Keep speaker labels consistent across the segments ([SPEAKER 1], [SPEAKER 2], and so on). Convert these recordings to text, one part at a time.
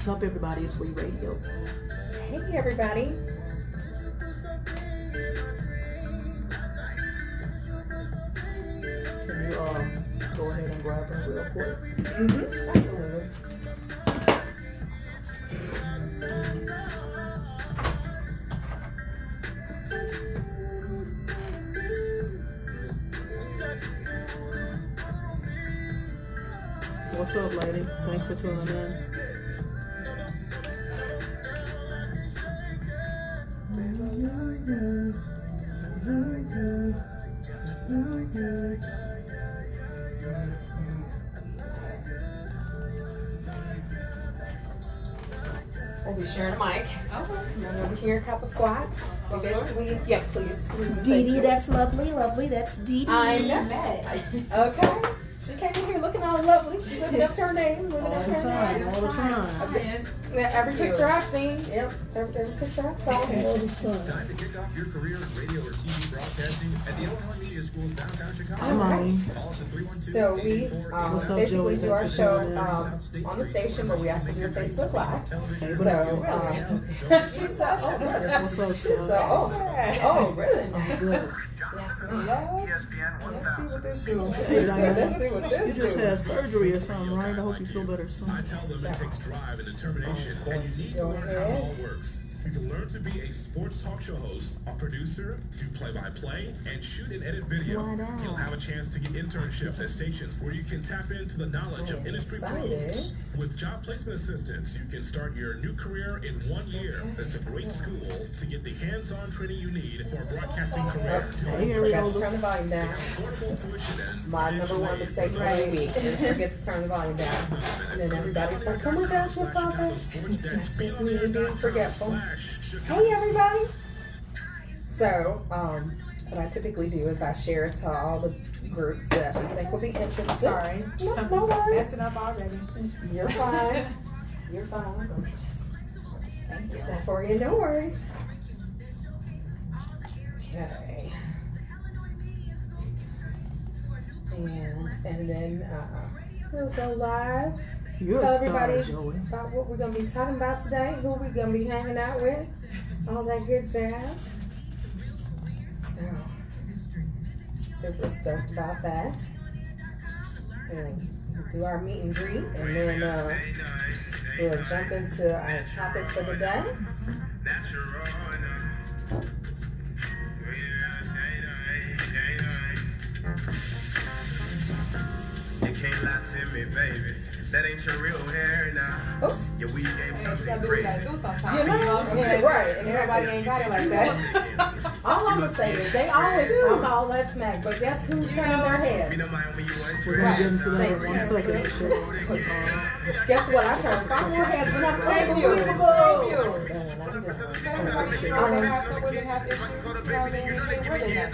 [SPEAKER 1] What's up, everybody? It's We Radio.
[SPEAKER 2] Hey, everybody.
[SPEAKER 1] Can you go ahead and grab them real quick?
[SPEAKER 2] Absolutely.
[SPEAKER 1] What's up, lady? Thanks for tuning in.
[SPEAKER 2] We'll be sharing a mic. Okay. And then over here, Kappa Squad. Please.
[SPEAKER 3] Dee Dee, that's lovely. Lovely, that's Dee Dee.
[SPEAKER 2] I know. Okay. She came in here looking all lovely. She living up to her name.
[SPEAKER 1] All the time.
[SPEAKER 2] Every picture I've seen. Yep. Every picture I've
[SPEAKER 4] Time to kick off your career in radio or TV broadcasting at the Illinois Media School's downtown Chicago.
[SPEAKER 1] Hi, Mommy.
[SPEAKER 2] So we basically do our show on the station, but we also do a Facebook Live. So she's so
[SPEAKER 1] What's up,
[SPEAKER 2] she's so really?
[SPEAKER 1] Good.
[SPEAKER 2] Yes, ma'am. Let's see what this
[SPEAKER 1] You just had surgery or something, right? I hope you feel better soon.
[SPEAKER 4] I tell them it takes drive and determination, and you need to learn how it all works. You can learn to be a sports talk show host, a producer, do play-by-play, and shoot and edit video. You'll have a chance to get internships at stations where you can tap into the knowledge of industry pros. With job placement assistance, you can start your new career in 1 year. It's a great school to get the hands-on training you need for a broadcasting career.
[SPEAKER 2] Forgot to turn the volume down.
[SPEAKER 4] Affordable tuition and
[SPEAKER 2] My number one mistake for the week is forget to turn the volume down. And then everybody's like, oh my gosh, what's all that? That's just me being forgetful. Hey, everybody. So, what I typically do is I share it to all the groups that I think will be interested.
[SPEAKER 3] Sorry.
[SPEAKER 2] No worries.
[SPEAKER 3] Messing up already.
[SPEAKER 2] You're fine. You're fine. Let me just get that for you. No worries. Okay. And then we'll go live.
[SPEAKER 1] You're
[SPEAKER 2] Tell
[SPEAKER 1] a star,
[SPEAKER 2] everybody
[SPEAKER 1] Joey.
[SPEAKER 2] about what we're going to be talking about today, who we're going to be hanging out with, all that good jazz. So, super stoked about that. And we'll do our meet and greet, and then we'll jump into our topic for the day.
[SPEAKER 5] You can't lie to me, baby. That ain't your real hair now.
[SPEAKER 2] Oh.
[SPEAKER 5] Your weed game something
[SPEAKER 3] Gotta do what you gotta
[SPEAKER 5] crazy.
[SPEAKER 3] do sometimes.
[SPEAKER 2] You know, yeah, right.
[SPEAKER 3] Everybody ain't got it like that.
[SPEAKER 2] All I'm going to say is they always talk all that smack, but guess who's turning their heads?
[SPEAKER 5] You know my when you want
[SPEAKER 1] We're going to get into that in 1 second.
[SPEAKER 2] Guess what? I turn 5 more heads when I'm playing you.
[SPEAKER 3] Some women have issues. Really not.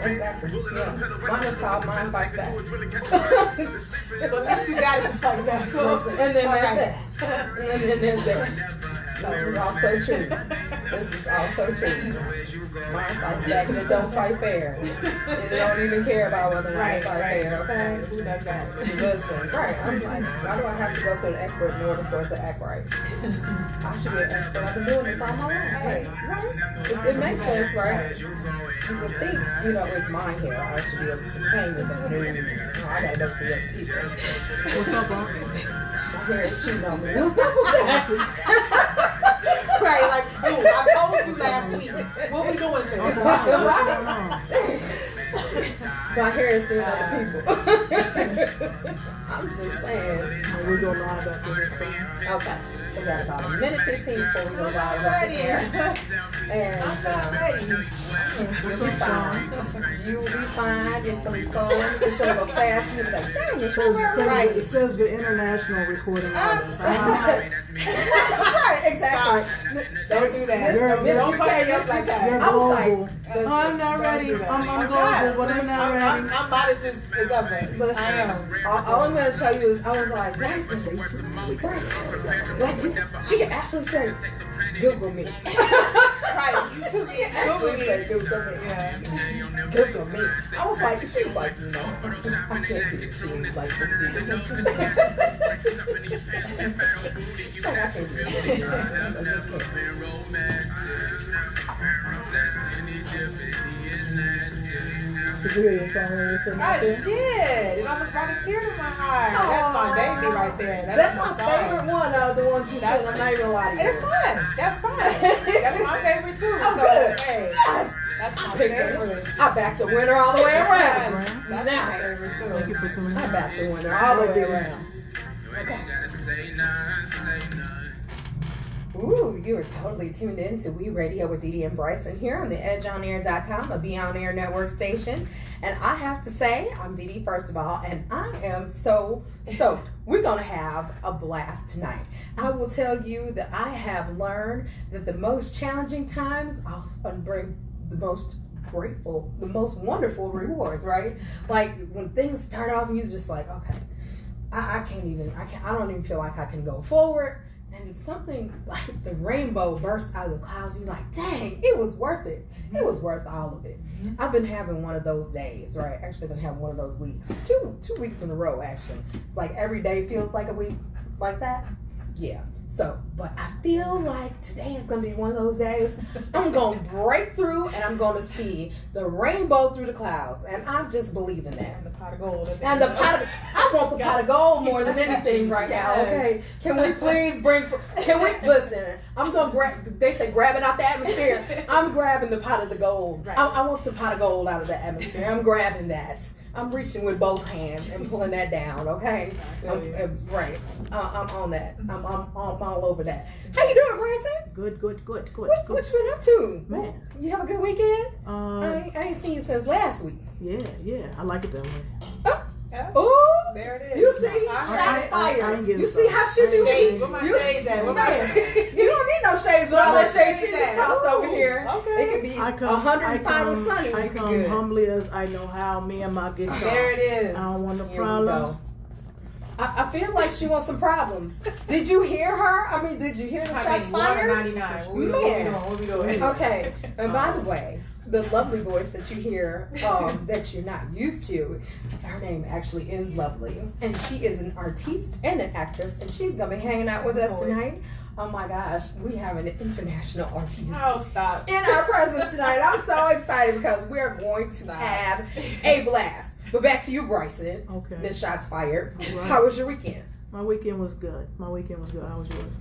[SPEAKER 2] Exactly. Yeah. Mine is called Mine Fight Back.
[SPEAKER 3] At least you got it to fight back.
[SPEAKER 2] And then there's that. And then there's that. This is also true. This is also true. Mine fights back and it don't fight fair. It don't even care about whether or not it fight fair, okay?
[SPEAKER 3] Who does that?
[SPEAKER 2] Listen, right. I'm like, why do I have to go to an expert in order for it to act right? I should be an expert. I've been doing this all my life. Right? It makes sense, right? You would think, it's my hair. I should be able to tame it, but no, I gotta go see other people.
[SPEAKER 1] What's up, Bob?
[SPEAKER 2] My hair is shooting on me. What's up with that?
[SPEAKER 3] Right, like, dude, I told you last week. What we doing today?
[SPEAKER 1] What's going on?
[SPEAKER 2] My hair is still other people. I'm just saying.
[SPEAKER 1] We go live after this song.
[SPEAKER 2] Okay. We got about a minute 15 before we go live up here. And you'll be fine. You'll be fine. It's going to be fun. It's going to go fast. You'll be like, dang, it's so right.
[SPEAKER 1] It says the international recording artist.
[SPEAKER 2] Right, exactly.
[SPEAKER 3] Don't do that.
[SPEAKER 2] Don't play us like that.
[SPEAKER 1] You're
[SPEAKER 2] I was like,
[SPEAKER 1] global.
[SPEAKER 2] listen,
[SPEAKER 1] I'm not ready. I'm global, but I'm not ready.
[SPEAKER 3] I'm modest as ever.
[SPEAKER 2] listen,
[SPEAKER 3] I am.
[SPEAKER 2] all I'm going to tell you is, I was like, Brysen, she can actually say, Google me.
[SPEAKER 3] Right. You took me
[SPEAKER 2] Actually said Google me.
[SPEAKER 3] Yeah.
[SPEAKER 2] Google me. I was like, she was like, you know, I can't do it. She was like, just do it. She's like, I can't do it. I just
[SPEAKER 1] Did you hear your song when you were sitting out
[SPEAKER 3] I
[SPEAKER 1] there?
[SPEAKER 3] did. It almost brought a tear to my eye. That's my baby right there.
[SPEAKER 2] That's my
[SPEAKER 3] song.
[SPEAKER 2] favorite one out of the ones you said. I'm not even lying.
[SPEAKER 3] And it's fun. That's fun. That's my favorite too.
[SPEAKER 2] Oh,
[SPEAKER 3] So,
[SPEAKER 2] good.
[SPEAKER 3] hey,
[SPEAKER 2] Yes.
[SPEAKER 3] that's my
[SPEAKER 2] Picked
[SPEAKER 3] favorite.
[SPEAKER 2] her. I backed the winner all the way around.
[SPEAKER 3] That's my
[SPEAKER 2] Nice.
[SPEAKER 3] favorite too.
[SPEAKER 1] Thank you for tuning
[SPEAKER 2] I
[SPEAKER 1] in.
[SPEAKER 2] backed the winner all the way around. Ooh, you are totally tuned in to We Radio with Dee Dee and Brysen here on the EdgeOnAir.com, a Be On Air network station. And I have to say, I'm Dee Dee, first of all, and I am so stoked. We're going to have a blast tonight. I will tell you that I have learned that the most challenging times often bring the most grateful, the most wonderful rewards, right? Like when things start off and you're just like, okay, I don't even feel like I can go forward. And something like the rainbow burst out of the clouds. You're like, dang, it was worth it. It was worth all of it. I've been having one of those days, right? Actually, been having one of those weeks. Two weeks in a row, actually. It's like every day feels like a week like that. Yeah. So, but I feel like today is going to be one of those days. I'm going to break through and I'm going to see the rainbow through the clouds. And I'm just believing that.
[SPEAKER 3] And the pot of gold.
[SPEAKER 2] And the pot of, I want the pot of gold more than anything right now, okay? Can we please listen, I'm going to grab, they say grab it out the atmosphere. I'm grabbing the pot of the gold.
[SPEAKER 3] Right.
[SPEAKER 2] I want the pot of gold out of the atmosphere. I'm grabbing that. I'm reaching with both hands and pulling that down, okay? Right. I'm on that. I'm all over that. How you doing, Brysen?
[SPEAKER 1] Good.
[SPEAKER 2] What you been up to?
[SPEAKER 1] Man.
[SPEAKER 2] You have a good weekend? I ain't seen you since last week.
[SPEAKER 1] Yeah. I like it that way.
[SPEAKER 2] Oh,
[SPEAKER 3] There it is.
[SPEAKER 2] you see,
[SPEAKER 3] I
[SPEAKER 2] shots
[SPEAKER 1] I
[SPEAKER 2] fired.
[SPEAKER 1] ain't getting
[SPEAKER 2] You see how she do
[SPEAKER 3] Shades.
[SPEAKER 2] me?
[SPEAKER 3] Where my
[SPEAKER 2] You-
[SPEAKER 3] shades at? Where my
[SPEAKER 2] Man,
[SPEAKER 3] shades?
[SPEAKER 2] you don't need no shades with all that shade she
[SPEAKER 3] Shades
[SPEAKER 2] just
[SPEAKER 3] at?
[SPEAKER 2] tossed over here.
[SPEAKER 3] Okay.
[SPEAKER 2] It could be
[SPEAKER 1] I come
[SPEAKER 2] 105 and sunny.
[SPEAKER 1] I
[SPEAKER 2] We be
[SPEAKER 1] come
[SPEAKER 2] good.
[SPEAKER 1] humbly as I know how. Me and my guitar.
[SPEAKER 3] There it is.
[SPEAKER 1] I don't want no
[SPEAKER 2] Here we
[SPEAKER 1] problems.
[SPEAKER 2] go. I feel like she wants some problems. Did you hear her? I mean, did you hear the shots fired?
[SPEAKER 3] 199. What we
[SPEAKER 2] Man.
[SPEAKER 3] doing? What we doing?
[SPEAKER 2] Okay. And by the way, the lovely voice that you hear that you're not used to, her name actually is Lovely. And she is an artiste and an actress. And she's going to be hanging out with us tonight. Oh my gosh, we have an international artist
[SPEAKER 3] Oh, stop.
[SPEAKER 2] in our presence tonight. I'm so excited because we're going to have a blast. But back to you, Brysen.
[SPEAKER 1] Okay.
[SPEAKER 2] Miss Shots Fired.
[SPEAKER 1] Right.
[SPEAKER 2] How was your weekend?
[SPEAKER 1] My weekend was good. How was yours?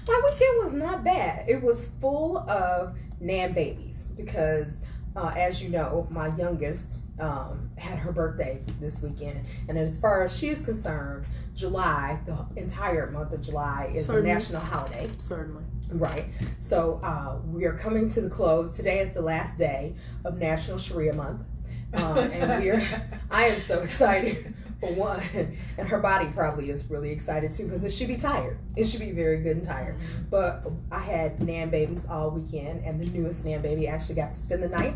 [SPEAKER 2] My weekend was not bad. It was full of nan babies because, as you know, my youngest had her birthday this weekend. And as far as she's concerned, July, the entire month of July, is
[SPEAKER 1] Certainly.
[SPEAKER 2] a national holiday.
[SPEAKER 1] Certainly.
[SPEAKER 2] Right. So we are coming to the close. Today is the last day of National Sharia Month. And I am so excited for one, and her body probably is really excited too because it should be tired. It should be very good and tired. But I had nan babies all weekend, and the newest nan baby actually got to spend the night,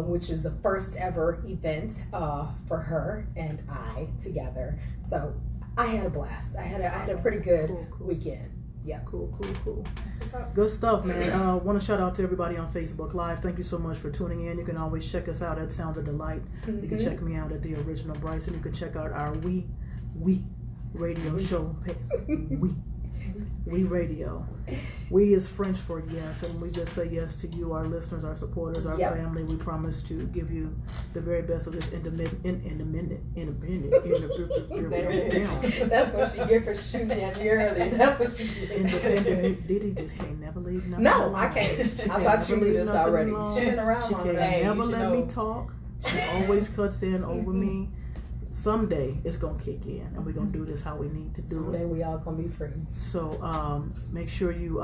[SPEAKER 2] which is the first ever event for her and I together. So I had a blast. I had a pretty good
[SPEAKER 1] Cool.
[SPEAKER 2] weekend. Yeah.
[SPEAKER 1] Cool.
[SPEAKER 3] What's up?
[SPEAKER 1] Good stuff, man. Want to shout out to everybody on Facebook Live. Thank you so much for tuning in. You can always check us out at Sounds of Delight. You can check me out at The Original Brysen. You can check out our We radio show. We radio. We is French for yes, and we just say yes to you, our listeners, our supporters, our
[SPEAKER 2] Yep.
[SPEAKER 1] family. We promise to give you the very best of this independent.
[SPEAKER 2] That's what she get for shooting at me early. That's what she get.
[SPEAKER 1] Independent. Diddy just can't never leave nothing
[SPEAKER 2] No,
[SPEAKER 1] alone.
[SPEAKER 2] I can't.
[SPEAKER 1] She
[SPEAKER 2] I
[SPEAKER 1] can't
[SPEAKER 2] thought you
[SPEAKER 1] never
[SPEAKER 2] knew
[SPEAKER 1] leave
[SPEAKER 2] this
[SPEAKER 1] nothing
[SPEAKER 2] already.
[SPEAKER 1] alone.
[SPEAKER 2] She's been around
[SPEAKER 1] She
[SPEAKER 2] long
[SPEAKER 1] can't
[SPEAKER 2] enough.
[SPEAKER 3] Hey,
[SPEAKER 1] never
[SPEAKER 3] you should
[SPEAKER 1] let me
[SPEAKER 3] know.
[SPEAKER 1] talk. She always cuts in over me. Someday it's gonna kick in, and we're gonna do this how we need to do
[SPEAKER 2] Someday
[SPEAKER 1] it.
[SPEAKER 2] we all gonna be free.
[SPEAKER 1] So make sure you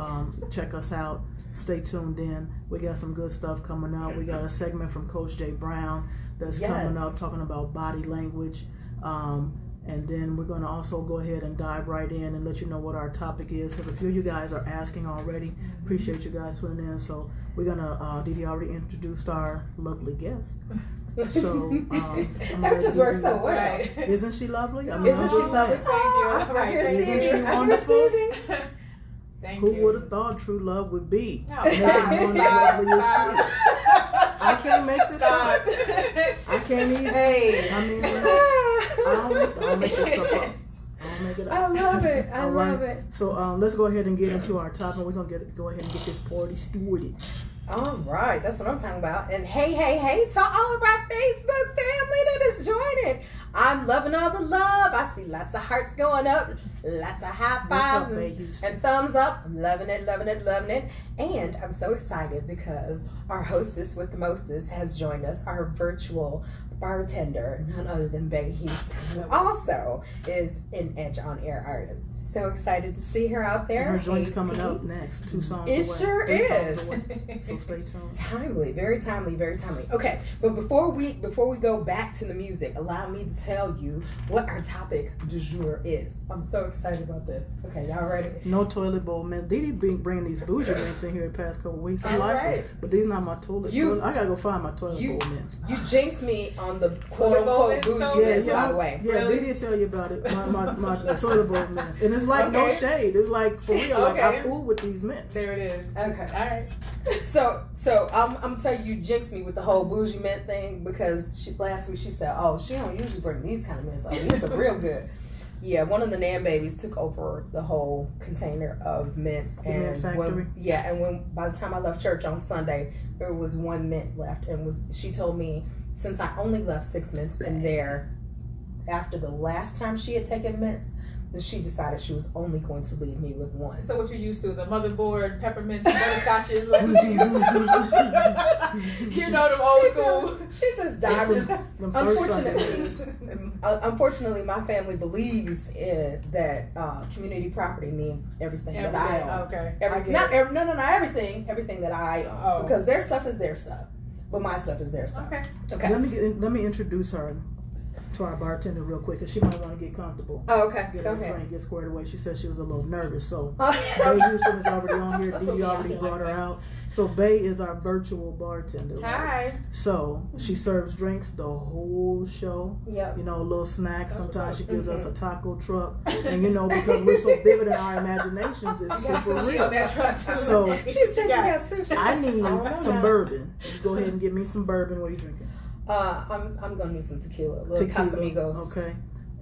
[SPEAKER 1] check us out. Stay tuned in. We got some good stuff coming up. We got a segment from Coach Jay Brown that's coming up talking about body language. And then we're going to also go ahead and dive right in and let you know what our topic is, because a few of you guys are asking already. Appreciate you guys tuning in. So we're going to, Dee Dee already introduced our lovely guest. So
[SPEAKER 2] That just works so well.
[SPEAKER 3] Right.
[SPEAKER 1] Isn't she lovely? I
[SPEAKER 2] Isn't
[SPEAKER 1] I'm
[SPEAKER 2] she
[SPEAKER 1] just
[SPEAKER 2] lovely?
[SPEAKER 1] saying.
[SPEAKER 3] Thank you.
[SPEAKER 2] I hear
[SPEAKER 3] Thank
[SPEAKER 2] Stevie.
[SPEAKER 1] you.
[SPEAKER 2] I hear
[SPEAKER 1] Wonderful.
[SPEAKER 2] Stevie.
[SPEAKER 3] Thank
[SPEAKER 1] Who
[SPEAKER 3] you.
[SPEAKER 1] would have thought true love would be?
[SPEAKER 3] No,
[SPEAKER 1] making
[SPEAKER 3] stop,
[SPEAKER 1] one
[SPEAKER 3] stop,
[SPEAKER 1] lovely as
[SPEAKER 3] stop.
[SPEAKER 1] she? I can't make this
[SPEAKER 3] Stop.
[SPEAKER 1] up. I can't even.
[SPEAKER 2] Hey.
[SPEAKER 1] I mean, I don't make this stuff up. I don't make it up.
[SPEAKER 2] I love it. I
[SPEAKER 1] All
[SPEAKER 2] love
[SPEAKER 1] right.
[SPEAKER 2] it.
[SPEAKER 1] So go ahead and get into our topic. We're gonna go ahead and get this party started.
[SPEAKER 2] All right, that's what I'm talking about. And hey to all of our Facebook family that is joining. I'm loving all the love. I see lots of hearts going up, lots of high fives
[SPEAKER 1] Faye Houston?
[SPEAKER 2] and thumbs up. I'm loving it, loving it, loving it. And I'm so excited because our hostess with the mostest has joined us, our virtual bartender, none other than Bay Houston, who also is an Edge on Air artist. So excited to see her out there.
[SPEAKER 1] Her joint's
[SPEAKER 2] Hey,
[SPEAKER 1] coming
[SPEAKER 2] T.
[SPEAKER 1] up next. 2 songs
[SPEAKER 2] It
[SPEAKER 1] away.
[SPEAKER 2] sure
[SPEAKER 1] 3 songs
[SPEAKER 2] is.
[SPEAKER 1] away. So stay tuned.
[SPEAKER 2] Timely, very timely, very timely. Okay, but before we go back to the music, allow me to tell you what our topic du jour is. I'm so excited about this. Okay, y'all ready?
[SPEAKER 1] No toilet bowl mints. Dee Dee bringing these bougie mints in here the past couple weeks. I
[SPEAKER 2] All
[SPEAKER 1] like
[SPEAKER 2] right.
[SPEAKER 1] it, but these not my toilet. I gotta go find my toilet bowl mints.
[SPEAKER 2] You jinxed me on the quote unquote
[SPEAKER 3] bowl mints,
[SPEAKER 2] bougie
[SPEAKER 3] though?
[SPEAKER 2] mints, by the way.
[SPEAKER 1] Yeah,
[SPEAKER 3] Really?
[SPEAKER 1] Dee Dee tell you about it. My toilet bowl mints, and it's like no
[SPEAKER 3] Okay.
[SPEAKER 1] shade. It's like for real. Like I
[SPEAKER 3] Okay.
[SPEAKER 1] fool with these mints.
[SPEAKER 3] There it is.
[SPEAKER 2] Okay.
[SPEAKER 3] All right.
[SPEAKER 2] So I'm telling you, jinxed me with the whole bougie mint thing because last week she said, "Oh, she don't usually bring these kind of mints. Oh, these are real good." Yeah, one of the Nan babies took over the whole container of mints,
[SPEAKER 1] The mint factory?
[SPEAKER 2] when by the time I left church on Sunday, there was 1 mint left, and she told me since I only left 6 mints in there after the last time she had taken mints, then she decided she was only going to leave me with 1.
[SPEAKER 3] So what you used to, the motherboard, peppermints, butterscotches, like what you used to. You know, the old school.
[SPEAKER 2] She just died.
[SPEAKER 1] Them first
[SPEAKER 2] Unfortunately, my family believes that community property means everything that I own.
[SPEAKER 3] Okay.
[SPEAKER 2] Not everything. Everything that I own,
[SPEAKER 3] Oh.
[SPEAKER 2] because their stuff is their stuff, but my stuff is their stuff.
[SPEAKER 3] Okay.
[SPEAKER 2] Okay.
[SPEAKER 1] Let me introduce her to our bartender real quick, because she might want to get comfortable.
[SPEAKER 2] Oh, okay.
[SPEAKER 1] Get
[SPEAKER 2] Go
[SPEAKER 1] her
[SPEAKER 2] ahead.
[SPEAKER 1] drink, get squared away. She said she was a little nervous, so
[SPEAKER 2] Oh.
[SPEAKER 1] Bay Houston is already on here. Dee Dee already brought her out. So Bay is our virtual bartender. Right?
[SPEAKER 3] Hi.
[SPEAKER 1] So she serves drinks the whole show.
[SPEAKER 2] Yep.
[SPEAKER 1] You know, a little snacks. Sometimes she gives us a
[SPEAKER 2] Mm-hmm.
[SPEAKER 1] taco truck, and you know, because we're so vivid in our imaginations, it's super real. So
[SPEAKER 2] She said you got sushi.
[SPEAKER 1] I need
[SPEAKER 2] don't know
[SPEAKER 1] some
[SPEAKER 2] now.
[SPEAKER 1] bourbon. Go ahead and get me some bourbon. What are you drinking?
[SPEAKER 2] I'm gonna need some tequila. Little Casamigos.
[SPEAKER 1] Okay.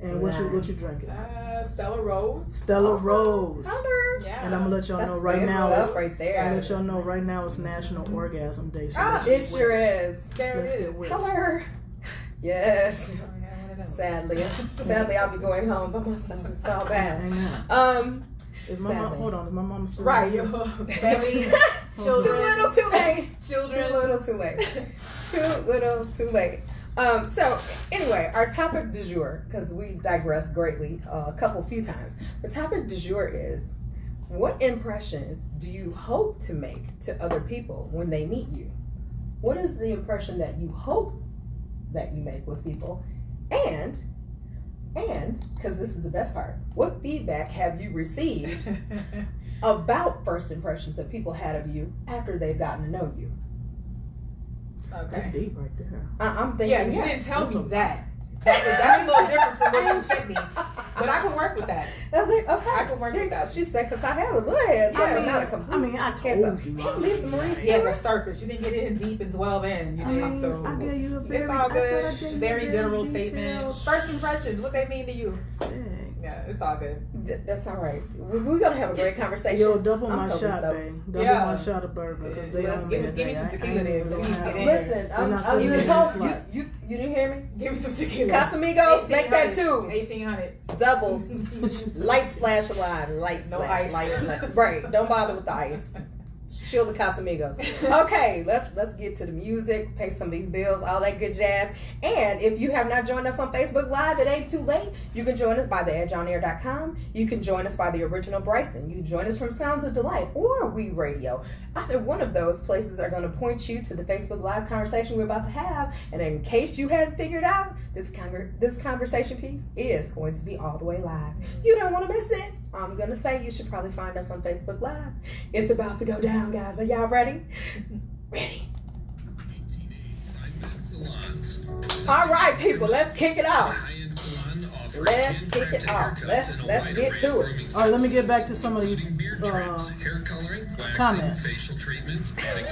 [SPEAKER 1] And what you drinking?
[SPEAKER 3] Stella Rose.
[SPEAKER 1] Stella Rose.
[SPEAKER 3] Yeah.
[SPEAKER 1] And I'm gonna let y'all know
[SPEAKER 2] That's
[SPEAKER 1] right
[SPEAKER 2] good
[SPEAKER 1] now.
[SPEAKER 2] stuff
[SPEAKER 1] It's,
[SPEAKER 2] right
[SPEAKER 1] I'm
[SPEAKER 2] there.
[SPEAKER 1] gonna let y'all know right now it's National Orgasm Day. So let's
[SPEAKER 2] It
[SPEAKER 1] get
[SPEAKER 2] sure
[SPEAKER 1] with it.
[SPEAKER 2] is.
[SPEAKER 3] There
[SPEAKER 1] Let's
[SPEAKER 3] it
[SPEAKER 1] get
[SPEAKER 3] is.
[SPEAKER 1] with it.
[SPEAKER 2] Color. Yes. Sadly, I'll be going home by myself. It's all bad.
[SPEAKER 1] Hang on. Is my mom?
[SPEAKER 2] Sadly.
[SPEAKER 1] Hold on. Is my mom still
[SPEAKER 3] Right.
[SPEAKER 1] here?
[SPEAKER 3] Family,
[SPEAKER 2] Too
[SPEAKER 3] children,
[SPEAKER 2] little, too late.
[SPEAKER 3] children.
[SPEAKER 2] Too little, too late. Too little, too late. So anyway, our topic du jour, because we digressed greatly a few times. The topic du jour is, what impression do you hope to make to other people when they meet you? What is the impression that you hope that you make with people? And because this is the best part, what feedback have you received about first impressions that people had of you after they've gotten to know you?
[SPEAKER 1] That's
[SPEAKER 3] Okay.
[SPEAKER 1] deep right there.
[SPEAKER 2] I'm thinking,
[SPEAKER 3] Yeah, you didn't tell me
[SPEAKER 1] That's a-
[SPEAKER 3] that. That's a little different from what you sent me. But I can work with that.
[SPEAKER 2] Okay,
[SPEAKER 3] I can work
[SPEAKER 2] there you
[SPEAKER 3] with
[SPEAKER 2] go.
[SPEAKER 3] that.
[SPEAKER 2] She said, because I had a little head. So
[SPEAKER 3] Yeah,
[SPEAKER 2] not a complete.
[SPEAKER 1] I mean, I
[SPEAKER 2] heads
[SPEAKER 1] told
[SPEAKER 2] up.
[SPEAKER 1] you.
[SPEAKER 2] Hey, Lisa Marie.
[SPEAKER 3] Yeah, the surface. You didn't get in deep and dwell in. You
[SPEAKER 1] I
[SPEAKER 3] didn't.
[SPEAKER 1] mean,
[SPEAKER 3] So
[SPEAKER 1] I gave you a very,
[SPEAKER 3] it's all
[SPEAKER 1] I thought I
[SPEAKER 3] good.
[SPEAKER 1] gave you
[SPEAKER 3] Very
[SPEAKER 1] a
[SPEAKER 3] general
[SPEAKER 1] detailed-
[SPEAKER 3] statement. First impressions. What they mean to you?
[SPEAKER 1] Dang.
[SPEAKER 3] Yeah, it's all good.
[SPEAKER 2] That's all right. We're gonna have a great conversation.
[SPEAKER 1] Yo, double
[SPEAKER 2] I'm
[SPEAKER 1] my
[SPEAKER 2] totally
[SPEAKER 1] shot,
[SPEAKER 2] stoked.
[SPEAKER 1] babe. Double
[SPEAKER 3] Yeah.
[SPEAKER 1] my shot of bourbon, because they
[SPEAKER 2] Let's
[SPEAKER 1] own
[SPEAKER 3] give
[SPEAKER 1] me
[SPEAKER 3] me
[SPEAKER 1] today.
[SPEAKER 3] some
[SPEAKER 1] I
[SPEAKER 3] tequila
[SPEAKER 1] ain't
[SPEAKER 3] then.
[SPEAKER 1] even
[SPEAKER 3] Let me
[SPEAKER 1] gonna
[SPEAKER 3] get
[SPEAKER 1] have
[SPEAKER 3] in
[SPEAKER 1] it.
[SPEAKER 3] there.
[SPEAKER 2] Listen,
[SPEAKER 1] They're not
[SPEAKER 2] I'm
[SPEAKER 1] putting
[SPEAKER 2] just
[SPEAKER 1] me
[SPEAKER 2] told
[SPEAKER 1] in
[SPEAKER 2] you,
[SPEAKER 1] this
[SPEAKER 2] you didn't hear me?
[SPEAKER 3] Give me some tequila.
[SPEAKER 2] Casamigos, make that 2.
[SPEAKER 3] 1800.
[SPEAKER 2] Doubles. Light splash of lime. Light
[SPEAKER 3] No
[SPEAKER 2] splash.
[SPEAKER 3] ice.
[SPEAKER 2] Light splash. Right. Don't bother with the ice. Chill the Casamigos. Okay, let's get to the music, pay some of these bills, all that good jazz. And if you have not joined us on Facebook Live, it ain't too late. You can join us by theedgeonair.com. You can join us by the original Brysen. You can join us from Sounds of Delight or We Radio. Either one of those places are going to point you to the Facebook Live conversation we're about to have. And in case you hadn't figured out, this conversation piece is going to be all the way live. You don't want to miss it. I'm going to say you should probably find us on Facebook Live. It's about to go down, guys. Are y'all ready? Ready.
[SPEAKER 4] 1885 salons.
[SPEAKER 2] All right, people, let's kick it off.
[SPEAKER 4] High-end salon
[SPEAKER 2] Let's kick it off. Let's get to it.
[SPEAKER 1] All right, let me get back to some of these comments.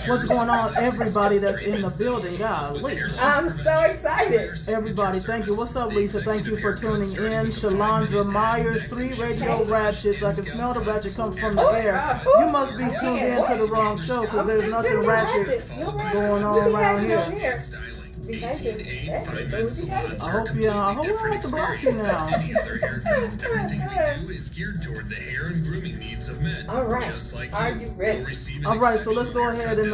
[SPEAKER 1] What's going on, everybody that's in the building? Golly.
[SPEAKER 2] I'm so excited.
[SPEAKER 1] Everybody, thank you. What's up, Lisa? Thank you for tuning in. Shalandra Myers, 3 radio ratchets. I can smell the ratchet come from the air. You must be tuned in to the wrong show because there's nothing ratchet going on around here.
[SPEAKER 2] I
[SPEAKER 1] hope I have to block you now.
[SPEAKER 4] Everything we do is geared toward the hair and grooming needs of men.
[SPEAKER 2] All right. Are you ready?
[SPEAKER 1] All right, so let's go ahead and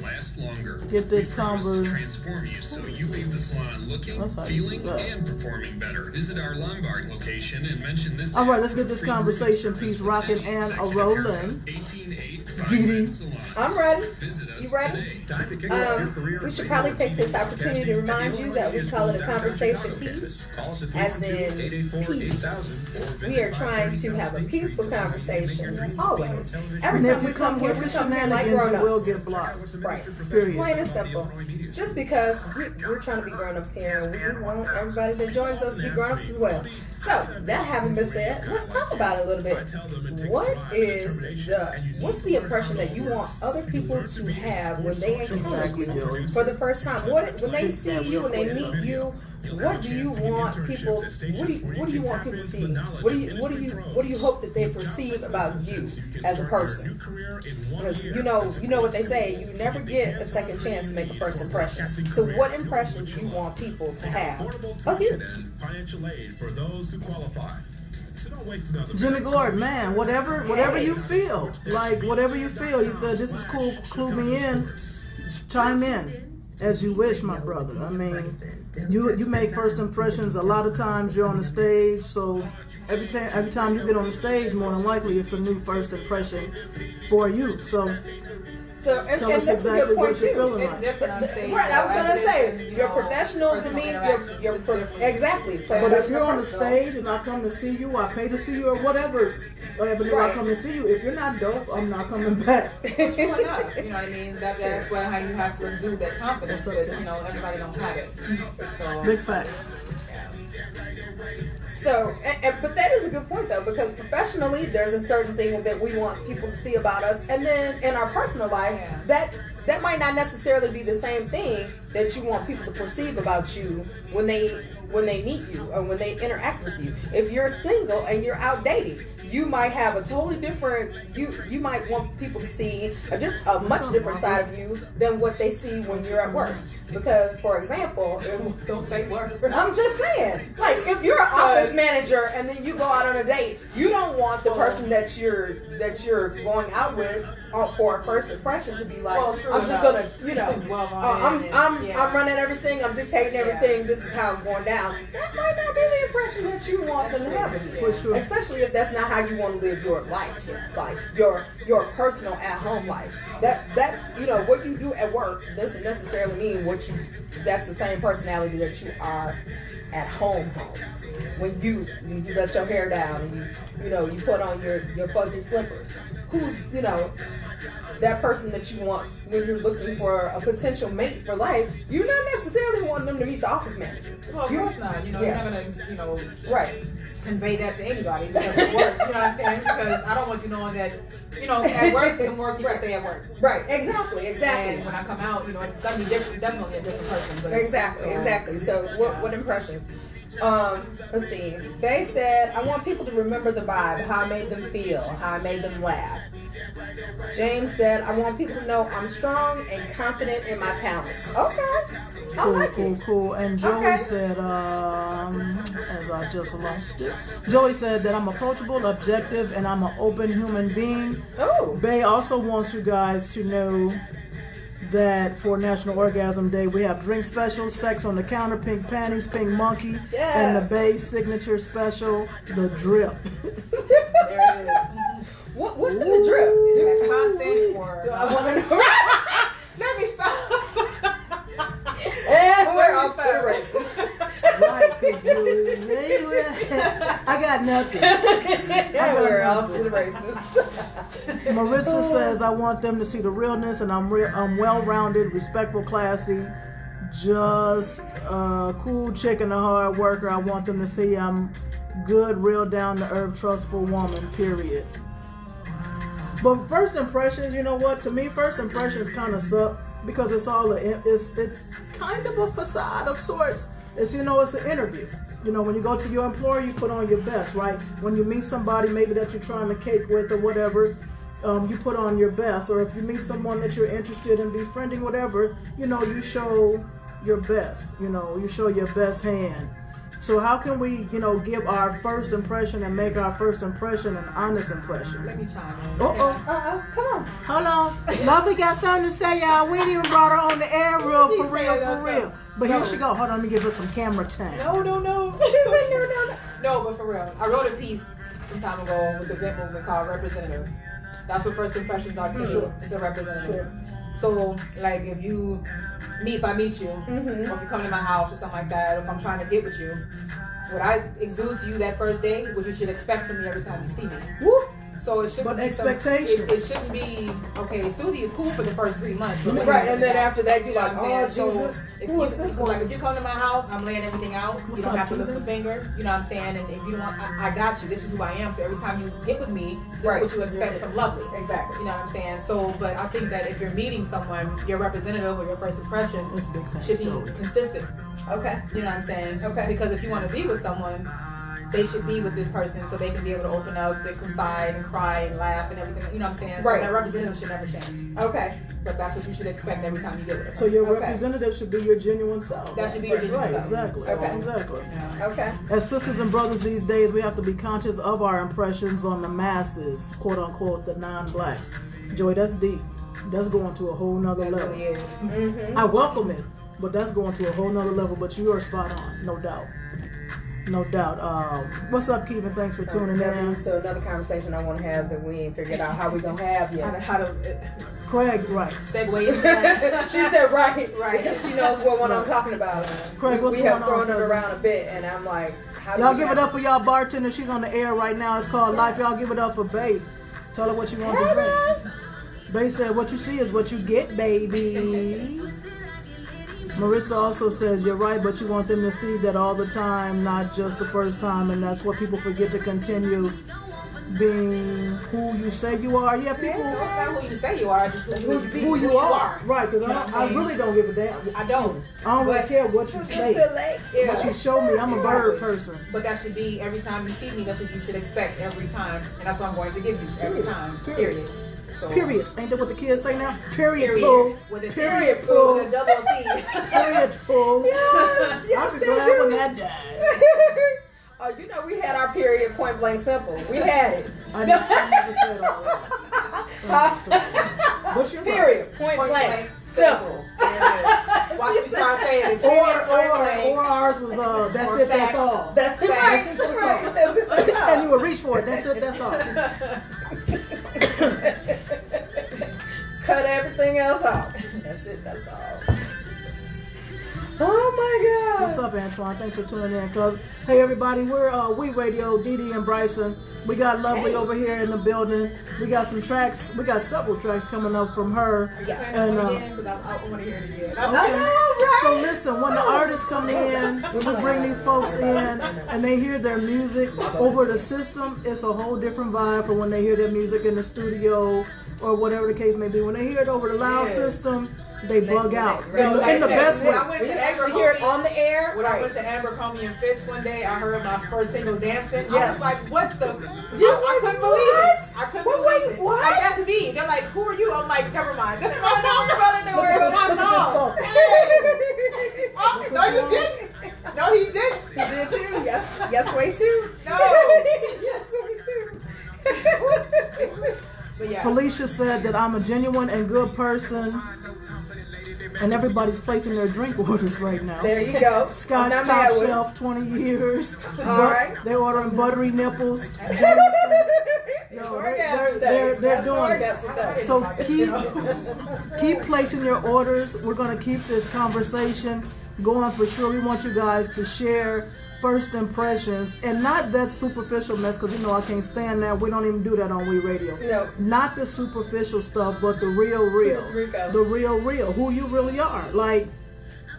[SPEAKER 4] last longer.
[SPEAKER 1] get this conversation.
[SPEAKER 4] Transform you so you leave the salon looking, feeling, and performing better. Visit our Lombard location and mention this.
[SPEAKER 1] All right, let's get this conversation piece rocking and a rolling. Dee Dee.
[SPEAKER 2] I'm ready. You ready? We should probably take this opportunity to remind you that we call it a conversation piece, as in peace. We are trying to have a peaceful conversation always. Every time we come here, we come here like grown-ups.
[SPEAKER 1] Will get blocked.
[SPEAKER 2] Right.
[SPEAKER 1] Period.
[SPEAKER 2] Plain and simple. Just because we're trying to be grown-ups here, and we want everybody that joins us to be grown-ups as well. So, that having been said, let's talk about it a little bit. What's the impression that you want other people to have when they encounter you for the first time? When they see you, when they meet you, what do you want people? What do you want people to see? What do you hope that they perceive about you as a person? Because you know what they say. You never get a second chance to make a first impression. So what impression do you want people to have of you?
[SPEAKER 4] Financial aid for those who qualify. So don't waste another
[SPEAKER 1] Jimmy Gordon, man, whatever you feel, whatever you feel. He said, "This is cool. Clue me in. Chime in as you wish, my brother." I mean, you make first impressions. A lot of times you're on the stage, so every time you get on the stage, more than likely it's a new first impression for you. So tell us exactly what you're feeling like.
[SPEAKER 2] Right, I was gonna say your professional demeanor, your exactly.
[SPEAKER 1] But if you're on the stage and I come to see you, I pay to see you or whatever. I come to see you. If you're not dope, I'm not coming back.
[SPEAKER 3] You know what I mean? That's why how you have to exude that confidence. Because everybody don't have it. So,
[SPEAKER 1] big facts.
[SPEAKER 2] So, but that is a good point though, because professionally, there's a certain thing that we want people to see about us, and then in our personal life, that might not necessarily be the same thing that you want people to perceive about you when they meet you or when they interact with you. If you're single and you're out dating, you might have a totally different. You might want people to see a much different side of you than what they see when you're at work. Because, for example,
[SPEAKER 3] don't say work.
[SPEAKER 2] I'm just saying, like if you're an office manager and then you go out on a date, you don't want the person that you're going out with for a first impression to be like, I'm just gonna, I'm running everything, I'm dictating everything. This is how it's going down. That might not be the impression that you want them to have of you.
[SPEAKER 1] For sure.
[SPEAKER 2] Especially if that's not how you want to live your life, like your personal at home life. That what you do at work doesn't necessarily mean that's the same personality that you are at home. When you let your hair down and you put on your fuzzy slippers. Who's that person that you want when you're looking for a potential mate for life? You're not necessarily wanting them to meet the office manager.
[SPEAKER 3] Well, of course not. You're not gonna
[SPEAKER 2] right.
[SPEAKER 3] convey that to anybody because it works. You know what I'm saying? Because I don't want you knowing that, at work you can stay at work.
[SPEAKER 2] Right, exactly.
[SPEAKER 3] And when I come out, it's gonna be different, definitely a different person. But
[SPEAKER 2] exactly. So what impressions? Let's see. They said, I want people to remember the vibe, how I made them feel, how I made them laugh. James said, I want people to know I'm strong and confident in my talents. Okay.
[SPEAKER 1] Cool. And Joey said, as I just lost it, Joey said that I'm approachable, objective, and I'm an open human being.
[SPEAKER 2] Oh.
[SPEAKER 1] Bay also wants you guys to know that for National Orgasm Day, we have drink specials, sex on the counter, pink panties, pink monkey, and the Bay signature special, the drip.
[SPEAKER 3] There it is.
[SPEAKER 2] What's in the drip?
[SPEAKER 3] Constant or
[SPEAKER 2] do I want to know?
[SPEAKER 3] Let me stop.
[SPEAKER 2] And we're off to the races.
[SPEAKER 1] Right, because I got nothing.
[SPEAKER 2] We're off to the races.
[SPEAKER 1] Marissa says, I want them to see the realness, and I'm well-rounded, respectful, classy. just a cool chick and a hard worker. I want them to see I'm good, real, down to earth, trustful woman, period. But first impressions, you know what? To me, first impressions kind of suck because it's kind of a facade of sorts. It's it's an interview. When you go to your employer, you put on your best, right? When you meet somebody maybe that you're trying to cake with or whatever, you put on your best. Or if you meet someone that you're interested in befriending, whatever, you show your best. You show your best hand. So how can we, give our first impression and make our first impression an honest impression?
[SPEAKER 3] Let me chime in.
[SPEAKER 2] Come on.
[SPEAKER 1] Hold on. Lovely got something to say, y'all. We ain't even brought her on the air for real. But here she go. Hold on, let me give her some camera time.
[SPEAKER 3] No.
[SPEAKER 2] She said no.
[SPEAKER 3] No, but for real. I wrote a piece some time ago with the event movement called Representative. That's what first impressions are too.
[SPEAKER 2] Sure.
[SPEAKER 3] It's a representative.
[SPEAKER 2] Sure.
[SPEAKER 3] So, like, if I meet you, or if you come to my house or something like that, or if I'm trying to get with you, what I exude to you that first day is what you should expect from me every time you see me.
[SPEAKER 1] Whoop.
[SPEAKER 3] So it shouldn't
[SPEAKER 1] But
[SPEAKER 3] be
[SPEAKER 1] expectation.
[SPEAKER 3] It shouldn't be, okay, Susie is cool for the first 3 months. But
[SPEAKER 2] Right, and then after that, you're
[SPEAKER 3] know
[SPEAKER 2] like,
[SPEAKER 3] what I'm
[SPEAKER 2] oh,
[SPEAKER 3] saying? So
[SPEAKER 2] Jesus.
[SPEAKER 3] if
[SPEAKER 2] Who is this one?
[SPEAKER 3] like if you come to my house, I'm laying everything out.
[SPEAKER 1] What's
[SPEAKER 3] You don't
[SPEAKER 1] up,
[SPEAKER 3] have to lift
[SPEAKER 1] Keita?
[SPEAKER 3] a finger. You know what I'm saying? And if you don't want, I got you. This is who I am. So every time you hit with me, this
[SPEAKER 2] Right.
[SPEAKER 3] is what you expect from Lovely.
[SPEAKER 2] Exactly.
[SPEAKER 3] You know what I'm saying? So, but I think that if you're meeting someone, your representative or your first impression
[SPEAKER 1] That's big things,
[SPEAKER 3] should be
[SPEAKER 1] Joey.
[SPEAKER 3] consistent.
[SPEAKER 2] Okay.
[SPEAKER 3] You know what I'm saying?
[SPEAKER 2] Okay.
[SPEAKER 3] Because if you want to be with someone, they should be with this person so they can be able to open up, they confide and cry and laugh and everything. You know what I'm saying?
[SPEAKER 2] Right.
[SPEAKER 3] So that representative should never change.
[SPEAKER 2] Okay.
[SPEAKER 3] But that's what you should expect every time you get with them.
[SPEAKER 1] So your
[SPEAKER 2] Okay.
[SPEAKER 1] representative should be your genuine self.
[SPEAKER 3] That should be your genuine
[SPEAKER 1] Right,
[SPEAKER 3] self.
[SPEAKER 1] exactly.
[SPEAKER 2] Okay.
[SPEAKER 1] Exactly.
[SPEAKER 2] Okay.
[SPEAKER 1] As sisters and brothers these days, we have to be conscious of our impressions on the masses, quote unquote, the non-blacks. Joey, that's deep. That's going to a whole nother
[SPEAKER 3] That
[SPEAKER 1] level.
[SPEAKER 3] really is.
[SPEAKER 2] Mm-hmm.
[SPEAKER 1] I welcome it, but that's going to a whole nother level. But you are spot on, no doubt. No doubt. What's up, Kevin? Thanks for tuning
[SPEAKER 2] That
[SPEAKER 1] in.
[SPEAKER 2] leads to another conversation I want to have that we ain't figured out how we gonna have yet.
[SPEAKER 3] How to
[SPEAKER 1] Craig, right.
[SPEAKER 3] segue into that.
[SPEAKER 2] She said right,
[SPEAKER 3] Right.
[SPEAKER 2] because she knows what one I'm talking about.
[SPEAKER 1] Craig, what's
[SPEAKER 2] we
[SPEAKER 1] going
[SPEAKER 2] have
[SPEAKER 1] on,
[SPEAKER 2] thrown it
[SPEAKER 1] cousin?
[SPEAKER 2] around a bit, and I'm like, how
[SPEAKER 1] Y'all
[SPEAKER 2] do
[SPEAKER 1] give
[SPEAKER 2] we
[SPEAKER 1] it up for y'all bartender. She's on the air right now. It's called Life. Y'all give it up for Babe. Tell her what you want to drink. Babe said, what you see is what you get, baby. Marissa also says, you're right, but you want them to see that all the time, not just the first time, and that's what people forget to continue being who you say you are. Yeah, people,
[SPEAKER 3] It's not who you say you are, it's just
[SPEAKER 1] who you are. Right, because
[SPEAKER 3] You know what
[SPEAKER 1] I
[SPEAKER 3] I'm saying?
[SPEAKER 1] really don't give a damn.
[SPEAKER 3] I don't.
[SPEAKER 1] I don't really
[SPEAKER 3] But-
[SPEAKER 1] care what you say. What you show me, I'm a bird person.
[SPEAKER 3] But that should be every time you see me, that's what you should expect every time. And that's what I'm going to give you every time. Period. So,
[SPEAKER 1] Period. Ain't that what the kids say now? Period,
[SPEAKER 3] Period.
[SPEAKER 1] Pooh.
[SPEAKER 3] With a
[SPEAKER 1] Period,
[SPEAKER 3] T.
[SPEAKER 1] Pooh.
[SPEAKER 3] With a double T.
[SPEAKER 1] Period, Pooh.
[SPEAKER 2] Yes,
[SPEAKER 1] I'll be glad when that dies.
[SPEAKER 2] Oh, you know we had our period point blank simple. We had it.
[SPEAKER 1] I never said all that. But you're right.
[SPEAKER 2] Period point blank simple.
[SPEAKER 3] Watch me start saying it.
[SPEAKER 1] Or ours was that's
[SPEAKER 3] Or
[SPEAKER 1] it, that's
[SPEAKER 3] facts.
[SPEAKER 1] all.
[SPEAKER 2] That's right. That's right. That's it. That's all.
[SPEAKER 1] And you would reach for it. That's it, that's all.
[SPEAKER 2] Cut everything else out. That's it. That's all. Oh my God.
[SPEAKER 1] What's up, Antoine? Thanks for tuning in. Cause hey, everybody, we're We Radio, Dee Dee and Brysen. We got Lovely over here in the building. We got some tracks. We got several tracks coming up from her.
[SPEAKER 3] Yeah.
[SPEAKER 1] And
[SPEAKER 3] I want to hear it again.
[SPEAKER 1] okay.
[SPEAKER 2] I know, right?
[SPEAKER 1] So listen, when the artists come in, when we bring these folks in, and they hear their music over the system, it's a whole different vibe from when they hear their music in the studio or whatever the case may be. When they hear it over the loud system, they bug out in the best way.
[SPEAKER 3] I went
[SPEAKER 2] We
[SPEAKER 3] to
[SPEAKER 2] actually hear it on the air.
[SPEAKER 3] When I
[SPEAKER 2] Right.
[SPEAKER 3] went to Abercrombie and Fitch one day, I heard my first single dancing. I
[SPEAKER 2] Yes.
[SPEAKER 3] was like, what the?
[SPEAKER 2] You're
[SPEAKER 3] I
[SPEAKER 2] like,
[SPEAKER 3] couldn't
[SPEAKER 2] what?
[SPEAKER 3] believe it. I couldn't
[SPEAKER 2] Wait,
[SPEAKER 3] believe it.
[SPEAKER 2] what?
[SPEAKER 3] Like, that's me. They're like, who are you? I'm like, never mind. This is my song, brother. No,
[SPEAKER 1] Look at
[SPEAKER 3] it's
[SPEAKER 1] this-
[SPEAKER 3] my
[SPEAKER 1] look at this
[SPEAKER 3] song.
[SPEAKER 1] talk.
[SPEAKER 3] Oh, no, you didn't. No, he didn't.
[SPEAKER 2] He did too. Yes, way too.
[SPEAKER 3] No.
[SPEAKER 2] Yes, way too.
[SPEAKER 3] But yeah.
[SPEAKER 1] Felicia said that I'm a genuine and good person, and everybody's placing their drink orders right now.
[SPEAKER 2] There you go.
[SPEAKER 1] Scotch
[SPEAKER 2] I'm not
[SPEAKER 1] top
[SPEAKER 2] mad with it.
[SPEAKER 1] shelf, 20 years.
[SPEAKER 2] All right.
[SPEAKER 1] They're ordering buttery nipples.
[SPEAKER 2] It's
[SPEAKER 1] they're
[SPEAKER 2] orgasm days.
[SPEAKER 1] doing
[SPEAKER 2] That's
[SPEAKER 1] it.
[SPEAKER 2] orgasm days.
[SPEAKER 1] So keep placing your orders. We're gonna keep this conversation going for sure. We want you guys to share first impressions and not that superficial mess, because you know I can't stand that. We don't even do that on We Radio.
[SPEAKER 2] No.
[SPEAKER 1] Not the superficial stuff, but the real.
[SPEAKER 2] Here's Rico.
[SPEAKER 1] The real. Who you really are. Like,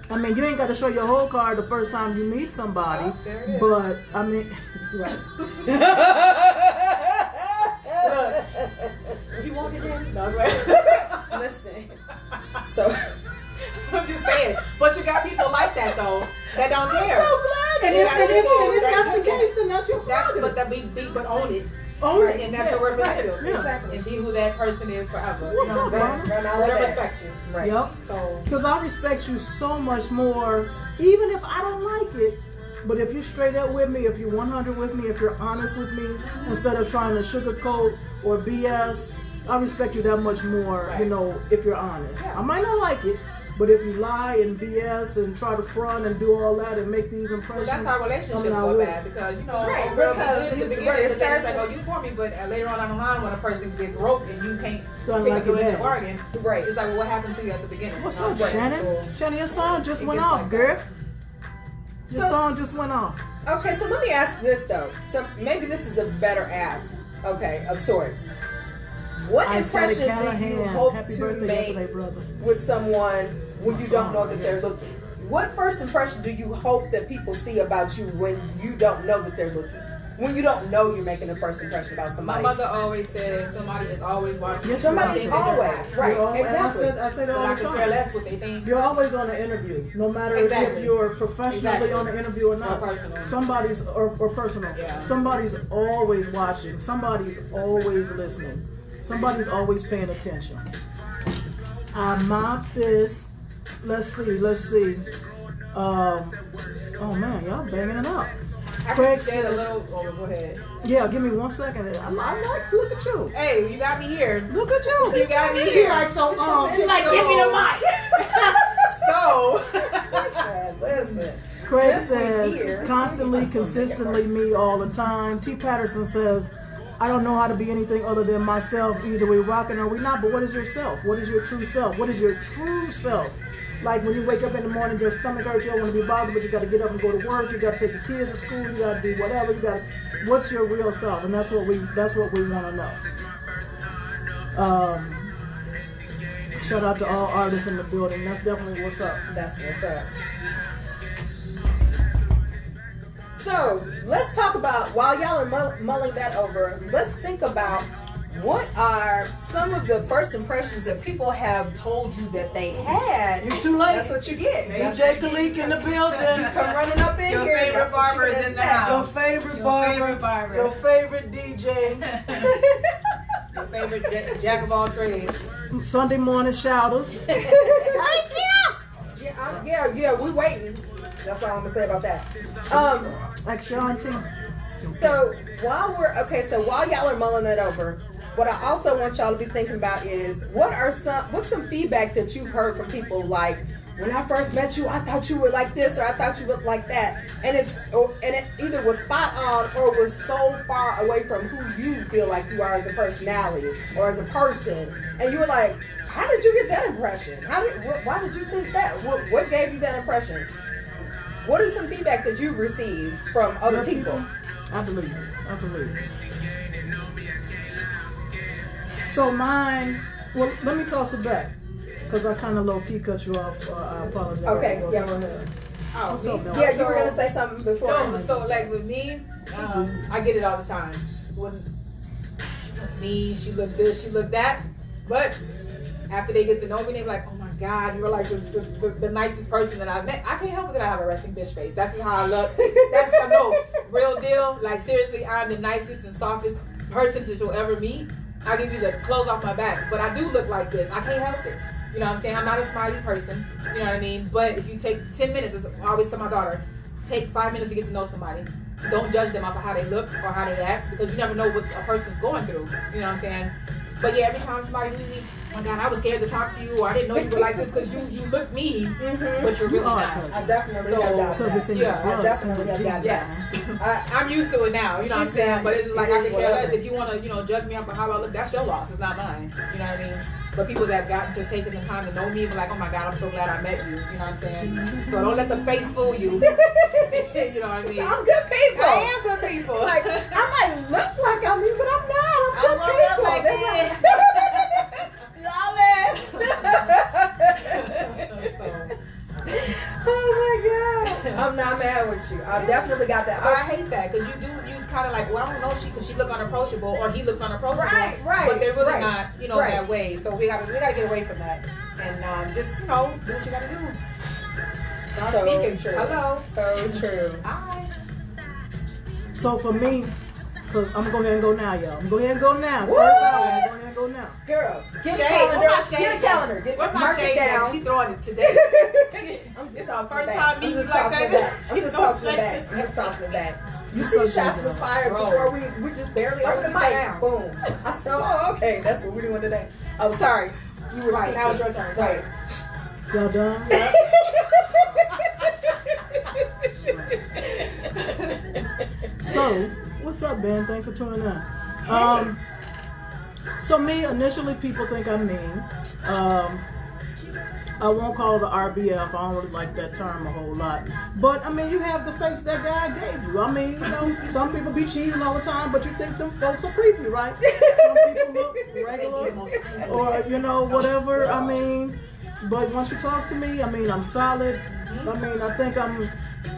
[SPEAKER 1] I mean, you ain't got to show your whole card the first time you meet somebody,
[SPEAKER 3] there it is.
[SPEAKER 1] but I mean, right.
[SPEAKER 3] Look, if you want it in, no, I was like,
[SPEAKER 2] Listen. So
[SPEAKER 3] I'm just saying. But you got people like that though that don't care.
[SPEAKER 1] I'm so glad. And
[SPEAKER 3] you
[SPEAKER 1] if,
[SPEAKER 3] got
[SPEAKER 1] and if,
[SPEAKER 3] people
[SPEAKER 1] and if
[SPEAKER 3] that
[SPEAKER 1] that's the
[SPEAKER 3] do
[SPEAKER 1] case, then that's your
[SPEAKER 3] That's,
[SPEAKER 1] prerogative.
[SPEAKER 3] but that but own it.
[SPEAKER 1] Own
[SPEAKER 3] Right,
[SPEAKER 1] it.
[SPEAKER 3] and that's your representative.
[SPEAKER 1] Yeah.
[SPEAKER 2] Exactly.
[SPEAKER 3] And be who that person is forever.
[SPEAKER 1] What's
[SPEAKER 3] you know
[SPEAKER 1] up,
[SPEAKER 3] what I'm
[SPEAKER 1] Mama?
[SPEAKER 3] saying?
[SPEAKER 2] Run all
[SPEAKER 3] Let
[SPEAKER 2] of
[SPEAKER 3] her
[SPEAKER 2] that.
[SPEAKER 3] respect you.
[SPEAKER 2] Right.
[SPEAKER 1] Yep.
[SPEAKER 3] So
[SPEAKER 1] Because I respect you so much more, even if I don't like it. But if you're straight up with me, if you're 100 with me, if you're honest with me, instead of trying to sugarcoat or BS, I respect you that much more,
[SPEAKER 3] Right.
[SPEAKER 1] you know, if you're honest.
[SPEAKER 3] Yeah.
[SPEAKER 1] I might not like it, but if you lie and BS and try to front and do all that and make these
[SPEAKER 3] well,
[SPEAKER 1] impressions,
[SPEAKER 3] that's how relationships
[SPEAKER 1] I mean, I
[SPEAKER 3] go
[SPEAKER 1] will.
[SPEAKER 3] bad because you know,
[SPEAKER 2] Right,
[SPEAKER 3] real
[SPEAKER 2] because
[SPEAKER 3] good at the
[SPEAKER 2] you-
[SPEAKER 3] beginning,
[SPEAKER 2] it
[SPEAKER 3] the thing is
[SPEAKER 2] starts
[SPEAKER 3] like,
[SPEAKER 2] to-
[SPEAKER 3] oh, you for me, but later on down the line, when a person gets broke and you can't
[SPEAKER 1] Starting
[SPEAKER 3] pick
[SPEAKER 1] like
[SPEAKER 3] up your
[SPEAKER 1] your
[SPEAKER 3] end of
[SPEAKER 1] dad.
[SPEAKER 3] the bargain,
[SPEAKER 2] Right.
[SPEAKER 3] it's like, well, what happened to you at the beginning?
[SPEAKER 1] What's
[SPEAKER 3] You know
[SPEAKER 1] up,
[SPEAKER 3] what I'm saying?
[SPEAKER 1] Shannon?
[SPEAKER 3] So,
[SPEAKER 1] Shannon, your song just
[SPEAKER 3] it
[SPEAKER 1] went
[SPEAKER 3] gets
[SPEAKER 1] off,
[SPEAKER 3] like
[SPEAKER 1] girl.
[SPEAKER 3] that.
[SPEAKER 1] Your
[SPEAKER 2] So-
[SPEAKER 1] song just went off.
[SPEAKER 2] Okay, so let me ask this though. So maybe this is a better ask, okay, of sorts. What
[SPEAKER 1] I said it,
[SPEAKER 2] impression do you
[SPEAKER 1] Callahan.
[SPEAKER 2] hope
[SPEAKER 1] Happy
[SPEAKER 2] to
[SPEAKER 1] birthday
[SPEAKER 2] make
[SPEAKER 1] yesterday, brother.
[SPEAKER 2] with someone when you don't know that they're looking? What first impression do you hope that people see about you when you don't know that they're looking? When you don't know you're making a first impression about
[SPEAKER 3] My
[SPEAKER 2] somebody?
[SPEAKER 3] mother always said somebody is always watching.
[SPEAKER 1] Yes,
[SPEAKER 2] Somebody
[SPEAKER 1] you
[SPEAKER 2] is
[SPEAKER 1] are.
[SPEAKER 2] always, right,
[SPEAKER 1] You're always-
[SPEAKER 2] exactly.
[SPEAKER 1] I say that
[SPEAKER 3] So
[SPEAKER 1] all
[SPEAKER 3] I
[SPEAKER 1] the
[SPEAKER 3] could care
[SPEAKER 1] time.
[SPEAKER 3] less what they think.
[SPEAKER 1] You're always on an interview, no matter if
[SPEAKER 3] Exactly.
[SPEAKER 1] you're professionally
[SPEAKER 3] Exactly.
[SPEAKER 1] on an interview or not.
[SPEAKER 3] Or personal.
[SPEAKER 1] Somebody's or personal.
[SPEAKER 3] Yeah.
[SPEAKER 1] Somebody's always watching. Somebody's always listening. Somebody's always paying attention. I mopped this. Let's see. Oh man, y'all banging it up.
[SPEAKER 3] I
[SPEAKER 1] Craig
[SPEAKER 3] could say a
[SPEAKER 1] says,
[SPEAKER 3] little. Oh, go ahead.
[SPEAKER 1] yeah, give me 1 second. I like, look at you.
[SPEAKER 3] Hey, you got me here.
[SPEAKER 1] Look at you.
[SPEAKER 3] You got me
[SPEAKER 1] She
[SPEAKER 3] here.
[SPEAKER 1] like so,
[SPEAKER 2] She's
[SPEAKER 1] she like,
[SPEAKER 3] so-
[SPEAKER 1] give me the mic.
[SPEAKER 3] So.
[SPEAKER 2] Listen.
[SPEAKER 1] Craig
[SPEAKER 2] Since we're
[SPEAKER 1] says,
[SPEAKER 2] here,
[SPEAKER 1] constantly, consistently, me all the time. T. Patterson says, I don't know how to be anything other than myself. Either we rocking or we not, but what is your self? What is your true self? What is your true self? Like when you wake up in the morning, your stomach hurts, you don't want to be bothered, but you got to get up and go to work, you got to take the kids to school, you got to do whatever, what's your real self? And that's what we want to know. Shout out to all artists in the building. That's definitely what's up.
[SPEAKER 2] That's what's up. So let's talk about, while y'all are mulling that over, let's think about what are some of the first impressions that people have told you that they had.
[SPEAKER 1] You're too late.
[SPEAKER 2] That's what you get. That's
[SPEAKER 1] DJ
[SPEAKER 2] what you
[SPEAKER 1] Khalik in the
[SPEAKER 2] get.
[SPEAKER 1] building.
[SPEAKER 2] You come running up in
[SPEAKER 3] Your
[SPEAKER 2] here.
[SPEAKER 3] favorite
[SPEAKER 2] that's what you
[SPEAKER 3] barber is
[SPEAKER 2] gonna
[SPEAKER 3] in the
[SPEAKER 2] say.
[SPEAKER 3] house.
[SPEAKER 1] Your favorite
[SPEAKER 3] Your
[SPEAKER 1] barber,
[SPEAKER 3] favorite barber.
[SPEAKER 1] your favorite DJ,
[SPEAKER 3] Your favorite jack of all trades.
[SPEAKER 1] Sunday morning shouters.
[SPEAKER 2] Yeah, we waiting. That's all I'm gonna say about that.
[SPEAKER 1] Like Shanti.
[SPEAKER 2] So while y'all are mulling that over, what I also want y'all to be thinking about is what's some feedback that you've heard from people, like, when I first met you, I thought you were like this, or I thought you looked like that, and it either was spot on or was so far away from who you feel like you are as a personality or as a person, and you were like, how did you get that impression? Why did you think that? What gave you that impression? What is some feedback that you've received from other people?
[SPEAKER 1] I believe it. So mine, well, let me toss it back, because I kind of low-key cut you off. I apologize.
[SPEAKER 2] Okay, yeah.
[SPEAKER 1] Go ahead.
[SPEAKER 3] Oh,
[SPEAKER 1] What's up, though?
[SPEAKER 2] Yeah, you were gonna say something before.
[SPEAKER 3] No, so like with me, I get it all the time. When it's me, she looked this, she looked that, but after they get to know me, they're like, oh my God, you were like the nicest person that I've met. I can't help it that I have a resting bitch face. That's how I look. That's real deal. Like seriously, I'm the nicest and softest person that you'll ever meet. I give you the clothes off my back, but I do look like this. I can't help it. You know what I'm saying? I'm not a smiley person. You know what I mean? But if you take 10 minutes, as I always tell my daughter, take 5 minutes to get to know somebody. Don't judge them off of how they look or how they act, because you never know what a person's going through. You know what I'm saying? But yeah, every time somebody meets me, oh my God, I was scared to talk to you, or I didn't know you were like this because you look mean, but you're really not.
[SPEAKER 2] I definitely
[SPEAKER 3] So,
[SPEAKER 2] have got
[SPEAKER 1] Because it's
[SPEAKER 2] that.
[SPEAKER 1] in
[SPEAKER 3] Yeah,
[SPEAKER 1] your blood.
[SPEAKER 2] I definitely have got
[SPEAKER 3] Yes.
[SPEAKER 2] that.
[SPEAKER 3] I'm used to it now, you know what I'm
[SPEAKER 2] She
[SPEAKER 3] saying?
[SPEAKER 2] said
[SPEAKER 3] But it's like
[SPEAKER 2] it
[SPEAKER 3] I
[SPEAKER 2] is
[SPEAKER 3] can care less.
[SPEAKER 2] whatever.
[SPEAKER 3] If you want to, judge me off of how I look, that's your loss. It's not mine. You know what I mean? But people that gotten to taking the time to know me, be like, oh my God, I'm so glad I met you. You know what I'm saying? So don't let the face fool you. You know what I mean?
[SPEAKER 2] I'm good people.
[SPEAKER 3] I am good people.
[SPEAKER 2] Like, I might look like I'm you, but I'm not. I'm good
[SPEAKER 3] look
[SPEAKER 2] people.
[SPEAKER 3] like
[SPEAKER 2] That's
[SPEAKER 3] this.
[SPEAKER 2] flawless. I'm not mad with you. I definitely got that.
[SPEAKER 3] But I hate that because you kind of like, well, I don't know if she look unapproachable or he looks unapproachable.
[SPEAKER 2] Right.
[SPEAKER 3] But they're really not, that way. So we gotta get away from that and just do what you gotta do. Start speaking.
[SPEAKER 2] True.
[SPEAKER 3] Hello.
[SPEAKER 2] So true.
[SPEAKER 3] Hi.
[SPEAKER 1] So for me, because I'm going to go ahead and go now, y'all. I'm going to go ahead and go now. First hour, I'm going to go ahead and go now.
[SPEAKER 2] Girl, get a
[SPEAKER 3] Shade.
[SPEAKER 2] calendar.
[SPEAKER 3] Where my shade
[SPEAKER 2] Get a calendar.
[SPEAKER 3] Where my
[SPEAKER 2] mark it
[SPEAKER 3] shade
[SPEAKER 2] down.
[SPEAKER 3] She throwing it today.
[SPEAKER 2] I'm just
[SPEAKER 3] It's
[SPEAKER 2] tossing
[SPEAKER 3] our first
[SPEAKER 2] it back.
[SPEAKER 3] time
[SPEAKER 2] I'm
[SPEAKER 3] meeting
[SPEAKER 2] just
[SPEAKER 3] you like
[SPEAKER 2] tossing it
[SPEAKER 3] that.
[SPEAKER 2] back. I'm just tossing it back. I'm just tossing it back. You see, shots was fired before we just barely opened the mic. Boom. I said, oh, okay, that's what we're doing today. Oh, sorry. You were
[SPEAKER 3] Right.
[SPEAKER 2] speaking.
[SPEAKER 3] Now it's your turn. Sorry.
[SPEAKER 1] Y'all done?
[SPEAKER 2] Yeah.
[SPEAKER 1] So, what's up, Ben? Thanks for tuning in. So me, initially people think I'm mean. I won't call it the RBF. I don't really like that term a whole lot. But, I mean, you have the face that God gave you. I mean, some people be cheesing all the time, but you think them folks are creepy, right? Some people look regular or, whatever. I mean, but once you talk to me, I mean, I'm solid. I mean, I think I'm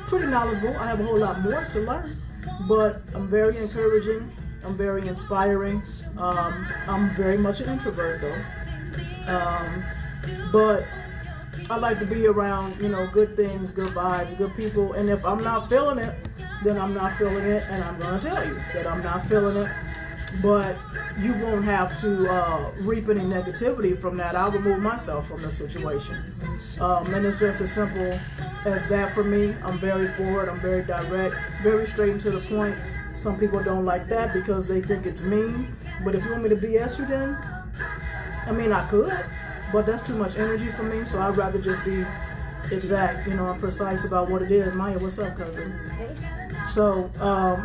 [SPEAKER 1] pretty knowledgeable. I have a whole lot more to learn. But I'm very encouraging. I'm very inspiring. I'm very much an introvert, though. But I like to be around, good things, good vibes, good people. And if I'm not feeling it, then I'm not feeling it. And I'm going to tell you that I'm not feeling it. But you won't have to reap any negativity from that. I'll remove myself from the situation. And it's just as simple as that for me. I'm very forward. I'm very direct, very straight and to the point. Some people don't like that because they think it's mean. But if you want me to BS you, then, I mean, I could. But that's too much energy for me, so I'd rather just be exact, and precise about what it is. Maya, what's up, cousin? So,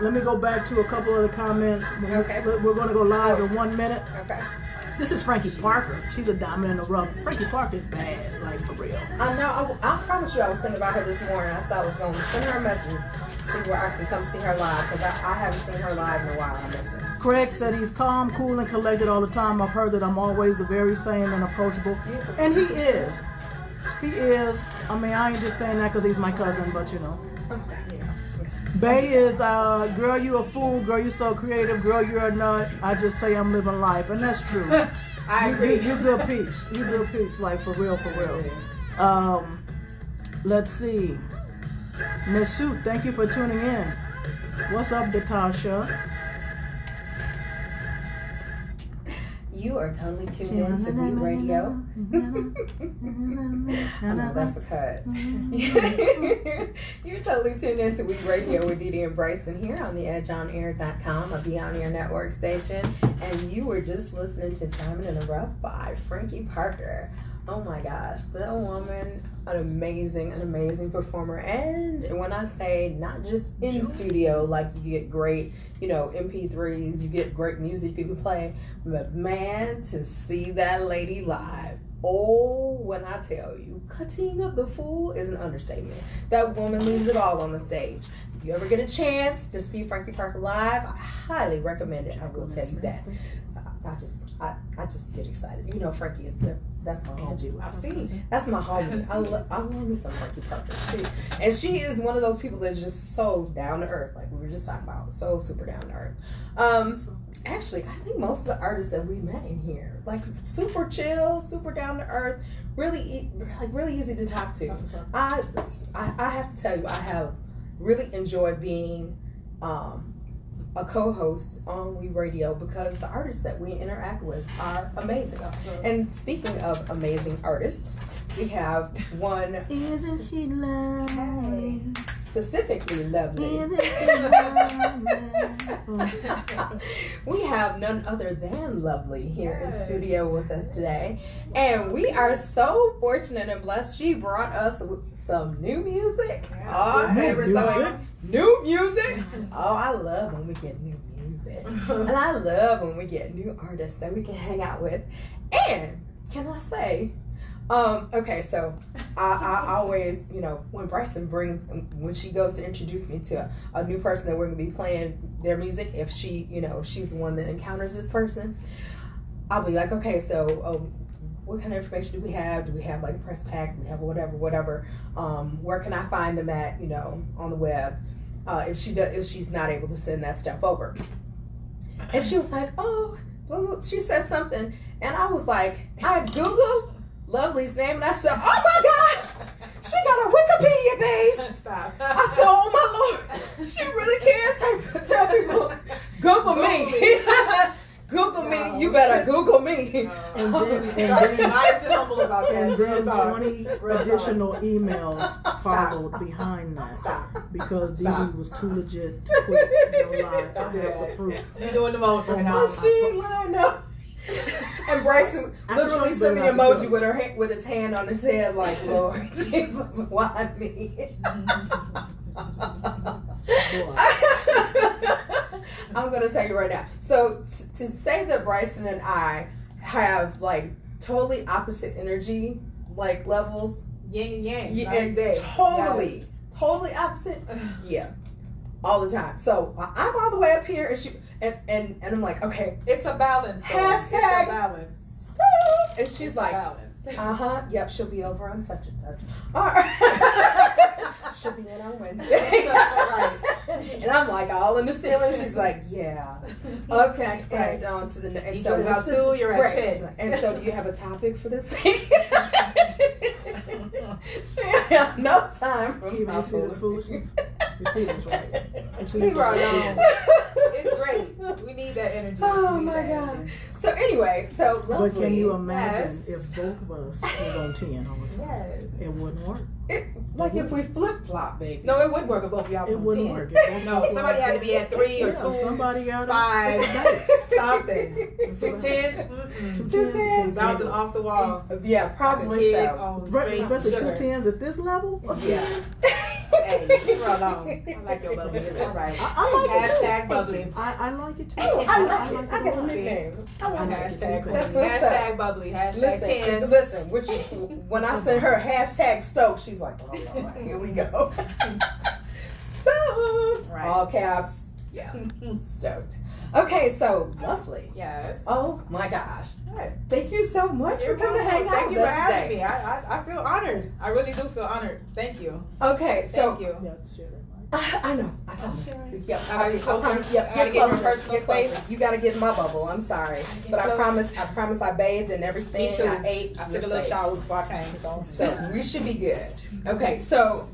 [SPEAKER 1] let me go back to a couple of the comments.
[SPEAKER 2] Okay.
[SPEAKER 1] We're going to go live in 1 minute.
[SPEAKER 2] Okay.
[SPEAKER 1] This is Frankie Parker. She's a diamond in the rough. Frankie Parker is bad, like, for real.
[SPEAKER 2] I know. I promise you, I was thinking about her this morning. I said I was going to send her a message, see where I can come see her live, because I haven't seen her live in a while. I miss her.
[SPEAKER 1] Craig said he's calm, cool, and collected all the time. I've heard that I'm always the very same and approachable. And he is. He is. I mean, I ain't just saying that because he's my cousin, but Bay is, girl, you a fool. Girl, you so creative. Girl, you're a nut. I just say I'm living life. And that's true.
[SPEAKER 3] I agree.
[SPEAKER 1] You good peeps. You good peeps. Like, for real, for real. Let's see. Miss Suit, thank you for tuning in. What's up, Natasha?
[SPEAKER 2] You are totally tuned in to Beat Radio. I know that's a cut. You're totally tuned in to Weed Radio with Dee Dee and Brysen here on the edgeonair.com, a Be On Air network station. And you were just listening to Diamond in the Rough by Frankie Parker. Oh my gosh, that woman, an amazing performer. And when I say not just in studio, like you get great, MP3s, you get great music you can play, but man, to see that lady live, oh, when I tell you, cutting up the fool is an understatement. That woman leaves it all on the stage. If you ever get a chance to see Frankie Parker live, I highly recommend it. I will tell you that. I just get excited. Frankie is that's my homie.
[SPEAKER 3] I've seen.
[SPEAKER 2] That's my homie. I love me some Frankie Parker. She is one of those people that's just so down to earth, like we were just talking about, so super down to earth. Actually, I think most of the artists that we met in here, like super chill, super down to earth, really easy to talk to. I have to tell you, I have really enjoyed being a co-host on We Radio because the artists that we interact with are amazing. And speaking of amazing artists, we have one.
[SPEAKER 1] Isn't she lovely?
[SPEAKER 2] Specifically lovely. We have none other than Lovely here in studio with us today. And we are so fortunate and blessed. She brought us some new music. New music. Oh, I love when we get new music. And I love when we get new artists that we can hang out with. And can I say, okay, so I always, when Brysen when she goes to introduce me to a new person that we're going to be playing their music, if she, she's the one that encounters this person, I'll be like, okay, so what kind of information do we have? Do we have like a press pack? Do we have whatever? Where can I find them at, on the web? If she's not able to send that stuff over. And she was like, oh, well, she said something. And I was like, I Googled Luvli's name and I said, oh my God, she got a Wikipedia page.
[SPEAKER 3] Stop.
[SPEAKER 2] I said, oh my Lord, she really can tell people, Google me. Google me. You better Google me.
[SPEAKER 1] And then
[SPEAKER 3] nice and humble about that.
[SPEAKER 1] And then
[SPEAKER 3] Real
[SPEAKER 1] 20
[SPEAKER 3] Real
[SPEAKER 1] additional emails followed behind that.
[SPEAKER 3] Stop.
[SPEAKER 1] Because Dee Dee was too legit to quit. No lie. I have the proof.
[SPEAKER 3] You're doing the most right now.
[SPEAKER 2] But she ain't lying up. And Bryson literally sent me an emoji with her with his hand on his head, like, Lord Jesus, why me? I'm gonna tell you right now. So to say that Bryson and I have like totally opposite energy, like levels,
[SPEAKER 3] Yin and yang.
[SPEAKER 2] Yeah, totally opposite. Yeah, all the time. So I'm all the way up here, and she and I'm like, okay,
[SPEAKER 3] it's a balance. Though.
[SPEAKER 2] Hashtag
[SPEAKER 3] it's a balance.
[SPEAKER 2] Stop. And she's like,
[SPEAKER 3] balance.
[SPEAKER 2] Yep, she'll be over on such and such. All right. She'll be in on Wednesday. Right. And I'm like all in the ceiling. She's like, yeah. Okay.
[SPEAKER 3] Right.
[SPEAKER 2] And on to the next.
[SPEAKER 3] You about 2, you're at 10.
[SPEAKER 2] And so do you have a topic for this week? She had no time for
[SPEAKER 1] You see this foolishness? You see this, right? You see
[SPEAKER 3] Leave her alone. It's great. We need that energy.
[SPEAKER 2] Oh my God. So anyway, so Luvli.
[SPEAKER 1] But can you imagine
[SPEAKER 3] Yes.
[SPEAKER 1] if both of us was on 10 all the time?
[SPEAKER 3] Yes.
[SPEAKER 1] It wouldn't work.
[SPEAKER 2] Like if we flip flop, baby.
[SPEAKER 3] No, it wouldn't work if both of y'all
[SPEAKER 1] It
[SPEAKER 3] were on
[SPEAKER 1] wouldn't
[SPEAKER 3] 10.
[SPEAKER 1] work. If both of
[SPEAKER 3] No,
[SPEAKER 1] us were
[SPEAKER 3] somebody
[SPEAKER 1] on
[SPEAKER 3] had to be at 3 or 2,
[SPEAKER 1] Somebody got
[SPEAKER 3] 5, something. 2 tens.
[SPEAKER 2] 2 tens.
[SPEAKER 3] Bouncing off the wall.
[SPEAKER 2] Yeah, probably so.
[SPEAKER 1] Especially 2 10s at this level.
[SPEAKER 2] Yeah.
[SPEAKER 3] Hey, leave her alone. I like your bubbly. It's all right.
[SPEAKER 1] I like it too.
[SPEAKER 3] Hashtag bubbly.
[SPEAKER 1] I like it too.
[SPEAKER 2] I like it. I got a
[SPEAKER 1] bubbly.
[SPEAKER 2] nickname. I like it.
[SPEAKER 3] Hashtag
[SPEAKER 1] That's
[SPEAKER 3] bubbly.
[SPEAKER 2] what's up.
[SPEAKER 3] Hashtag bubbly. Hashtag 10.
[SPEAKER 2] Listen, when I sent her hashtag stoked, she's like, oh Lord, here we go. Stoked.
[SPEAKER 3] Right.
[SPEAKER 2] All caps. Yeah. Stoked. Okay, so lovely.
[SPEAKER 3] Yes.
[SPEAKER 2] Oh my gosh.
[SPEAKER 3] Good.
[SPEAKER 2] Thank you so much for coming to hang out
[SPEAKER 3] Thank
[SPEAKER 2] with
[SPEAKER 3] you for
[SPEAKER 2] us
[SPEAKER 3] having
[SPEAKER 2] today.
[SPEAKER 3] me. I feel honored. I really do feel honored. Thank you.
[SPEAKER 2] Okay, so
[SPEAKER 3] Thank you.
[SPEAKER 1] Yeah, share that,
[SPEAKER 2] I know. I told you. Yep.
[SPEAKER 3] I gotta get closer.
[SPEAKER 2] Yep.
[SPEAKER 3] I gotta get my personal space.
[SPEAKER 2] You gotta get in my bubble. I'm sorry, but I promise. I bathed and everything.
[SPEAKER 3] Me too.
[SPEAKER 2] I ate.
[SPEAKER 3] I took a little shower before I came, so.
[SPEAKER 2] So we should be good. Okay. So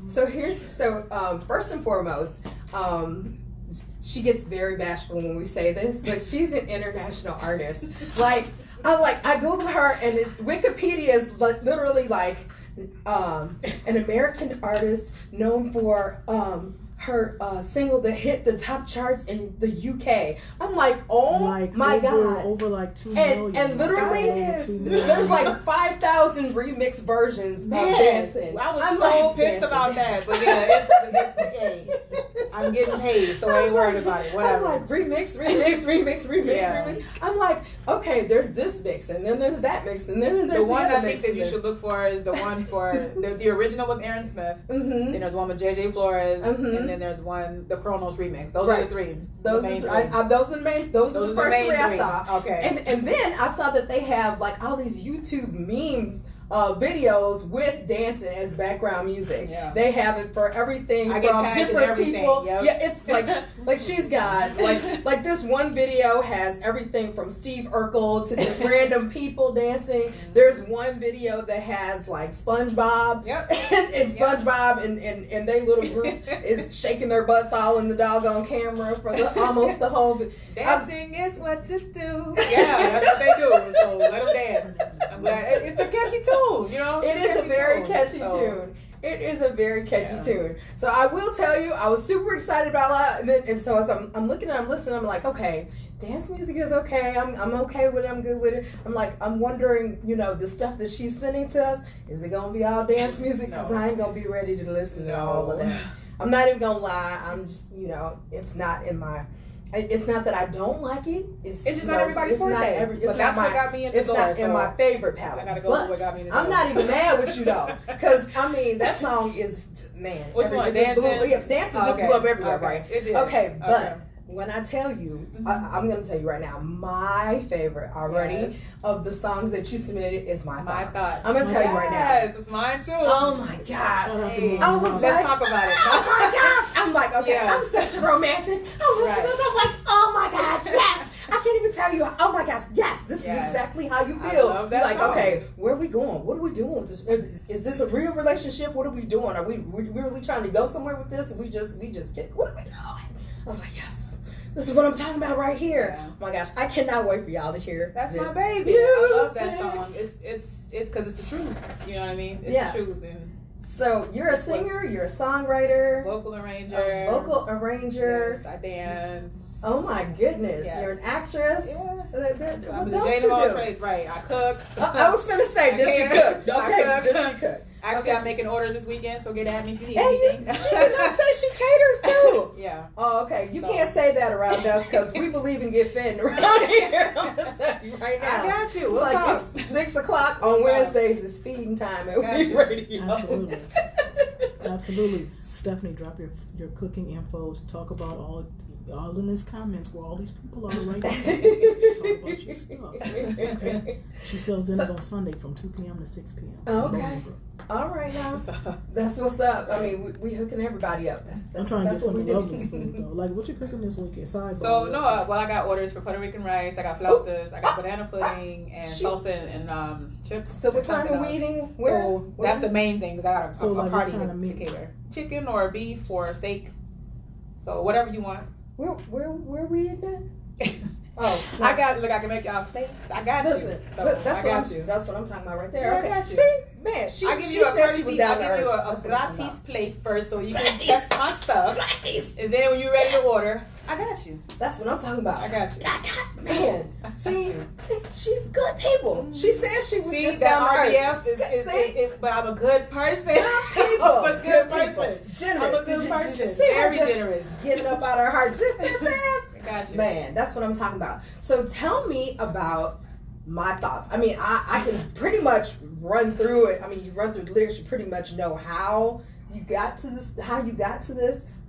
[SPEAKER 2] first and foremost, she gets very bashful when we say this, but she's an international artist. I googled her, and Wikipedia is literally like an American artist known for her single that hit the top charts in the UK. I'm like, oh my God.
[SPEAKER 1] Over like 2 million.
[SPEAKER 2] And literally,
[SPEAKER 1] Over 2 million.
[SPEAKER 2] there's like 5,000 remix versions of dancing.
[SPEAKER 3] I'm so pissed about that, but yeah, hey, I'm getting paid, so I ain't worried about it. Whatever.
[SPEAKER 2] I'm like, remix.
[SPEAKER 3] Yeah.
[SPEAKER 2] I'm like, okay, there's this mix, and then there's that mix, and then there's
[SPEAKER 3] the one
[SPEAKER 2] other
[SPEAKER 3] I think
[SPEAKER 2] mix,
[SPEAKER 3] that you should look for is the one for the original with Aaron Smith.
[SPEAKER 2] Mm-hmm.
[SPEAKER 3] Then there's one with JJ Flores,
[SPEAKER 2] Mhm.
[SPEAKER 3] and then there's one, the Chronos remix. Those are the 3.
[SPEAKER 2] Those are the main. Those are the first 3 I saw.
[SPEAKER 3] Okay.
[SPEAKER 2] And then I saw that they have like all these YouTube memes. Videos with dancing as background music.
[SPEAKER 3] Yeah.
[SPEAKER 2] They have it for everything
[SPEAKER 3] I get
[SPEAKER 2] from
[SPEAKER 3] tagged in
[SPEAKER 2] different
[SPEAKER 3] everything,
[SPEAKER 2] people.
[SPEAKER 3] yep.
[SPEAKER 2] Yeah, it's like she's got like this one video has everything from Steve Urkel to just random people dancing. There's one video that has like SpongeBob.
[SPEAKER 3] Yep.
[SPEAKER 2] and SpongeBob and they little group is shaking their butts all in the doggone camera for almost the whole.
[SPEAKER 3] Dancing is what to do. Yeah, that's what they do. So let them dance. I'm glad it's a catchy tune. You know,
[SPEAKER 2] It is a very catchy tune. It is a very catchy tune. So I will tell you, I was super excited about that. And so as I'm looking at it, I'm listening, I'm like, okay, dance music is okay. I'm okay with it. I'm good with it. I'm wondering, the stuff that she's sending to us, is it going to be all dance music? Because I ain't going to be ready to listen to all of that. I'm not even going to lie. I'm just, it's not in my... It's not that I don't like it. It's
[SPEAKER 3] just not everybody's forte. But that's what got me into
[SPEAKER 2] It's not in my favorite palette.
[SPEAKER 3] I gotta go with what got me into
[SPEAKER 2] I'm not even mad with you though, because that song is
[SPEAKER 3] Which one?
[SPEAKER 2] Dancing?
[SPEAKER 3] Dancing?
[SPEAKER 2] Yeah, Dancing just blew up everywhere, right?
[SPEAKER 3] It did.
[SPEAKER 2] Okay, but when I tell you, I'm going to tell you right now, my favorite already of the songs that you submitted is My Thoughts. I'm going to tell you right now.
[SPEAKER 3] Yes, it's mine too.
[SPEAKER 2] Oh my gosh.
[SPEAKER 1] Hey,
[SPEAKER 3] Let's talk about it.
[SPEAKER 2] Oh my gosh. I'm like, okay, I'm such a romantic. I'm listening to this, I'm like, oh my God, yes. I can't even tell you. Oh my gosh, yes, this is exactly how you feel.
[SPEAKER 3] I love that
[SPEAKER 2] like,
[SPEAKER 3] song.
[SPEAKER 2] okay, where are we going? What are we doing with this? Is this a real relationship? What are we doing? Are we really trying to go somewhere with this? We just get, what are we doing? I was like, yes, this is what I'm talking about right here.
[SPEAKER 3] Yeah.
[SPEAKER 2] Oh my gosh, I cannot wait for y'all to hear.
[SPEAKER 3] That's
[SPEAKER 2] this
[SPEAKER 3] my baby. I love that song. It's because it's the truth. You know what I mean? It's the truth. And
[SPEAKER 2] so you're a singer, you're a songwriter,
[SPEAKER 3] vocal arranger. Yes, I dance.
[SPEAKER 2] Oh my goodness, you're an actress.
[SPEAKER 3] Yeah.
[SPEAKER 2] What
[SPEAKER 3] I'm the
[SPEAKER 2] don't
[SPEAKER 3] Jane
[SPEAKER 2] you
[SPEAKER 3] of all
[SPEAKER 2] do?
[SPEAKER 3] trades, right? I cook.
[SPEAKER 2] I was gonna say, does she cook? Okay,
[SPEAKER 3] I cook.
[SPEAKER 2] does she cook?
[SPEAKER 3] Actually, I'm making orders this weekend, so get at me if you need
[SPEAKER 2] Hey,
[SPEAKER 3] anything.
[SPEAKER 2] she did not say she caters too.
[SPEAKER 3] Yeah.
[SPEAKER 2] Oh, okay. You can't say that around us because we believe in get fed around here. I'm gonna tell you right now.
[SPEAKER 3] I got you. We'll talk.
[SPEAKER 2] It's 6 o'clock on Wednesdays. It's feeding time at We Radio.
[SPEAKER 1] Absolutely. Absolutely. Stephanie, drop your cooking info. Talk about all in this comments where all these people are right now. Talk about your stuff. Okay. She sells dinners on Sunday from 2 p.m. to 6 p.m.
[SPEAKER 2] Okay. All right now. That's what's up. I mean, we hooking everybody up.
[SPEAKER 1] I'm trying to get some
[SPEAKER 2] what we
[SPEAKER 1] lovely
[SPEAKER 2] do.
[SPEAKER 1] food though. Like, what you cooking this weekend?
[SPEAKER 3] So no, well, I got orders for Puerto Rican rice. I got flautas. I got banana pudding and salsa and chips.
[SPEAKER 2] So what time are we eating? Where?
[SPEAKER 3] So that's the main thing because I got a
[SPEAKER 1] like
[SPEAKER 3] party
[SPEAKER 1] what kind of
[SPEAKER 3] to
[SPEAKER 1] meat?
[SPEAKER 3] cater. Chicken or beef or steak. So whatever you want.
[SPEAKER 2] Where we eating at? Oh, no.
[SPEAKER 3] I can make y'all plates. I got
[SPEAKER 2] Listen,
[SPEAKER 3] you. So
[SPEAKER 2] I
[SPEAKER 3] got you.
[SPEAKER 2] That's what I'm talking about right there.
[SPEAKER 3] Yeah,
[SPEAKER 2] Okay.
[SPEAKER 3] I got you.
[SPEAKER 2] See, man, she
[SPEAKER 3] I give
[SPEAKER 2] she
[SPEAKER 3] you a
[SPEAKER 2] said she was
[SPEAKER 3] courtesy.
[SPEAKER 2] down
[SPEAKER 3] I give you
[SPEAKER 2] to
[SPEAKER 3] a
[SPEAKER 2] earth. That's what I'm
[SPEAKER 3] gratis
[SPEAKER 2] talking
[SPEAKER 3] plate first, so you can test my stuff. And then when you're ready to order, I got you.
[SPEAKER 2] That's what I'm talking about.
[SPEAKER 3] I got you.
[SPEAKER 2] Man, see, she's good people. She said she was just
[SPEAKER 3] that
[SPEAKER 2] down to
[SPEAKER 3] RBF
[SPEAKER 2] earth.
[SPEAKER 3] is, but I'm a good person.
[SPEAKER 2] People,
[SPEAKER 3] I'm a good person.
[SPEAKER 2] Generous.
[SPEAKER 3] I'm a good
[SPEAKER 2] Did you
[SPEAKER 3] person.
[SPEAKER 2] see her
[SPEAKER 3] Very
[SPEAKER 2] just
[SPEAKER 3] generous.
[SPEAKER 2] getting up out of her heart just that fast?
[SPEAKER 3] I got you.
[SPEAKER 2] Man, that's what I'm talking about. So tell me about My Thoughts. I mean, I can pretty much run through it. I mean, you run through the lyrics, you pretty much know how you got to this,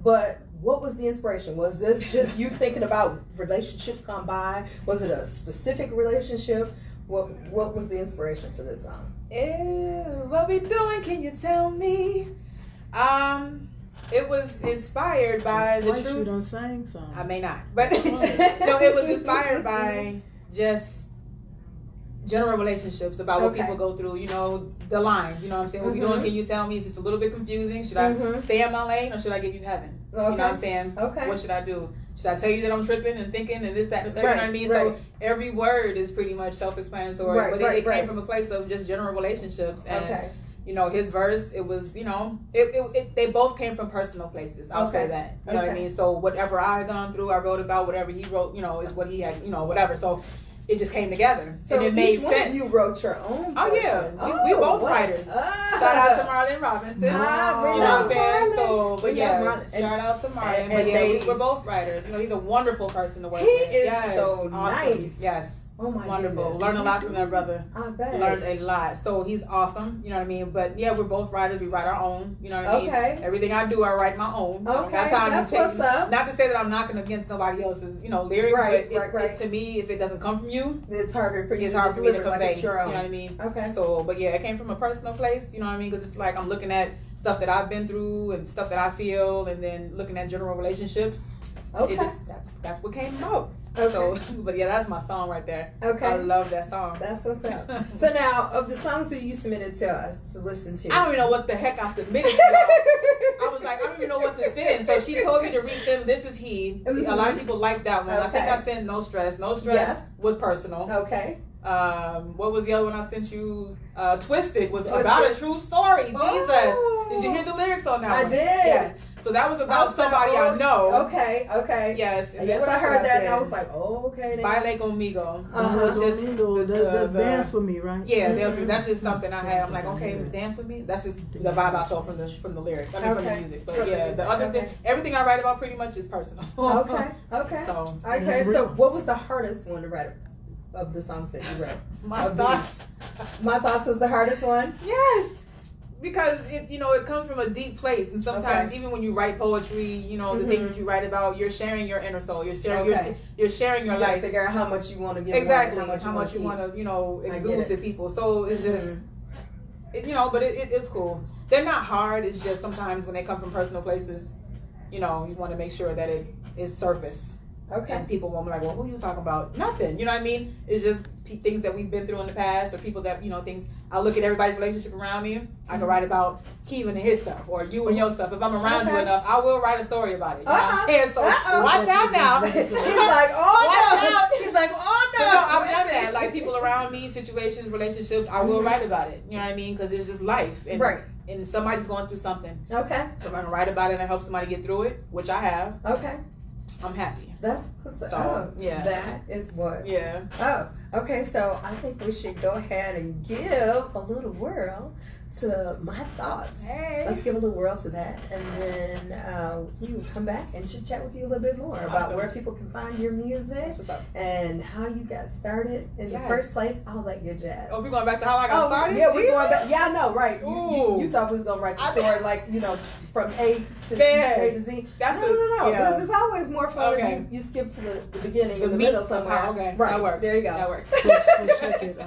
[SPEAKER 2] but what was the inspiration? Was this just you thinking about relationships gone by? Was it a specific relationship? What was the inspiration for this song?
[SPEAKER 3] What we doing? Can you tell me? It was inspired by the
[SPEAKER 1] You
[SPEAKER 3] truth.
[SPEAKER 1] don't sing song.
[SPEAKER 3] I may not, but no, it was inspired by just general relationships about what people go through. You know, the lines. You know what I'm saying? What we doing? Can you tell me? It's just a little bit confusing. Should I stay in my lane or should I give you heaven?
[SPEAKER 2] Okay.
[SPEAKER 3] You know what I'm saying?
[SPEAKER 2] Okay.
[SPEAKER 3] What should I do? Should I tell you that I'm tripping and thinking and this, that, and the third? You know what I mean? So every word is pretty much self-explanatory, but it came from a place of just general relationships. And you know, his verse, it was, you know, they both came from personal places. I'll say that. You know what I mean? So whatever I gone through, I wrote about. Whatever he wrote, you know, is what he had, you know, whatever. So it just came together.
[SPEAKER 2] So
[SPEAKER 3] and it made
[SPEAKER 2] each one
[SPEAKER 3] sense.
[SPEAKER 2] of you wrote your own
[SPEAKER 3] Oh yeah,
[SPEAKER 2] version.
[SPEAKER 3] we both writers. Shout out to Marlon Robinson.
[SPEAKER 2] We
[SPEAKER 3] You know
[SPEAKER 2] love
[SPEAKER 3] what I'm saying?
[SPEAKER 2] Marlon.
[SPEAKER 3] So, but
[SPEAKER 2] We
[SPEAKER 3] yeah,
[SPEAKER 2] love Marlon.
[SPEAKER 3] shout out to Marlon.
[SPEAKER 2] And
[SPEAKER 3] But yeah,
[SPEAKER 2] ladies.
[SPEAKER 3] we're both writers. You know, he's a wonderful person to work
[SPEAKER 2] He
[SPEAKER 3] with.
[SPEAKER 2] is
[SPEAKER 3] Yes,
[SPEAKER 2] so
[SPEAKER 3] awesome.
[SPEAKER 2] nice.
[SPEAKER 3] Yes.
[SPEAKER 2] Oh my
[SPEAKER 3] Wonderful.
[SPEAKER 2] goodness.
[SPEAKER 3] Learned a lot from that brother.
[SPEAKER 2] I bet.
[SPEAKER 3] Learned a lot. So he's awesome. You know what I mean? But yeah, we're both writers. We write our own. You know what I mean?
[SPEAKER 2] Okay.
[SPEAKER 3] Everything I do, I write my own.
[SPEAKER 2] Okay,
[SPEAKER 3] how
[SPEAKER 2] that's what's up.
[SPEAKER 3] Not to say that I'm knocking against nobody else's, you know, lyrics.
[SPEAKER 2] Right,
[SPEAKER 3] but
[SPEAKER 2] right.
[SPEAKER 3] To me, if it doesn't come from you,
[SPEAKER 2] It's harder for you
[SPEAKER 3] it's
[SPEAKER 2] to
[SPEAKER 3] hard for me to
[SPEAKER 2] deliver
[SPEAKER 3] convey.
[SPEAKER 2] like it's your own.
[SPEAKER 3] You know what I mean?
[SPEAKER 2] Okay.
[SPEAKER 3] So, but yeah, it came from a personal place. You know what I mean? Because it's like I'm looking at stuff that I've been through and stuff that I feel, and then looking at general relationships.
[SPEAKER 2] Okay.
[SPEAKER 3] It just, that's what came out.
[SPEAKER 2] Okay.
[SPEAKER 3] So, but yeah, that's my song right there.
[SPEAKER 2] Okay.
[SPEAKER 3] I love that song.
[SPEAKER 2] That's what's up. So now, of the songs that you submitted to us to listen to,
[SPEAKER 3] I don't even know what the heck I submitted to y'all. I was like, I don't even know what to send. So she told me to resend This Is He. A lot of people like that one. I think I sent No Stress. No Stress was personal.
[SPEAKER 2] Okay.
[SPEAKER 3] What was the other one I sent you? Twisted was about a true story. Jesus. Did you hear the lyrics on that one?
[SPEAKER 2] I did.
[SPEAKER 3] Yes. So that was about somebody I know.
[SPEAKER 2] Okay.
[SPEAKER 3] Yes.
[SPEAKER 2] Yes, I heard that and I was like, oh, okay.
[SPEAKER 3] Baile Conmigo.
[SPEAKER 1] That's Dance With Me, right?
[SPEAKER 3] Yeah, that's just something I had. I'm like, okay, dance with me. That's just the vibe I saw from the lyrics. I mean, from the music. But yeah, the other thing, everything I write about pretty much is personal.
[SPEAKER 2] Okay.
[SPEAKER 3] So
[SPEAKER 2] So what was the hardest one to write of the songs that you wrote?
[SPEAKER 3] My thoughts.
[SPEAKER 2] My Thoughts was the hardest one.
[SPEAKER 3] Yes. because it comes from a deep place, and sometimes even when you write poetry, the things that you write about, you're sharing your inner soul. You're sharing you're sharing your life.
[SPEAKER 2] Figure out how much you want to give.
[SPEAKER 3] Exactly. How much you want to exude to people. So it's just but it's cool. They're not hard. It's just sometimes when they come from personal places, you want to make sure that it is surface.
[SPEAKER 2] Okay.
[SPEAKER 3] And people won't be like, well, who are you talking about? Nothing. You know what I mean? It's just things that we've been through in the past, or people that, things. I look at everybody's relationship around me. I can write about Kevin and his stuff, or you and your stuff. If I'm around you enough, I will write a story about it. You know what I'm saying? So watch out now. He's
[SPEAKER 2] like, oh
[SPEAKER 3] watch
[SPEAKER 2] no.
[SPEAKER 3] out.
[SPEAKER 2] He's like, oh no.
[SPEAKER 3] I've done that. Like people around me, situations, relationships, I will write about it. You know what I mean? Because it's just life. And,
[SPEAKER 2] right.
[SPEAKER 3] And somebody's going through something.
[SPEAKER 2] Okay.
[SPEAKER 3] So if I can write about it and help somebody get through it, which I have.
[SPEAKER 2] Okay.
[SPEAKER 3] I'm happy.
[SPEAKER 2] That's
[SPEAKER 3] yeah.
[SPEAKER 2] That is what.
[SPEAKER 3] Yeah.
[SPEAKER 2] Oh, okay. So I think we should go ahead and give a little whirl to my thoughts.
[SPEAKER 3] Hey.
[SPEAKER 2] Let's give a little whirl to that, and then we will come back and chit chat with you a little bit more about where people can find your music and how you got started in the first place. All that good jazz.
[SPEAKER 3] Oh, we're going back to how I got started.
[SPEAKER 2] Yeah, we're going back. Yeah, I know, right? You thought we was gonna write the story like from A to Z.
[SPEAKER 3] That's
[SPEAKER 2] no. Because it's always more fun when you skip to the beginning or the middle somewhere.
[SPEAKER 3] Okay,
[SPEAKER 2] right.
[SPEAKER 3] That works.
[SPEAKER 2] There you go.
[SPEAKER 3] That works.
[SPEAKER 1] So check it.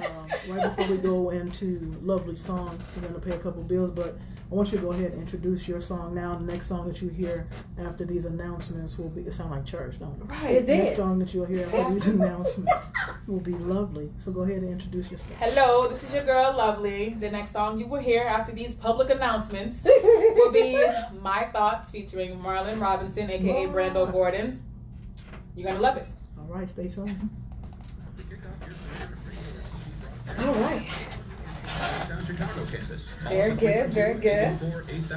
[SPEAKER 1] Right before we go into Luvli song, we're gonna pay a couple bills, but I want you to go ahead and introduce your song now. The next song that you hear after these announcements will be, it sounds like church, don't it?
[SPEAKER 2] Right, it did.
[SPEAKER 1] The next song that you'll hear after these announcements will be Luvli. So go ahead and introduce yourself.
[SPEAKER 3] Hello, this is your girl Luvli. The next song you will hear after these public announcements will be My Thoughts featuring Marlon Robinson, aka Brando Gordon. You're gonna love it.
[SPEAKER 1] All right, stay tuned.
[SPEAKER 2] All right.
[SPEAKER 4] Downtown Chicago campus.
[SPEAKER 2] Very good, very good.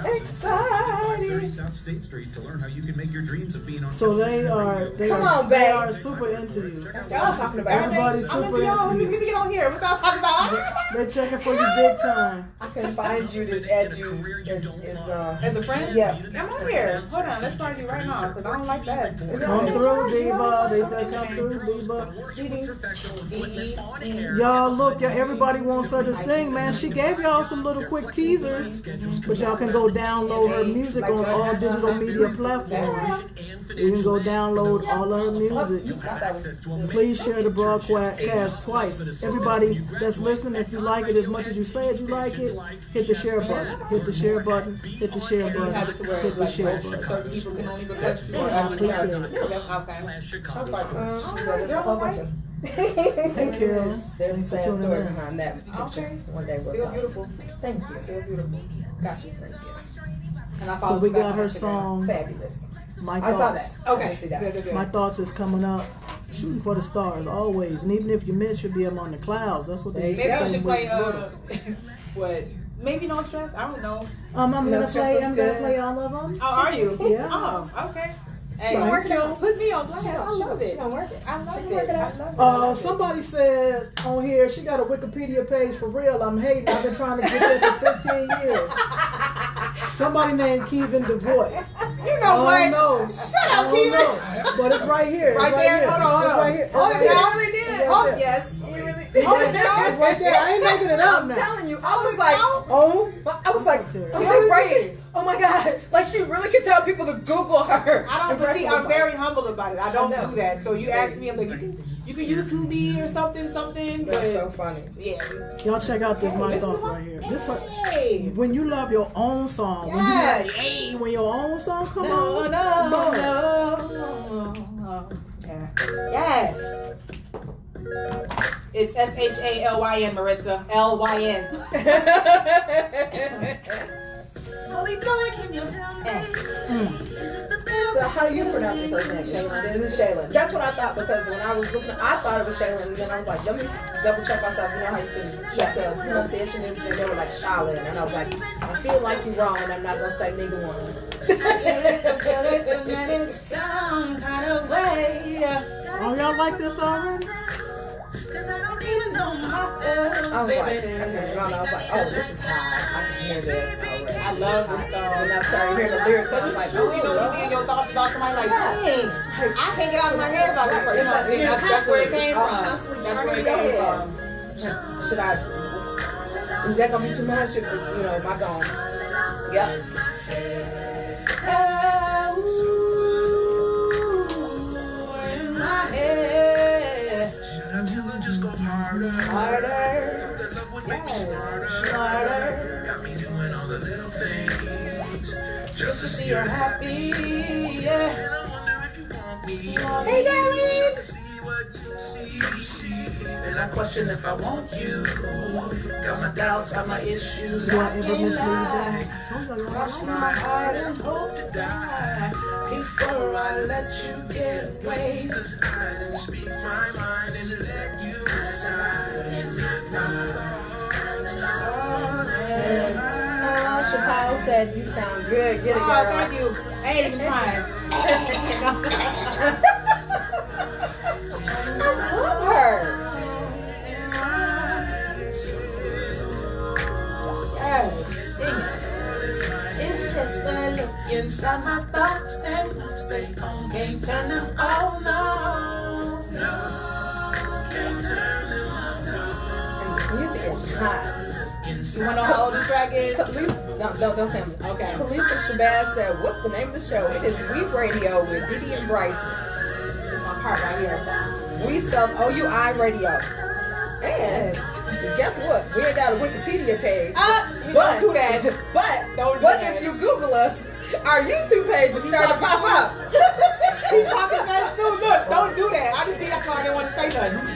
[SPEAKER 4] Exciting. 30 South State Street to learn how you can make your dreams of being on.
[SPEAKER 1] So they are super into you.
[SPEAKER 2] That's y'all talking about.
[SPEAKER 1] Everybody's super into
[SPEAKER 3] Let me
[SPEAKER 1] you.
[SPEAKER 3] get on here. What y'all talking about?
[SPEAKER 1] They're checking for you big time.
[SPEAKER 2] I couldn't find you to add you
[SPEAKER 3] As a friend?
[SPEAKER 2] Yeah.
[SPEAKER 3] I'm on here. Hold on, let's find you right now because I don't like that.
[SPEAKER 1] Come through, Diva. They said come through, Diva. Y'all look, everybody wants her to sing, man. She gave y'all some little quick teasers, but y'all can go download her music on all digital media platforms. You can go download all of her music. Please share the broadcast twice. Everybody that's listening, if you like it as much as you say you like it, hit the share button. Hit the share button. Hit the share button. Hit the share button.
[SPEAKER 3] Certain people can only request you.
[SPEAKER 1] I appreciate it.
[SPEAKER 2] There's a whole bunch of.
[SPEAKER 1] Hey, Carolyn.
[SPEAKER 2] There's a
[SPEAKER 1] Thanks for
[SPEAKER 2] sad
[SPEAKER 1] tuning
[SPEAKER 2] story
[SPEAKER 1] in.
[SPEAKER 2] behind that picture.
[SPEAKER 3] Okay.
[SPEAKER 2] One day we'll
[SPEAKER 3] Still
[SPEAKER 2] talk.
[SPEAKER 3] beautiful.
[SPEAKER 2] Thank you.
[SPEAKER 3] Still beautiful. Got you. Thank you. And I
[SPEAKER 1] So we got her
[SPEAKER 3] Instagram.
[SPEAKER 1] song,
[SPEAKER 2] Fabulous.
[SPEAKER 1] My
[SPEAKER 2] I saw
[SPEAKER 1] Thoughts.
[SPEAKER 2] that.
[SPEAKER 3] Okay.
[SPEAKER 2] I see that.
[SPEAKER 3] Good.
[SPEAKER 1] My Thoughts is coming up. Shooting for the stars, always. And even if you miss, you'll be up on the clouds. That's what they used
[SPEAKER 3] Maybe
[SPEAKER 1] to
[SPEAKER 3] I
[SPEAKER 1] say
[SPEAKER 3] should
[SPEAKER 1] when
[SPEAKER 3] play,
[SPEAKER 1] we was little.
[SPEAKER 3] what? Maybe No Stress? I don't know.
[SPEAKER 1] I'm
[SPEAKER 2] No
[SPEAKER 1] gonna
[SPEAKER 2] Stress is
[SPEAKER 1] play
[SPEAKER 2] good.
[SPEAKER 1] all of them.
[SPEAKER 3] Oh, are you?
[SPEAKER 1] Yeah.
[SPEAKER 3] Oh, okay. Hey,
[SPEAKER 1] She
[SPEAKER 2] working on-
[SPEAKER 3] put me on blast.
[SPEAKER 2] She
[SPEAKER 3] I love it.
[SPEAKER 2] don't work it.
[SPEAKER 3] I love
[SPEAKER 2] She
[SPEAKER 3] it.
[SPEAKER 2] work it out.
[SPEAKER 3] I love it.
[SPEAKER 1] Somebody said on here she got a Wikipedia page for real. I'm hating. I've been trying to get that for 15 years. Somebody named Kevin DeVoice.
[SPEAKER 3] You know what?
[SPEAKER 1] No.
[SPEAKER 3] Shut up, Kevin.
[SPEAKER 1] But it's right here.
[SPEAKER 3] Right there.
[SPEAKER 1] Here.
[SPEAKER 3] Hold on.
[SPEAKER 1] It's right here.
[SPEAKER 3] Hold
[SPEAKER 1] It's
[SPEAKER 3] it
[SPEAKER 1] right
[SPEAKER 3] down.
[SPEAKER 1] here.
[SPEAKER 3] Really did.
[SPEAKER 1] It's
[SPEAKER 3] Oh,
[SPEAKER 1] right there.
[SPEAKER 3] yes.
[SPEAKER 1] Hold it down. It's right there. I ain't making it up
[SPEAKER 2] I'm
[SPEAKER 1] now.
[SPEAKER 2] telling you, I was like, I was like, Brysen, oh my God, like she really can tell people to Google her.
[SPEAKER 3] I don't see. I'm very humble about it. I don't
[SPEAKER 2] I know.
[SPEAKER 3] do that. So you ask me, I'm like, you can YouTube me or something.
[SPEAKER 2] That's
[SPEAKER 3] But
[SPEAKER 2] so funny.
[SPEAKER 3] yeah.
[SPEAKER 1] Y'all check out this My
[SPEAKER 3] This is
[SPEAKER 1] Thoughts
[SPEAKER 3] my-
[SPEAKER 1] right here. This
[SPEAKER 3] Hey.
[SPEAKER 1] when you love your own song, when you like, hey, when your own song come on,
[SPEAKER 3] No. Yeah. Yes. It's SHALYN, Maritza. LYN.
[SPEAKER 2] So how do you pronounce your first name? Shaylin. This is Shaylin. That's what I thought because when I was looking, I thought it was Shaylin, and then I was like, let me double check myself. You know how you can check the pronunciation, and they were like Shaylin, and I was like, I feel like you're wrong, and I'm not gonna say neither one.
[SPEAKER 3] Some kind of way.
[SPEAKER 1] oh y'all like this already?
[SPEAKER 3] I don't even know myself.
[SPEAKER 2] I was like, I turned it on, I was like, oh, this is high. I can hear this already.
[SPEAKER 3] I love this song.
[SPEAKER 2] When I started hearing the lyrics, I was like,
[SPEAKER 3] you know, you be in your thoughts about somebody like, dang, I can't get out of my head about this person. You know, that's where it came from. That's where it came from.
[SPEAKER 2] Should I?
[SPEAKER 3] Is that gonna be too much? If, my gone. Yep. In my head.
[SPEAKER 4] Should I never just go harder?
[SPEAKER 3] Harder.
[SPEAKER 4] The love would make me smarter.
[SPEAKER 3] Smarter.
[SPEAKER 4] Got me doing all the little things just to see
[SPEAKER 3] You're
[SPEAKER 4] you
[SPEAKER 3] happy.
[SPEAKER 4] happy.
[SPEAKER 3] Yeah.
[SPEAKER 4] And I wonder if you want me.
[SPEAKER 3] Hey, darling.
[SPEAKER 4] See what you see. And I question if I want you. Got my doubts, got my issues.
[SPEAKER 1] Do I ever mislead
[SPEAKER 4] lie.
[SPEAKER 1] y'all?
[SPEAKER 4] Cross my heart and hope to die before I let you get away. 'Cause I didn't speak my mind and let you inside.
[SPEAKER 2] Chappelle said you sound good. Get it,
[SPEAKER 3] Oh,
[SPEAKER 2] girl.
[SPEAKER 3] thank you. I ain't even trying.
[SPEAKER 2] I love her.
[SPEAKER 3] Yes. Sing it. It's just the look inside my thoughts and once they on can't turn them off. No.
[SPEAKER 4] Can't turn them off.
[SPEAKER 2] The music is hot.
[SPEAKER 3] You wanna know how old this track is?
[SPEAKER 2] No, don't tell me.
[SPEAKER 3] Okay.
[SPEAKER 2] Khalifa Shabazz said, "What's the name of the show?" It is Weave Radio with Dee Dee Brysen.
[SPEAKER 3] This is my part right here.
[SPEAKER 2] We spelled OUI Radio. And guess what? We ain't got a Wikipedia page.
[SPEAKER 3] Don't do that. Don't do
[SPEAKER 2] But
[SPEAKER 3] that.
[SPEAKER 2] if you Google us, our YouTube page is starting to pop up.
[SPEAKER 3] He's talking mess too. Look, don't do that. I just see that's why I didn't want to say nothing.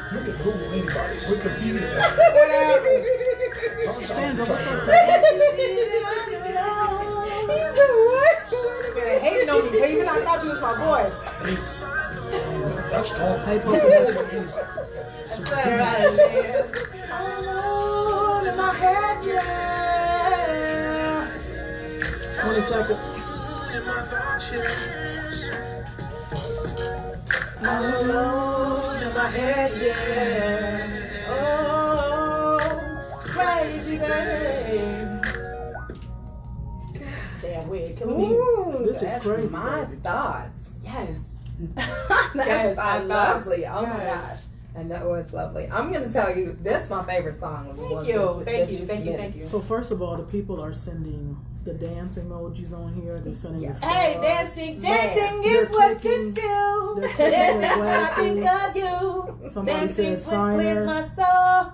[SPEAKER 4] You can Google anybody's Wikipedia.
[SPEAKER 3] Whatever.
[SPEAKER 1] Sandra, what's up?
[SPEAKER 2] He said, what?
[SPEAKER 3] Man, hating on me. Hating, I thought you was my boy.
[SPEAKER 4] That's all.
[SPEAKER 1] Hey, Pokey.
[SPEAKER 3] That's right, man. Alone in my head, yeah.
[SPEAKER 1] 20 seconds.
[SPEAKER 4] In my thoughts,
[SPEAKER 3] I'm alone in my head, yeah. Oh, crazy babe. Damn weird. Can we?
[SPEAKER 2] Ooh,
[SPEAKER 1] This is
[SPEAKER 2] that's
[SPEAKER 1] crazy,
[SPEAKER 2] my
[SPEAKER 1] baby.
[SPEAKER 2] thoughts.
[SPEAKER 3] Yes.
[SPEAKER 2] That's
[SPEAKER 3] Yes, my
[SPEAKER 2] lovely.
[SPEAKER 3] thoughts.
[SPEAKER 2] Oh my
[SPEAKER 3] Yes.
[SPEAKER 2] gosh. And that was lovely. I'm going to tell you, that's my favorite song.
[SPEAKER 3] Thank you. Thank you. Thank you. Thank you.
[SPEAKER 1] So first of all, the people are sending the dance emojis on here. They're sending the stars.
[SPEAKER 3] Hey, dancing
[SPEAKER 2] Man.
[SPEAKER 3] is
[SPEAKER 1] They're
[SPEAKER 3] what
[SPEAKER 1] clicking-
[SPEAKER 3] to do.
[SPEAKER 1] they're clicking
[SPEAKER 3] Dancing
[SPEAKER 1] their
[SPEAKER 3] is what I think
[SPEAKER 1] glasses.
[SPEAKER 3] of you.
[SPEAKER 1] Somebody
[SPEAKER 3] Dancing
[SPEAKER 1] said
[SPEAKER 3] is what clears
[SPEAKER 1] signer.
[SPEAKER 3] my soul.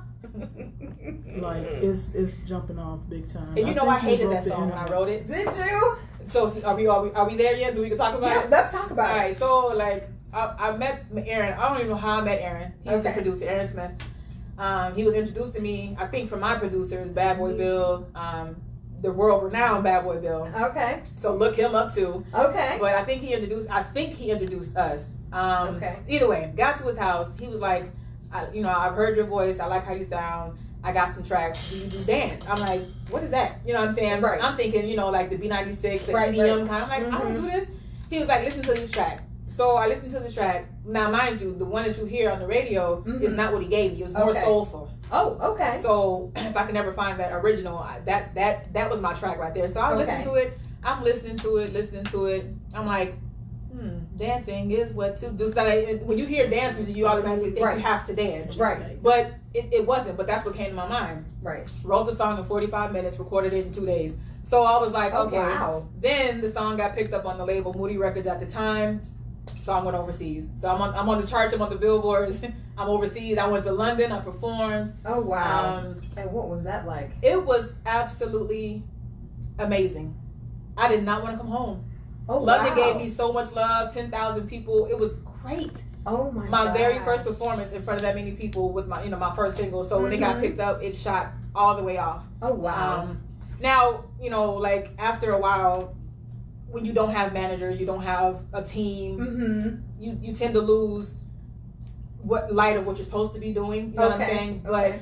[SPEAKER 1] Like it's jumping off big time.
[SPEAKER 3] And you know I
[SPEAKER 1] think we
[SPEAKER 3] hated
[SPEAKER 1] broke
[SPEAKER 3] that
[SPEAKER 1] the
[SPEAKER 3] song when I
[SPEAKER 1] internet.
[SPEAKER 3] wrote it.
[SPEAKER 2] Did you?
[SPEAKER 3] So are we there yet? So we can talk about
[SPEAKER 2] Yeah,
[SPEAKER 3] it.
[SPEAKER 2] let's talk
[SPEAKER 3] All
[SPEAKER 2] about it.
[SPEAKER 3] right. So like I met Aaron. I don't even know how I met Aaron. He's the
[SPEAKER 2] Okay.
[SPEAKER 3] producer, Aaron Smith. He was introduced to me, I think, from my producers, Bad Boy Bill, the world renowned Bad Boy Bill.
[SPEAKER 2] Okay.
[SPEAKER 3] So look him up too.
[SPEAKER 2] Okay.
[SPEAKER 3] But I think he introduced us.
[SPEAKER 2] Okay.
[SPEAKER 3] Either way, got to his house. He was like, I've heard your voice. I like how you sound. I got some tracks. Do you do dance? I'm like, what is that? You know what I'm saying?
[SPEAKER 2] Right.
[SPEAKER 3] I'm thinking, like the B96, the
[SPEAKER 2] Right,
[SPEAKER 3] EDM
[SPEAKER 2] right.
[SPEAKER 3] kind. I'm like, I don't do this. He was like, listen to this track. So I listened to the track. Now, mind you, the one that you hear on the radio is not what he gave me. It was more
[SPEAKER 2] Okay.
[SPEAKER 3] soulful.
[SPEAKER 2] Oh, okay.
[SPEAKER 3] So if I can ever find that original, that was my track right there. So I listened to it. I'm listening to it. I'm like, dancing is what to do. So when you hear dance music, you automatically think
[SPEAKER 2] Right.
[SPEAKER 3] you have to dance.
[SPEAKER 2] Right.
[SPEAKER 3] But it wasn't. But that's what came to my mind.
[SPEAKER 2] Right.
[SPEAKER 3] Wrote the song in 45 minutes, recorded it in 2 days. So I was like,
[SPEAKER 2] Oh,
[SPEAKER 3] okay.
[SPEAKER 2] wow.
[SPEAKER 3] Then the song got picked up on the label Moody Records at the time. Song went overseas. So I'm on the charts. I'm on the billboards. I'm overseas. I went to London. I performed.
[SPEAKER 2] Oh, wow. And what was that like?
[SPEAKER 3] It was absolutely amazing. I did not want to come home.
[SPEAKER 2] Oh,
[SPEAKER 3] London
[SPEAKER 2] wow.
[SPEAKER 3] gave me so much love. 10,000 people. It was great.
[SPEAKER 2] Oh my
[SPEAKER 3] My very
[SPEAKER 2] gosh.
[SPEAKER 3] first performance in front of that many people with my my first single. So when it got picked up, it shot all the way off.
[SPEAKER 2] Oh, wow.
[SPEAKER 3] Now like after a while, when you don't have managers, you don't have a team, you tend to lose light of what you're supposed to be doing. You know what I'm saying? But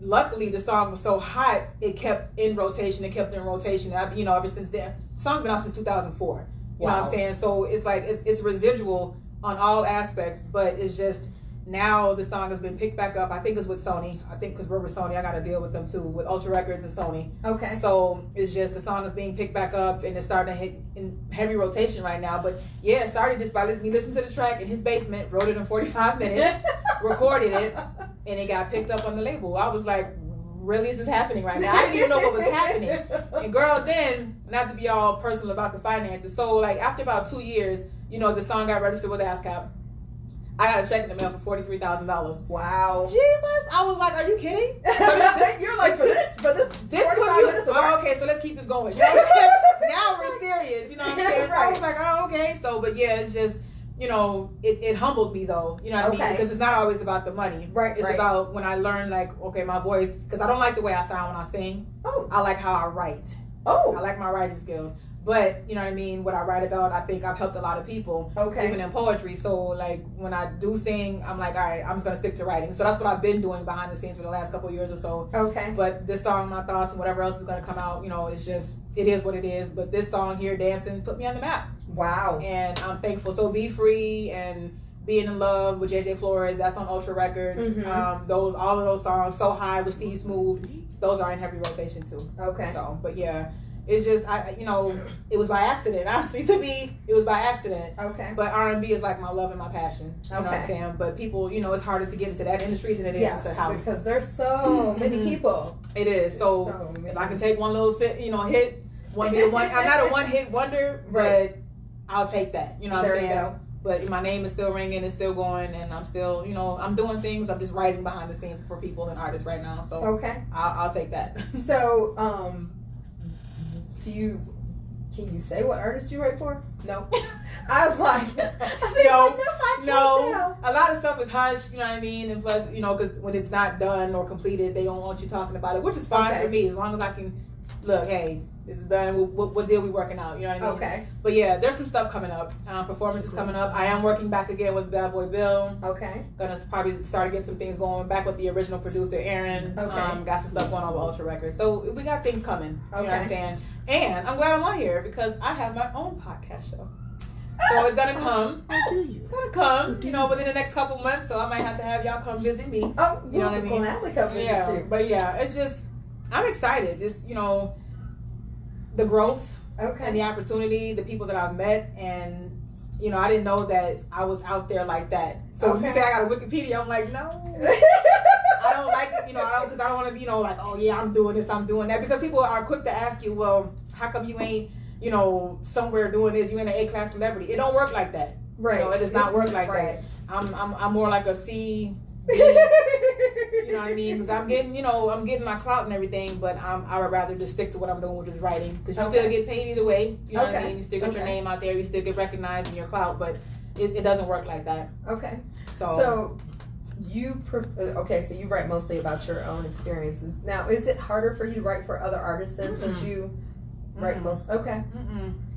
[SPEAKER 3] luckily, the song was so hot, it kept in rotation. Ever since then. The song's been out since 2004. You know what I'm saying? So it's like it's residual on all aspects, but it's just now the song has been picked back up. I think it's with Sony. I think because we're with Sony, I got to deal with them too, with Ultra Records and Sony.
[SPEAKER 2] Okay.
[SPEAKER 3] So it's just the song is being picked back up and it's starting to hit in heavy rotation right now. But yeah, it started just by me listening to the track in his basement, wrote it in 45 minutes, recorded it, and it got picked up on the label. I was like, really, is this happening right now? I didn't even know what was happening. And girl, then, not to be all personal about the finances, so like after about 2 years, you know, the song got registered with ASCAP. I got a check in the mail for $43,000.
[SPEAKER 2] Wow.
[SPEAKER 3] Jesus, I was like, are you kidding?
[SPEAKER 2] You're like, for this
[SPEAKER 3] This
[SPEAKER 2] 45
[SPEAKER 3] what you,
[SPEAKER 2] minutes of
[SPEAKER 3] oh,
[SPEAKER 2] work?
[SPEAKER 3] okay, so let's keep this going. You know what I'm saying? Now we're serious, you know what I'm saying? So I was like, oh, okay. So, but yeah, it's just, you know, it humbled me though, you know what I mean? Because it's not always about the money.
[SPEAKER 2] Right,
[SPEAKER 3] It's about when I learned, like, okay, my voice, because I don't like the way I sound when I sing.
[SPEAKER 2] Oh.
[SPEAKER 3] I like how I write.
[SPEAKER 2] Oh.
[SPEAKER 3] I like my writing skills. But, you know what I mean, what I write about, I think I've helped a lot of people, even in poetry. So, like, when I do sing, I'm like, all right, I'm just going to stick to writing. So that's what I've been doing behind the scenes for the last couple of years or so.
[SPEAKER 2] Okay.
[SPEAKER 3] But this song, My Thoughts, and whatever else is going to come out, you know, it's just, it is what it is. But this song here, Dancing, put me on the map.
[SPEAKER 2] Wow.
[SPEAKER 3] And I'm thankful. So Be Free and Being in Love with JJ Flores, that's on Ultra Records.
[SPEAKER 2] Mm-hmm.
[SPEAKER 3] All of those songs, So High with Steve Smooth, those are in heavy rotation too.
[SPEAKER 2] Okay.
[SPEAKER 3] So, but yeah. It's just, you know, it was by accident. Honestly, to me, it was by accident.
[SPEAKER 2] Okay.
[SPEAKER 3] But R&B is like my love and my passion. You know what I'm saying? But people, you know, it's harder to get into that industry than it is into house.
[SPEAKER 2] Because there's so many people.
[SPEAKER 3] It is. So if I can take one little, hit, I'm not a one-hit wonder, but I'll take that. You know what I'm saying?
[SPEAKER 2] There you go.
[SPEAKER 3] But my name is still ringing, it's still going, and I'm still, you know, I'm doing things. I'm just writing behind the scenes for people and artists right now. So I'll take that.
[SPEAKER 2] So, can you say what artist you write for? No. I was like,
[SPEAKER 3] no. A lot of stuff is hush, you know what I mean? And plus, you know, because when it's not done or completed, they don't want you talking about it, which is fine for me, as long as I can look, hey, this is done. What deal we working out? You know what I mean?
[SPEAKER 2] Okay.
[SPEAKER 3] But yeah, there's some stuff coming up. Performances coming up. I am working back again with Bad Boy Bill.
[SPEAKER 2] Okay.
[SPEAKER 3] Gonna probably start to get some things going back with the original producer, Aaron.
[SPEAKER 2] Okay.
[SPEAKER 3] Got some stuff going on with Ultra Records. So we got things coming.
[SPEAKER 2] Okay.
[SPEAKER 3] You know what I'm saying? And I'm glad I'm on here because I have my own podcast show. So it's gonna come. It's gonna come, you know, within the next couple months. So I might have to have y'all come visit me.
[SPEAKER 2] Oh,
[SPEAKER 3] you know what I mean?
[SPEAKER 2] Gladly come visit you.
[SPEAKER 3] But yeah, it's just, I'm excited. Just, you know, the growth and the opportunity, the people that I've met, and you know, I didn't know that I was out there like that. So when you say I got a Wikipedia, I'm like, no. I don't like it, you know, because I don't want to be, you know, like, oh yeah, I'm doing this, I'm doing that. Because people are quick to ask you, well, how come you ain't, you know, somewhere doing this? You ain't an A-class celebrity. It don't work like that.
[SPEAKER 2] Right.
[SPEAKER 3] You know, it does not work like that. I'm more like a C. You know what I mean? Because I'm getting my clout and everything, but I would rather just stick to what I'm doing, which is writing. Because you still get paid either way. You know what I mean? You still get your name out there. You still get recognized in your clout, but it doesn't work like that.
[SPEAKER 2] Okay.
[SPEAKER 3] So
[SPEAKER 2] you write mostly about your own experiences. Now, is it harder for you to write for other artists since you write most? Okay.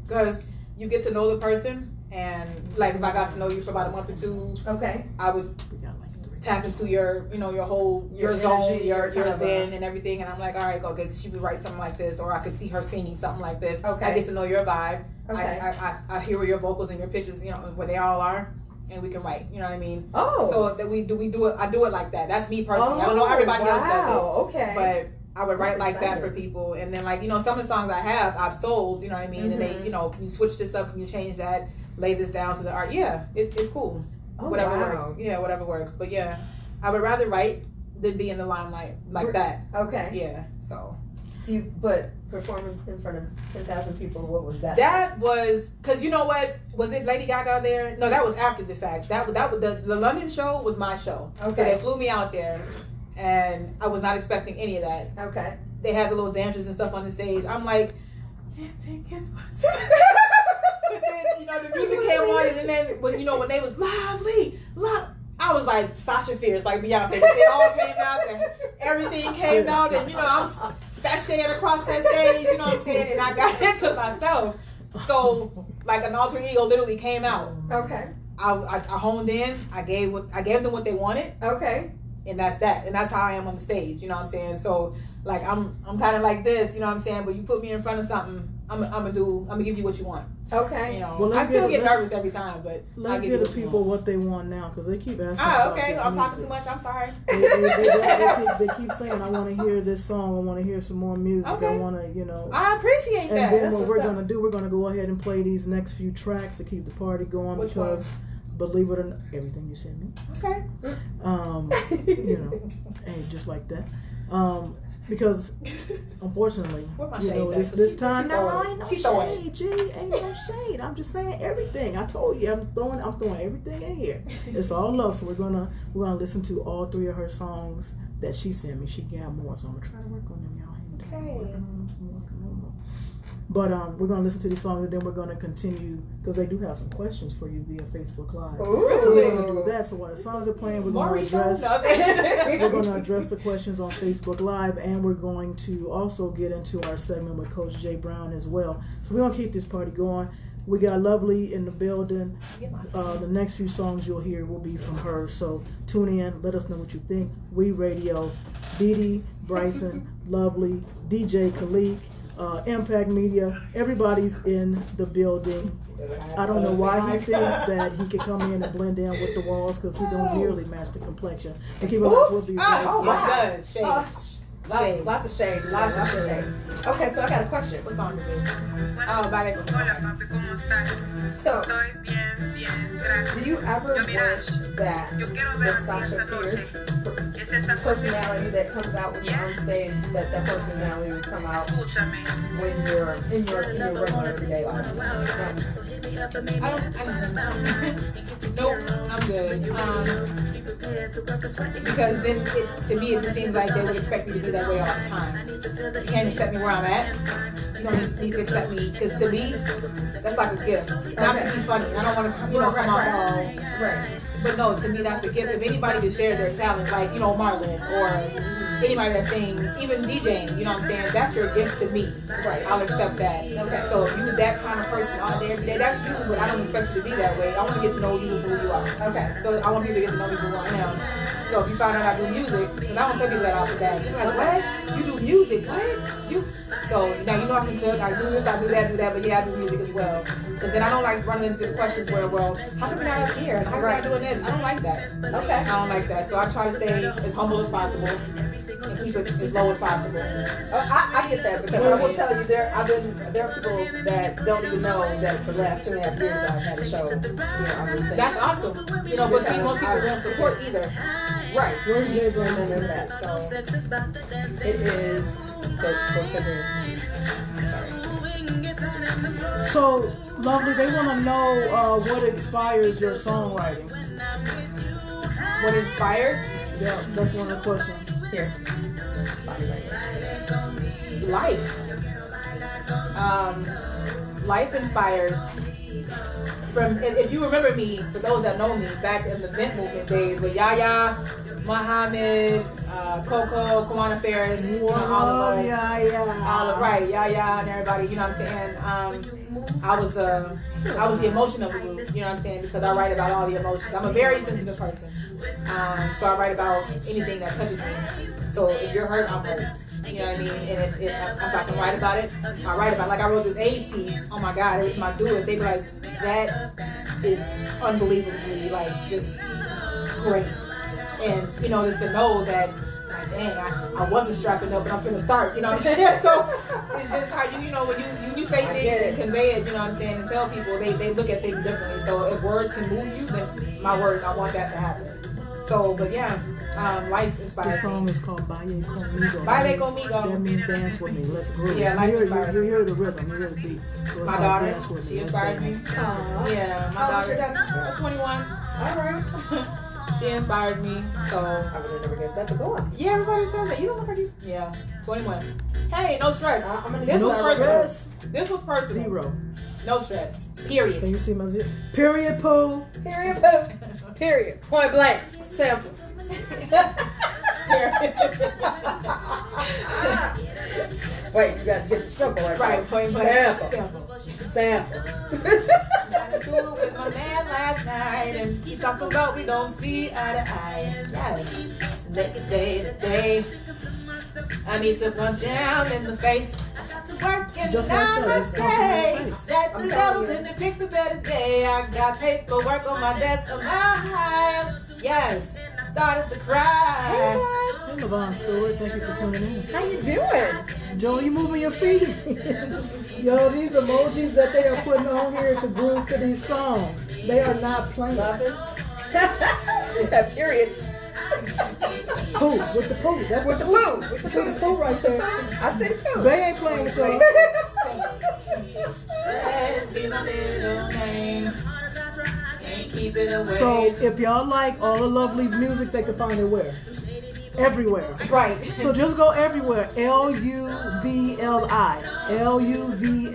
[SPEAKER 3] Because you get to know the person, and like if I got to know you for about a month or two, I would tap into your, you know, your whole, your zone, your zen and everything, and I'm like, all right, go get, she would write something like this, or I could see her singing something like this. I get to know your vibe. I hear where your vocals and your pitches, you know, where they all are, and we can write. You know what I mean? So that we do it. I do it like that. That's me personally. I don't know everybody else does it. But I would write like that for people, and then like, you know, some of the songs I have, I've sold. You know what I mean? And they, you know, can you switch this up? Can you change that? Lay this down to the art. Yeah, it's cool. Whatever works. Yeah, whatever works. But yeah, I would rather write than be in the limelight like that.
[SPEAKER 2] Okay.
[SPEAKER 3] Yeah. So.
[SPEAKER 2] But performing in front of 10,000 people, what was that?
[SPEAKER 3] That was, because you know what? Was it Lady Gaga there? No, that was after the fact. That was the London show was my show. So they flew me out there, and I was not expecting any of that.
[SPEAKER 2] Okay.
[SPEAKER 3] They had the little dancers and stuff on the stage. I'm like, dancing is but then, you know, the music came on, and then when they was Luvli, I was like Sasha Fierce, like Beyonce. It all came out, and everything came out, and you know, I'm sashaying across that stage, you know what I'm saying? And I got into myself. So like an alter ego literally came out.
[SPEAKER 2] Okay.
[SPEAKER 3] I honed in. I gave them what they wanted.
[SPEAKER 2] Okay.
[SPEAKER 3] And that's that. And that's how I am on the stage. You know what I'm saying? So like I'm kind of like this. You know what I'm saying? But you put me in front of something, I'm gonna give you what you want.
[SPEAKER 2] Okay.
[SPEAKER 3] You know, I still get nervous every time, but
[SPEAKER 1] let's give the people what they want now, because they keep asking.
[SPEAKER 3] Okay. I'm talking too much. I'm sorry.
[SPEAKER 1] They keep saying, I want to hear this song. I want to hear some more music.
[SPEAKER 3] Okay.
[SPEAKER 1] I want to, you know.
[SPEAKER 3] I appreciate that.
[SPEAKER 1] And then what we're gonna do, we're gonna go ahead and play these next few tracks to keep the party going.
[SPEAKER 3] Which
[SPEAKER 1] because believe it or not, everything you send me.
[SPEAKER 2] Okay.
[SPEAKER 1] You know, and just like that. Because unfortunately, you know, this time, no, ain't no shade, G, ain't no shade. I'm just saying everything. I told you, I'm throwing everything in here. It's all love. So we're gonna listen to all 3 of her songs that she sent me. She got more, so I'm gonna try to work on them, y'all.
[SPEAKER 2] Okay.
[SPEAKER 1] But we're gonna listen to these songs, and then we're gonna continue because they do have some questions for you via Facebook Live.
[SPEAKER 2] Ooh.
[SPEAKER 1] So we're gonna do that. So while the songs are playing, we're gonna address the questions on Facebook Live, and we're going to also get into our segment with Coach Jay Brown as well. So we're gonna keep this party going. We got Luvli in the building. The next few songs you'll hear will be from her. So tune in. Let us know what you think. We Radio, Dee Dee Brysen, Luvli, DJ Khalik. Impact Media, everybody's in the building. I don't know why he thinks that he can come in and blend in with the walls because he don't nearly match the complexion. And keep on up, we'll be right
[SPEAKER 3] Oh my
[SPEAKER 1] back.
[SPEAKER 3] God, shade.
[SPEAKER 2] Lots of shade. Lots of shade. Okay, so I got a question. What song is this?
[SPEAKER 3] Oh, vale.
[SPEAKER 2] So, do you ever wish that the Sasha Fierce personality that comes out when you're on stage, that personality would come out when you're in your regular everyday life?
[SPEAKER 3] Nope, I'm good. Because then to me it just seems like they would expect me to be that way all the time. You can't accept me where I'm at. You don't need to accept me because to me that's like a gift. Not to be funny. I don't want to come off all right. But no, to me that's a gift. If anybody can share their talent, like Marlon or anybody that sings, even DJing, you know what I'm saying? That's your gift to me. Right. I'll accept that. Okay. So if you're that kind of person all day, every day, that's you, but I don't expect you to be that way. I want to get to know you for who you are. Okay. So I want people to get to know me for who I am. So if you find out I do music, because I don't tell people that off the bat. They're like, what? You do music? What? So now you know I can cook, I do this, I do that, but yeah, I do music as well. Because then I don't like running into the questions where, well, how come you're not up here? How come you're not doing this? I don't like that. Okay. I don't like that. So I try to stay as humble as possible and keep it as low as possible.
[SPEAKER 2] I get that because I will tell you there are people that don't even know that for the last 2.5 years I've had a show. On this stage.
[SPEAKER 3] That's awesome. But see, most people don't support either.
[SPEAKER 2] Right. Where's your brand and that? So it is
[SPEAKER 1] So, Luvli, they want to know what inspires your songwriting.
[SPEAKER 3] What inspires?
[SPEAKER 1] Yeah, that's one of the questions.
[SPEAKER 2] Here.
[SPEAKER 3] Life. Life inspires. If you remember me, for those that know me, back in the Vent Movement days with Yaya, Muhammad, Coco, Kawana Ferris, all of us, Yaya, and everybody, you know what I'm saying? I was the emotion of the group, you know what I'm saying? Because I write about all the emotions. I'm a very sensitive person, so I write about anything that touches me. So if you're hurt, I'm hurt. You know what I mean? And if I can write about it, I write about it. Like I wrote this AIDS piece. Oh my God, every time I do it, they be like, that is unbelievably just great. And just to know that, like, dang, I wasn't strapping up, but I'm gonna start. You know what I'm saying? So it's just how when you say things and convey it. You know what I'm saying? And tell people they look at things differently. So if words can move you, then my words, I want that to happen. So, but yeah. Life inspires me.
[SPEAKER 1] The song is called Baile Conmigo.
[SPEAKER 3] Baile Conmigo.
[SPEAKER 1] That means dance with me. Let's groove.
[SPEAKER 3] Yeah, life inspires me.
[SPEAKER 1] You hear the rhythm. You hear the beat. So
[SPEAKER 3] my daughter,
[SPEAKER 1] dance with
[SPEAKER 3] she
[SPEAKER 1] me.
[SPEAKER 3] inspires me. Yeah, my daughter. 21. All right. She inspires me. So
[SPEAKER 2] I would never guess that, but go on.
[SPEAKER 3] Yeah, everybody says that. You don't look like you. Yeah, 21. Hey, no stress.
[SPEAKER 1] This was personal.
[SPEAKER 3] This was personal.
[SPEAKER 1] 0.
[SPEAKER 3] No stress. Period.
[SPEAKER 1] Can you see my 0? Period, poo.
[SPEAKER 2] Period, poo. Period. Point blank. Simple. Wait, you got to get the simple
[SPEAKER 3] right. Point blank.
[SPEAKER 2] Sample.
[SPEAKER 3] Got into it with my man last night, and he talked about we don't see eye to eye. Yes. Day to day, I need to punch him in the face. Work and
[SPEAKER 1] just
[SPEAKER 3] I must say that
[SPEAKER 2] I'm
[SPEAKER 3] the
[SPEAKER 2] telling
[SPEAKER 3] devil couldn't pick a better day. I got paperwork on my desk of my high. Yes, started to cry.
[SPEAKER 1] Levon Stewart. Thank you for tuning in.
[SPEAKER 2] How you doing?
[SPEAKER 1] Joe, you moving your feet? Yo, these emojis that they are putting on here to groove to these songs, they are not playing.
[SPEAKER 2] Love it. She said, period.
[SPEAKER 1] Pooh, with the pooh. That's
[SPEAKER 2] With the poo. With the
[SPEAKER 1] with the pooh right there.
[SPEAKER 2] I said poo.
[SPEAKER 1] They ain't playing with y'all. So if y'all like all of Luvli's music, they can find it where? Everywhere.
[SPEAKER 3] Right.
[SPEAKER 1] So just go everywhere. Luvli. Luvli.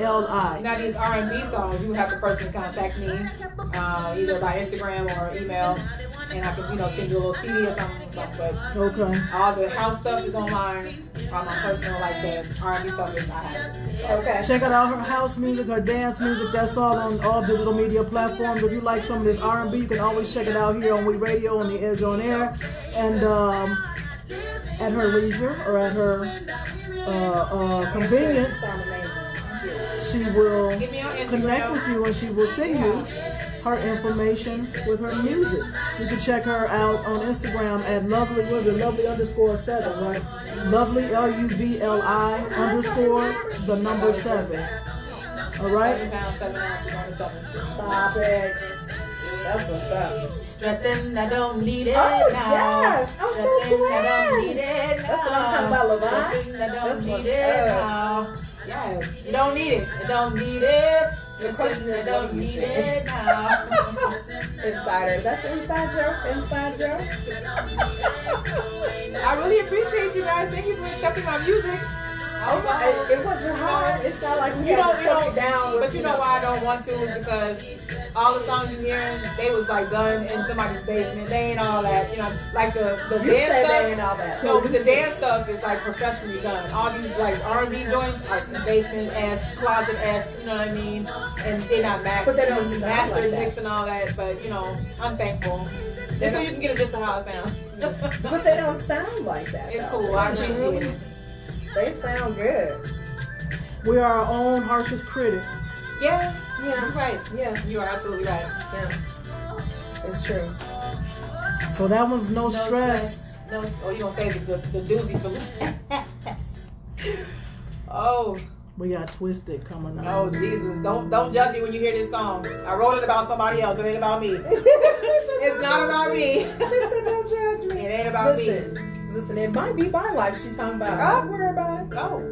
[SPEAKER 3] Now these R&B songs, you have to personally contact me, either by Instagram or email, and I can, send you a little CD or something. But
[SPEAKER 1] Okay.
[SPEAKER 3] all the house stuff is online. All my personal, like the R&B stuff is I have.
[SPEAKER 2] Okay.
[SPEAKER 1] Check out her house music, her dance music. That's all on all digital media platforms. If you like some of this R&B, you can always check it out here on We Radio on the Edge on Air, and at her leisure or at her convenience,
[SPEAKER 2] Sound amazing.
[SPEAKER 1] she will
[SPEAKER 3] Get me on Instagram.
[SPEAKER 1] connect with you and she will send you her information with her music. You can check her out on Instagram at Luvli, what is it, Luvli_7, right? Luvli, LUVLI_7. All right?
[SPEAKER 3] 7 pounds, 7 ounces on the 7.
[SPEAKER 2] Stop it. That's what's up.
[SPEAKER 3] Stressing, I don't need it
[SPEAKER 2] Oh,
[SPEAKER 3] now.
[SPEAKER 2] yes. I'm so
[SPEAKER 3] Stressing, I don't
[SPEAKER 2] glad.
[SPEAKER 3] need it now.
[SPEAKER 2] That's what I'm talking about, Levon.
[SPEAKER 3] Stressing, I don't
[SPEAKER 2] That's
[SPEAKER 3] need
[SPEAKER 2] what's
[SPEAKER 3] it
[SPEAKER 2] up.
[SPEAKER 3] now. Yes, you don't need it. You don't need it.
[SPEAKER 2] The question is,
[SPEAKER 3] I don't
[SPEAKER 2] what do you
[SPEAKER 3] need
[SPEAKER 2] say?
[SPEAKER 3] it now.
[SPEAKER 2] Insider. That's inside joke. Inside joke.
[SPEAKER 3] I really appreciate you guys. Thank you for accepting my music.
[SPEAKER 2] It wasn't hard. It's not like we
[SPEAKER 3] You
[SPEAKER 2] had
[SPEAKER 3] know,
[SPEAKER 2] to choke it down.
[SPEAKER 3] but you know why I don't want to is because all the songs you're hearing, they was like done in somebody's basement. They ain't all that, like the
[SPEAKER 2] You
[SPEAKER 3] dance
[SPEAKER 2] said
[SPEAKER 3] stuff.
[SPEAKER 2] they ain't all that.
[SPEAKER 3] So the dance stuff is like professionally done. All these like R&B joints are basement ass, closet ass, you know what I mean? And they're not
[SPEAKER 2] But they don't sound
[SPEAKER 3] mastered
[SPEAKER 2] like that.
[SPEAKER 3] mix and all that. But I'm thankful. Just so you can get it just how it sounds.
[SPEAKER 2] But they don't sound like that.
[SPEAKER 3] It's
[SPEAKER 2] though.
[SPEAKER 3] cool. I appreciate it.
[SPEAKER 2] They sound good.
[SPEAKER 1] We are our own harshest critic.
[SPEAKER 3] Yeah,
[SPEAKER 2] Yeah.
[SPEAKER 3] you're right.
[SPEAKER 2] Yeah.
[SPEAKER 3] You are absolutely right.
[SPEAKER 2] Yeah. It's true.
[SPEAKER 1] So that one's no stress.
[SPEAKER 3] No, oh, you gonna save the doozy for last. Oh,
[SPEAKER 1] We got Twisted coming up.
[SPEAKER 3] oh Jesus! Don't judge me when you hear this song. I wrote it about somebody else. It ain't about me. It's not about me.
[SPEAKER 2] She said, "Don't judge me."
[SPEAKER 3] It ain't about
[SPEAKER 2] Listen, it might be my life she talking about.
[SPEAKER 3] Huh?
[SPEAKER 2] Don't worry about it.
[SPEAKER 3] No.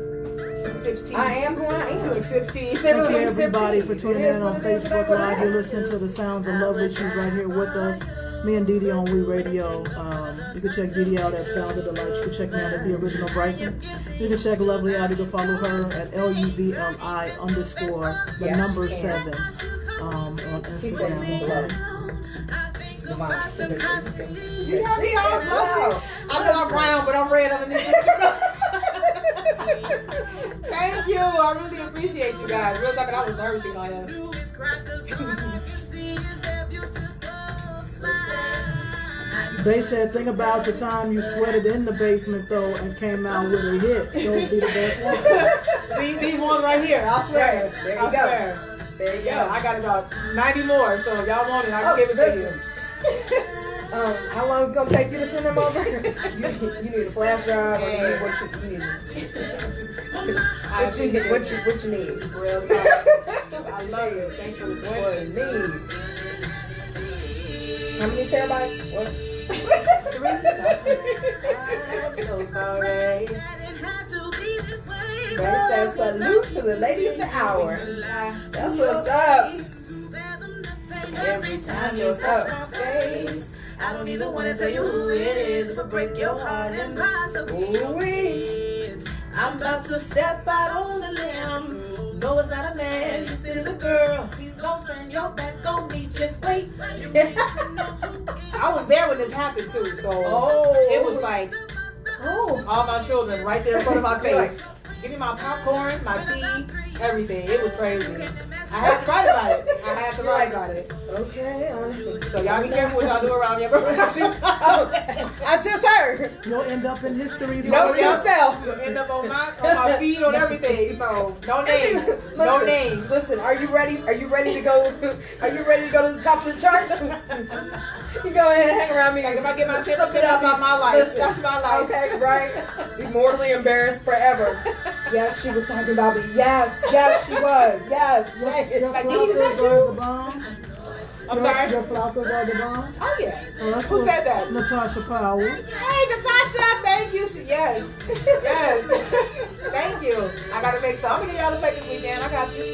[SPEAKER 3] 16.
[SPEAKER 2] I am who I am.
[SPEAKER 3] Like 15.
[SPEAKER 1] Thank you everybody for
[SPEAKER 2] 15.
[SPEAKER 1] tuning
[SPEAKER 2] It is
[SPEAKER 1] in
[SPEAKER 2] what
[SPEAKER 1] on
[SPEAKER 2] it is,
[SPEAKER 1] Facebook
[SPEAKER 2] what it
[SPEAKER 1] Live.
[SPEAKER 2] is.
[SPEAKER 1] You're listening to the sounds of Luvli. She's right here with us. Me and Dee Dee on We Radio. You can check Dee Dee out at Sound of Delight. You can check me out at The Original Bryson. You can check Luvli out. You can follow her at LUVLI_7 on Instagram.
[SPEAKER 3] You got me all blushing. I know I'm brown, but I'm red underneath. Thank you. I really appreciate you guys. Real talk, I was nervous on him.
[SPEAKER 1] They said, think about the time you sweated in the basement though and came out with a hit. Those be the best ones.
[SPEAKER 3] These ones right here, I swear.
[SPEAKER 2] There you
[SPEAKER 3] I
[SPEAKER 2] go.
[SPEAKER 3] swear.
[SPEAKER 2] There you go.
[SPEAKER 3] Yeah, I got about 90 more, so if y'all want it, I can give it to you.
[SPEAKER 2] How long is it gonna take you to send them over? you need a flash drive, or you need what you need.
[SPEAKER 3] Real talk. I love it. Thanks for the
[SPEAKER 2] What
[SPEAKER 3] support.
[SPEAKER 2] you need. How many terabytes? What?
[SPEAKER 3] 3. I'm so sorry.
[SPEAKER 2] They said salute to the lady of the hour. That's what's up.
[SPEAKER 3] Every time you touch my face, I don't even want to tell you who it is, but break your heart and
[SPEAKER 2] Ooh-wee.
[SPEAKER 3] I'm about to step out on the limb. No, it's not a man, this is a girl. Please don't turn your back on me, just wait. I was there when this happened too, so it was like all my children right there in front of my face. Give me my popcorn, my tea, everything. It was crazy. I had to write about it.
[SPEAKER 2] Okay.
[SPEAKER 3] So y'all be careful what y'all do around here.
[SPEAKER 2] I just heard.
[SPEAKER 1] You'll end up in history.
[SPEAKER 2] Note yourself.
[SPEAKER 3] You'll end up on my feed on everything. So no names. No names.
[SPEAKER 2] Listen, are you ready? Are you ready to go? Are you ready to go to the top of the charts? You go ahead and hang around me.
[SPEAKER 3] Like if I get my tips
[SPEAKER 2] Look it up
[SPEAKER 3] about my life,
[SPEAKER 2] Listen,
[SPEAKER 3] that's my life.
[SPEAKER 2] Okay, right? Be mortally embarrassed forever. Yes, she was talking about me. Yes, she was. Yes.
[SPEAKER 1] Your
[SPEAKER 3] Like,
[SPEAKER 1] flowers
[SPEAKER 3] is that
[SPEAKER 1] are
[SPEAKER 3] you?
[SPEAKER 1] the bomb.
[SPEAKER 3] I'm sorry?
[SPEAKER 1] Your flowers are the bomb.
[SPEAKER 3] Oh yeah.
[SPEAKER 1] Oh, that's
[SPEAKER 3] Who
[SPEAKER 1] what
[SPEAKER 3] said that?
[SPEAKER 1] Natasha Powell.
[SPEAKER 3] Hey Natasha, thank you. Yes. Yes. Thank you. I gotta make some. I'm gonna get y'all the plate this weekend. I got you.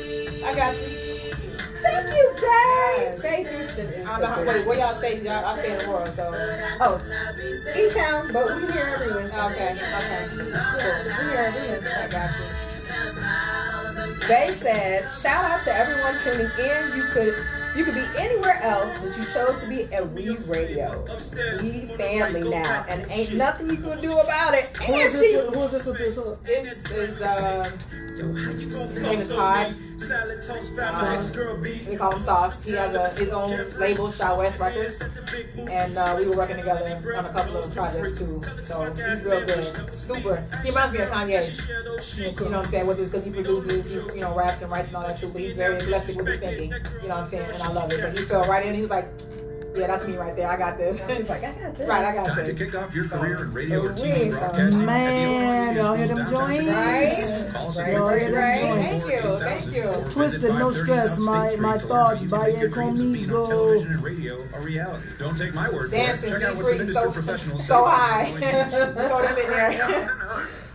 [SPEAKER 2] Thank you, guys.
[SPEAKER 3] Yes.
[SPEAKER 2] Faye Houston is
[SPEAKER 3] I don't know how, wait, where y'all stay? I stay in the world, so.
[SPEAKER 2] Oh, E-Town, but we here every Wednesday.
[SPEAKER 3] Okay.
[SPEAKER 2] We here every Wednesday.
[SPEAKER 3] I got you.
[SPEAKER 2] They said, shout out to everyone tuning in. You could be anywhere else, but you chose to be at We Radio. We family now, and ain't nothing you can do about it.
[SPEAKER 1] Who
[SPEAKER 2] And
[SPEAKER 1] is
[SPEAKER 2] she,
[SPEAKER 1] this with this?
[SPEAKER 3] This is, his name is Todd. We call him Sauce. He has his own label, Shaw West Records. And we were working together on a couple of projects too. So he's real good. Super. He reminds me of Kanye. You know what I'm saying? With this, because he produces, he, raps and writes and all that too. But he's very eclectic with his thinking. You know what I'm saying? And I love it. But he fell right in. He was like, yeah, that's me right there. I got this.
[SPEAKER 2] he's like, I got this.
[SPEAKER 3] Right, I got
[SPEAKER 4] Time to
[SPEAKER 3] this.
[SPEAKER 4] kick off your career in radio or
[SPEAKER 2] Oh,
[SPEAKER 4] TV
[SPEAKER 2] wait,
[SPEAKER 4] broadcasting.
[SPEAKER 1] Man, y'all hear them joints?
[SPEAKER 2] Right.
[SPEAKER 3] Thank you.
[SPEAKER 1] Twisted, no stress, my thoughts, vaya conmigo.
[SPEAKER 4] Television and radio are reality. Don't take my word for it.
[SPEAKER 3] Dancing,
[SPEAKER 4] Check out
[SPEAKER 3] be
[SPEAKER 4] what some
[SPEAKER 3] free,
[SPEAKER 4] industry
[SPEAKER 3] so,
[SPEAKER 4] professionals
[SPEAKER 3] so
[SPEAKER 4] say.
[SPEAKER 3] high. Throw them in there.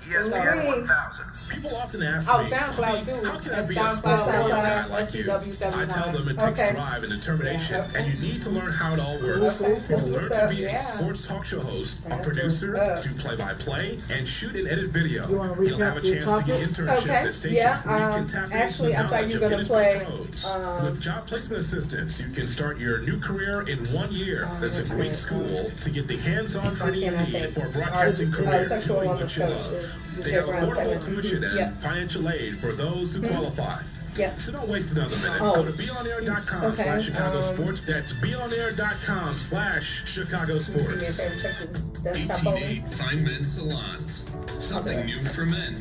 [SPEAKER 5] ESPN 1000.
[SPEAKER 4] People often ask
[SPEAKER 3] Oh,
[SPEAKER 4] me,
[SPEAKER 3] SoundCloud too.
[SPEAKER 4] how can I
[SPEAKER 3] That's
[SPEAKER 4] be a
[SPEAKER 3] SoundCloud,
[SPEAKER 4] sports guy
[SPEAKER 3] SoundCloud,
[SPEAKER 4] like you?
[SPEAKER 3] SCW79.
[SPEAKER 4] I tell them it takes
[SPEAKER 2] Okay.
[SPEAKER 4] drive and determination,
[SPEAKER 2] Okay.
[SPEAKER 4] and you need to learn how it all works.
[SPEAKER 2] Okay.
[SPEAKER 4] You'll learn to be a
[SPEAKER 3] Yeah.
[SPEAKER 4] sports talk show host, a
[SPEAKER 2] That's
[SPEAKER 4] producer,
[SPEAKER 2] what's
[SPEAKER 4] do play-by-play, and shoot and edit video.
[SPEAKER 1] You wanna
[SPEAKER 4] You'll have a
[SPEAKER 1] recap your
[SPEAKER 4] chance to get
[SPEAKER 1] topic?
[SPEAKER 4] internships
[SPEAKER 2] Okay.
[SPEAKER 4] at stations
[SPEAKER 2] Yeah,
[SPEAKER 4] where you can tap into
[SPEAKER 2] actually,
[SPEAKER 4] the
[SPEAKER 2] I thought
[SPEAKER 4] knowledge
[SPEAKER 2] you
[SPEAKER 4] of
[SPEAKER 2] were gonna
[SPEAKER 4] industry
[SPEAKER 2] play,
[SPEAKER 4] pros. With job placement assistance, you can start your new career in 1 year. That's a
[SPEAKER 2] that's
[SPEAKER 4] great
[SPEAKER 2] right.
[SPEAKER 4] school to get the hands-on training you
[SPEAKER 2] can't I
[SPEAKER 4] need
[SPEAKER 2] think?
[SPEAKER 4] for a broadcasting career
[SPEAKER 2] Sexual
[SPEAKER 4] doing
[SPEAKER 2] wellness
[SPEAKER 4] what you
[SPEAKER 2] coach.
[SPEAKER 4] love.
[SPEAKER 2] The
[SPEAKER 4] They have
[SPEAKER 2] Jeff Brown
[SPEAKER 4] affordable
[SPEAKER 2] segment.
[SPEAKER 4] tuition and
[SPEAKER 2] Yep.
[SPEAKER 4] financial aid for those who qualify.
[SPEAKER 2] Yep.
[SPEAKER 4] So don't waste another minute.
[SPEAKER 2] Oh.
[SPEAKER 4] Go to beonair.com
[SPEAKER 2] Okay,
[SPEAKER 4] /Chicago Sports. That's beonair.com /Chicago
[SPEAKER 2] Do me a
[SPEAKER 4] Sports.
[SPEAKER 2] favor, check this desktop over.
[SPEAKER 6] 18 Fine Men's Salons. Something
[SPEAKER 2] Okay.
[SPEAKER 6] new for men.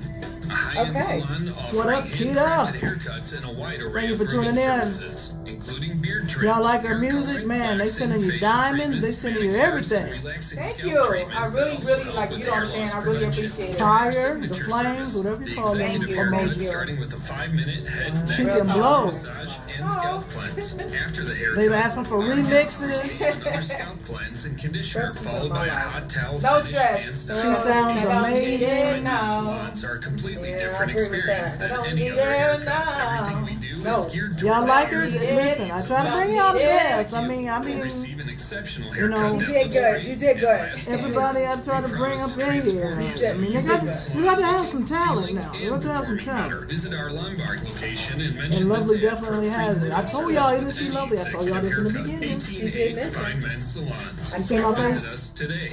[SPEAKER 6] A high-end
[SPEAKER 2] Okay.
[SPEAKER 6] salon
[SPEAKER 1] What up,
[SPEAKER 6] offering
[SPEAKER 1] Kita?
[SPEAKER 6] handcrafted haircuts and a wide array
[SPEAKER 1] Thank you
[SPEAKER 6] of
[SPEAKER 1] for
[SPEAKER 6] grooming
[SPEAKER 1] tuning in.
[SPEAKER 6] services, including beard trims,
[SPEAKER 1] Y'all like our
[SPEAKER 6] hair
[SPEAKER 1] music?
[SPEAKER 6] coloring,
[SPEAKER 1] Man, they
[SPEAKER 6] waxing,
[SPEAKER 1] sending you
[SPEAKER 6] facial
[SPEAKER 1] diamonds, they
[SPEAKER 6] treatments,
[SPEAKER 1] sending you
[SPEAKER 6] manicures, and
[SPEAKER 1] everything.
[SPEAKER 6] relaxing
[SPEAKER 3] Thank
[SPEAKER 6] scalp
[SPEAKER 3] you.
[SPEAKER 6] treatments
[SPEAKER 3] I
[SPEAKER 6] that
[SPEAKER 3] really,
[SPEAKER 6] also
[SPEAKER 3] really,
[SPEAKER 6] help
[SPEAKER 3] like,
[SPEAKER 6] with
[SPEAKER 3] you know what I'm
[SPEAKER 6] hair
[SPEAKER 3] saying?
[SPEAKER 6] loss
[SPEAKER 3] I really
[SPEAKER 6] prevention.
[SPEAKER 3] appreciate it.
[SPEAKER 1] Fire, the
[SPEAKER 6] Signature
[SPEAKER 1] flames,
[SPEAKER 6] service.
[SPEAKER 1] whatever you
[SPEAKER 6] The
[SPEAKER 1] call them,
[SPEAKER 6] executive
[SPEAKER 3] Thank you.
[SPEAKER 6] haircut
[SPEAKER 1] emoji.
[SPEAKER 6] starting with a 5-minute head,
[SPEAKER 1] She
[SPEAKER 6] neck,
[SPEAKER 1] can blow.
[SPEAKER 6] massage, and scalp cleanse. After the haircut,
[SPEAKER 1] They've asked them for remixes.
[SPEAKER 6] another scalp cleanse and conditioner followed by a hot towel
[SPEAKER 3] No
[SPEAKER 6] finish
[SPEAKER 3] stress.
[SPEAKER 6] and
[SPEAKER 1] She
[SPEAKER 6] stuff.
[SPEAKER 1] sounds amazing.
[SPEAKER 6] Salons are a completely
[SPEAKER 2] Yeah, I
[SPEAKER 6] different
[SPEAKER 2] agree with
[SPEAKER 6] experience
[SPEAKER 2] that.
[SPEAKER 6] than
[SPEAKER 3] I don't
[SPEAKER 6] any
[SPEAKER 3] need
[SPEAKER 6] other
[SPEAKER 3] it
[SPEAKER 6] haircut.
[SPEAKER 3] now.
[SPEAKER 6] Everything we do
[SPEAKER 3] No.
[SPEAKER 6] is geared
[SPEAKER 1] Y'all
[SPEAKER 6] toward
[SPEAKER 1] like
[SPEAKER 6] your
[SPEAKER 1] her?
[SPEAKER 6] hair.
[SPEAKER 1] Listen, I try to bring y'all the best. I mean,
[SPEAKER 6] Receive an exceptional
[SPEAKER 1] you know,
[SPEAKER 6] haircut
[SPEAKER 2] You
[SPEAKER 6] that
[SPEAKER 2] did
[SPEAKER 6] looks
[SPEAKER 2] good.
[SPEAKER 6] great
[SPEAKER 2] You did
[SPEAKER 6] and
[SPEAKER 2] good.
[SPEAKER 6] lasts
[SPEAKER 1] everybody I try to bring up in here. I mean, you got to have some talent now. You got to have some talent.
[SPEAKER 6] Visit our Lombard location and mention
[SPEAKER 1] And Luvli
[SPEAKER 6] this ad
[SPEAKER 1] definitely
[SPEAKER 6] for
[SPEAKER 1] has it. I
[SPEAKER 6] free
[SPEAKER 1] told y'all, isn't she lovely? I told y'all this in the
[SPEAKER 6] haircut.
[SPEAKER 1] beginning.
[SPEAKER 2] She did mention.
[SPEAKER 6] Fine Men's Salons.
[SPEAKER 1] You see my
[SPEAKER 6] Visit
[SPEAKER 1] face?
[SPEAKER 6] us today.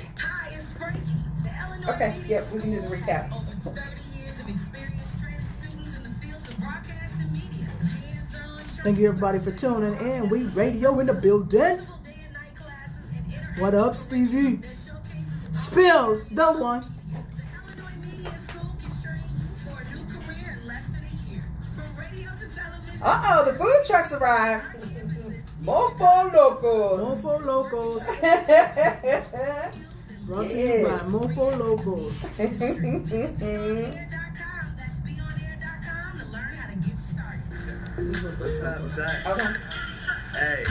[SPEAKER 2] Okay, yep, we can do the recap.
[SPEAKER 1] Thank you everybody for tuning in. We radio in the building. What up, Stevie? Spills, the one.
[SPEAKER 2] Uh-oh, the food trucks arrived. Mofo Locos.
[SPEAKER 1] Mofo Locos. Brought to you
[SPEAKER 2] Yes.
[SPEAKER 1] by Mofo Locos.
[SPEAKER 5] What's up, Ty?
[SPEAKER 2] Okay.
[SPEAKER 5] Hey,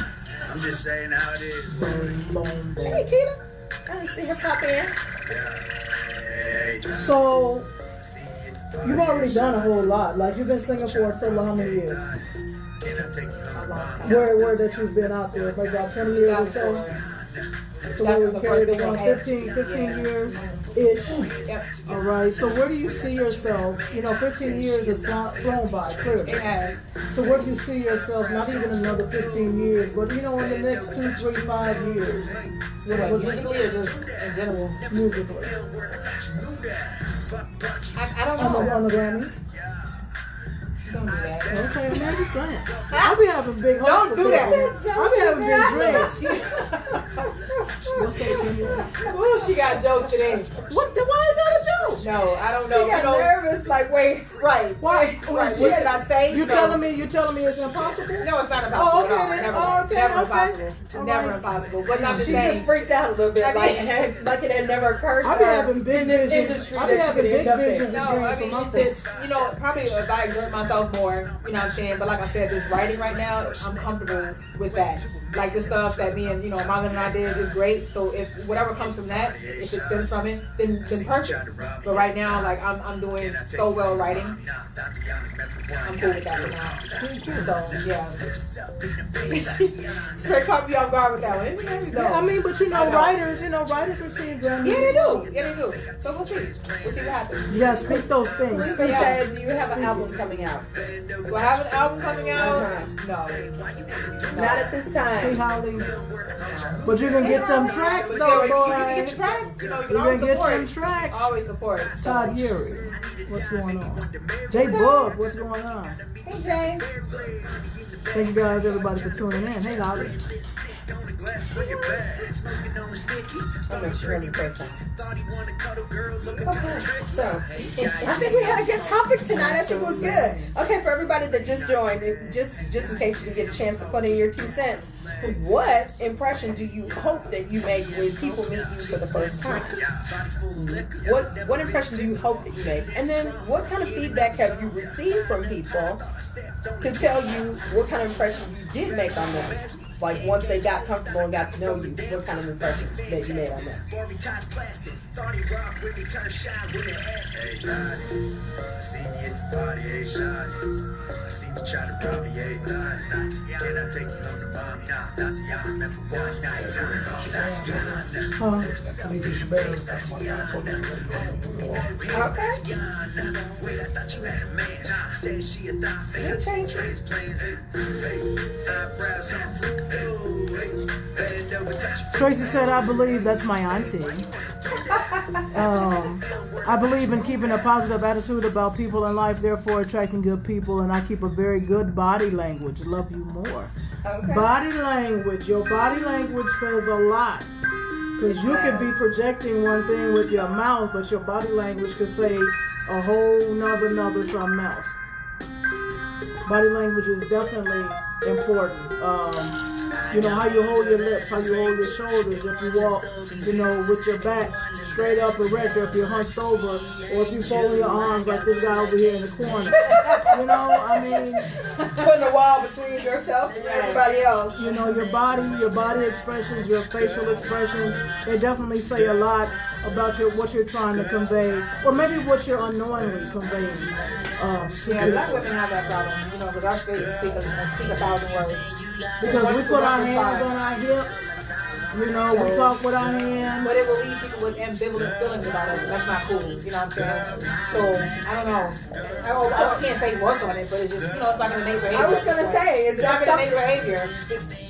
[SPEAKER 5] I'm just saying how it is.
[SPEAKER 2] Hey, Keita. I didn't see her pop in.
[SPEAKER 5] Hey,
[SPEAKER 1] So, you've already done a whole lot. Like, you've been singing for so long, how many years?
[SPEAKER 5] can I take you on a ride?
[SPEAKER 1] Where that you've been out there? Like about 20 years or so? So
[SPEAKER 3] That's
[SPEAKER 1] we
[SPEAKER 3] when the
[SPEAKER 1] carried
[SPEAKER 3] first
[SPEAKER 1] it on
[SPEAKER 3] thing I
[SPEAKER 1] 15 years-ish.
[SPEAKER 3] Yep.
[SPEAKER 1] All right, so where do you see yourself? 15 years has flown by, clearly.
[SPEAKER 3] It has.
[SPEAKER 1] So where do you see yourself, not even another 15 years, but in the next 2, 3, 5 years?
[SPEAKER 3] Like,
[SPEAKER 1] What
[SPEAKER 3] musically or just in general?
[SPEAKER 1] musically?
[SPEAKER 3] I don't know.
[SPEAKER 1] On the Grammys?
[SPEAKER 3] Don't do that.
[SPEAKER 1] Okay, I'm just saying. I'll be having big hopes.
[SPEAKER 3] Don't
[SPEAKER 1] for
[SPEAKER 3] do that.
[SPEAKER 1] people. I'll be having big dreams. What's that, Kimmy?
[SPEAKER 3] Ooh, she got jokes today.
[SPEAKER 1] What? Why is that a know.
[SPEAKER 3] No, I don't know.
[SPEAKER 2] She got nervous, like, wait.
[SPEAKER 3] Right.
[SPEAKER 1] Why?
[SPEAKER 3] What should I say?
[SPEAKER 1] You telling me it's impossible?
[SPEAKER 3] No, it's not impossible.
[SPEAKER 1] Oh, okay.
[SPEAKER 3] at all. Never,
[SPEAKER 1] Okay.
[SPEAKER 3] never
[SPEAKER 1] Okay.
[SPEAKER 3] impossible.
[SPEAKER 1] All
[SPEAKER 3] Never
[SPEAKER 1] right.
[SPEAKER 3] impossible. But I'm just
[SPEAKER 2] She
[SPEAKER 3] saying.
[SPEAKER 2] just freaked out a little bit, like it had never occurred to
[SPEAKER 1] I be
[SPEAKER 2] her
[SPEAKER 1] having big
[SPEAKER 2] in this
[SPEAKER 1] visions.
[SPEAKER 2] industry
[SPEAKER 1] I be
[SPEAKER 2] that she
[SPEAKER 1] having
[SPEAKER 2] could
[SPEAKER 1] big
[SPEAKER 2] end up in.
[SPEAKER 1] visions.
[SPEAKER 3] No, I mean, she said, probably if I exert myself more, you know what I'm saying? But like I said, this writing right now, I'm comfortable with that. Like the stuff that me and, Marlon and I did is great. So if whatever comes from that, if it stems from it, then perfect. But right now, like I'm doing so well writing. I'm cool with that right now. So, yeah. Straight caught me off guard with that one.
[SPEAKER 1] I mean, but writers receive Grammys.
[SPEAKER 3] Yeah, they do. Yeah, they do. So we'll see. We'll see what happens.
[SPEAKER 1] Yeah, speak those things.
[SPEAKER 2] Lucy said, do you have an album coming out?
[SPEAKER 3] Do I have an album coming out? No.
[SPEAKER 2] Not at this
[SPEAKER 1] Hey,
[SPEAKER 2] time.
[SPEAKER 1] Holly. But you can get them tracks,
[SPEAKER 3] You
[SPEAKER 1] though,
[SPEAKER 3] can
[SPEAKER 1] boy.
[SPEAKER 3] get the tracks. You
[SPEAKER 1] You
[SPEAKER 3] can
[SPEAKER 1] can
[SPEAKER 3] always
[SPEAKER 1] get
[SPEAKER 3] support.
[SPEAKER 1] them tracks.
[SPEAKER 3] Always support.
[SPEAKER 1] Todd Yuri, what's going on? J Bug, what's going on?
[SPEAKER 2] Hey, Jay.
[SPEAKER 1] Thank you guys, everybody, for tuning in. Hey, Holly.
[SPEAKER 2] I'm going to Shirley press that. Okay, so I think we had a good topic tonight. I think it was good. Okay, for everybody that just joined, just in case you can get a chance to put in your 2 cents, what impression do you hope that you make when people meet you for the first time? What impression do you hope that you make? And then what kind of feedback have you received from people to tell you what kind of impression you did make on them? Like once they got comfortable and got to know you, what kind of impression that you made on them?
[SPEAKER 1] Tracy said, I believe that's my auntie. I believe in keeping a positive attitude about people in life, therefore attracting good people, and I keep a very good body language. Love you more.
[SPEAKER 2] Okay.
[SPEAKER 1] Body language. Your body language says a lot. Because you could be projecting one thing with your mouth, but your body language could say a whole nother something else. Body language is definitely important. How you hold your lips, how you hold your shoulders, if you walk, with your back straight up erect, or if you're hunched over, or if you fold your arms like this guy over here in the corner.
[SPEAKER 2] Putting a wall between yourself and everybody else.
[SPEAKER 1] Your body expressions, your facial expressions, they definitely say a lot about what you're trying to convey, or maybe what you're unknowingly conveying.
[SPEAKER 3] Black women have that problem, because our faces speak 1,000 words.
[SPEAKER 1] Because we put our hands on our hips, we talk with our hands.
[SPEAKER 3] But it will leave people with ambivalent feelings about us, and that's not cool, you know what I'm saying? So, I don't know. I can't say work on it, but it's just, it's like an innate behavior.
[SPEAKER 2] I was going to say, is that
[SPEAKER 3] like an innate behavior.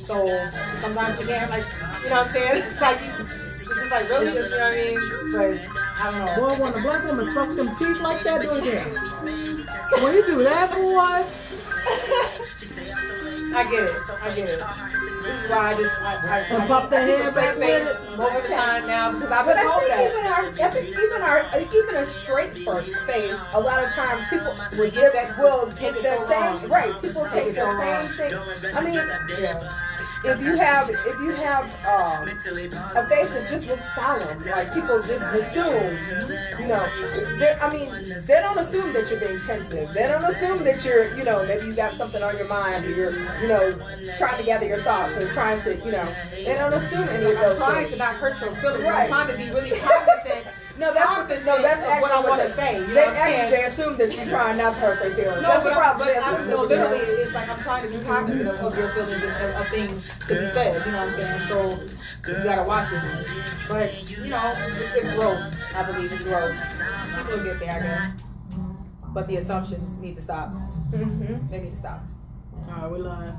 [SPEAKER 3] So, sometimes we can't, you know what I'm saying? It's just like really just, you know what I mean? But, I don't know.
[SPEAKER 1] Boy, when the black woman suck them teeth like that, do it again. When you do that, boy.
[SPEAKER 2] I get it.
[SPEAKER 3] This is why I
[SPEAKER 1] pop their hair back with
[SPEAKER 3] it most of the time now, because I've been
[SPEAKER 2] But
[SPEAKER 3] told that.
[SPEAKER 2] even a straight face, a lot of times people
[SPEAKER 3] Will get that-
[SPEAKER 2] will
[SPEAKER 3] take
[SPEAKER 2] take
[SPEAKER 3] it
[SPEAKER 2] the
[SPEAKER 3] so
[SPEAKER 2] same
[SPEAKER 3] wrong.
[SPEAKER 2] right. People
[SPEAKER 3] Take
[SPEAKER 2] take
[SPEAKER 3] it
[SPEAKER 2] the
[SPEAKER 3] so
[SPEAKER 2] same
[SPEAKER 3] wrong.
[SPEAKER 2] thing. I mean, if you have a face that just looks solemn, like people just assume, they don't assume that you're being pensive. They don't assume that you're, maybe you got something on your mind, or you're, trying to gather your thoughts or trying to, they don't assume any of those
[SPEAKER 3] I'm trying
[SPEAKER 2] things.
[SPEAKER 3] to not hurt your feelings.
[SPEAKER 2] Right.
[SPEAKER 3] I'm trying to be really cognizant.
[SPEAKER 2] That's actually
[SPEAKER 3] what I want to say. You know what I'm saying?
[SPEAKER 2] They assume that you're trying not to hurt their feelings.
[SPEAKER 3] No,
[SPEAKER 2] That's
[SPEAKER 3] but
[SPEAKER 2] the problem.
[SPEAKER 3] literally, it's like I'm trying to be cognizant of your feelings and of things to be said. You know what I'm saying? So you gotta watch it. But it's growth. I believe it's growth. People will get there, I guess. But the assumptions need to stop.
[SPEAKER 2] Mm-hmm.
[SPEAKER 3] They need to stop.
[SPEAKER 1] Alright, we're lying.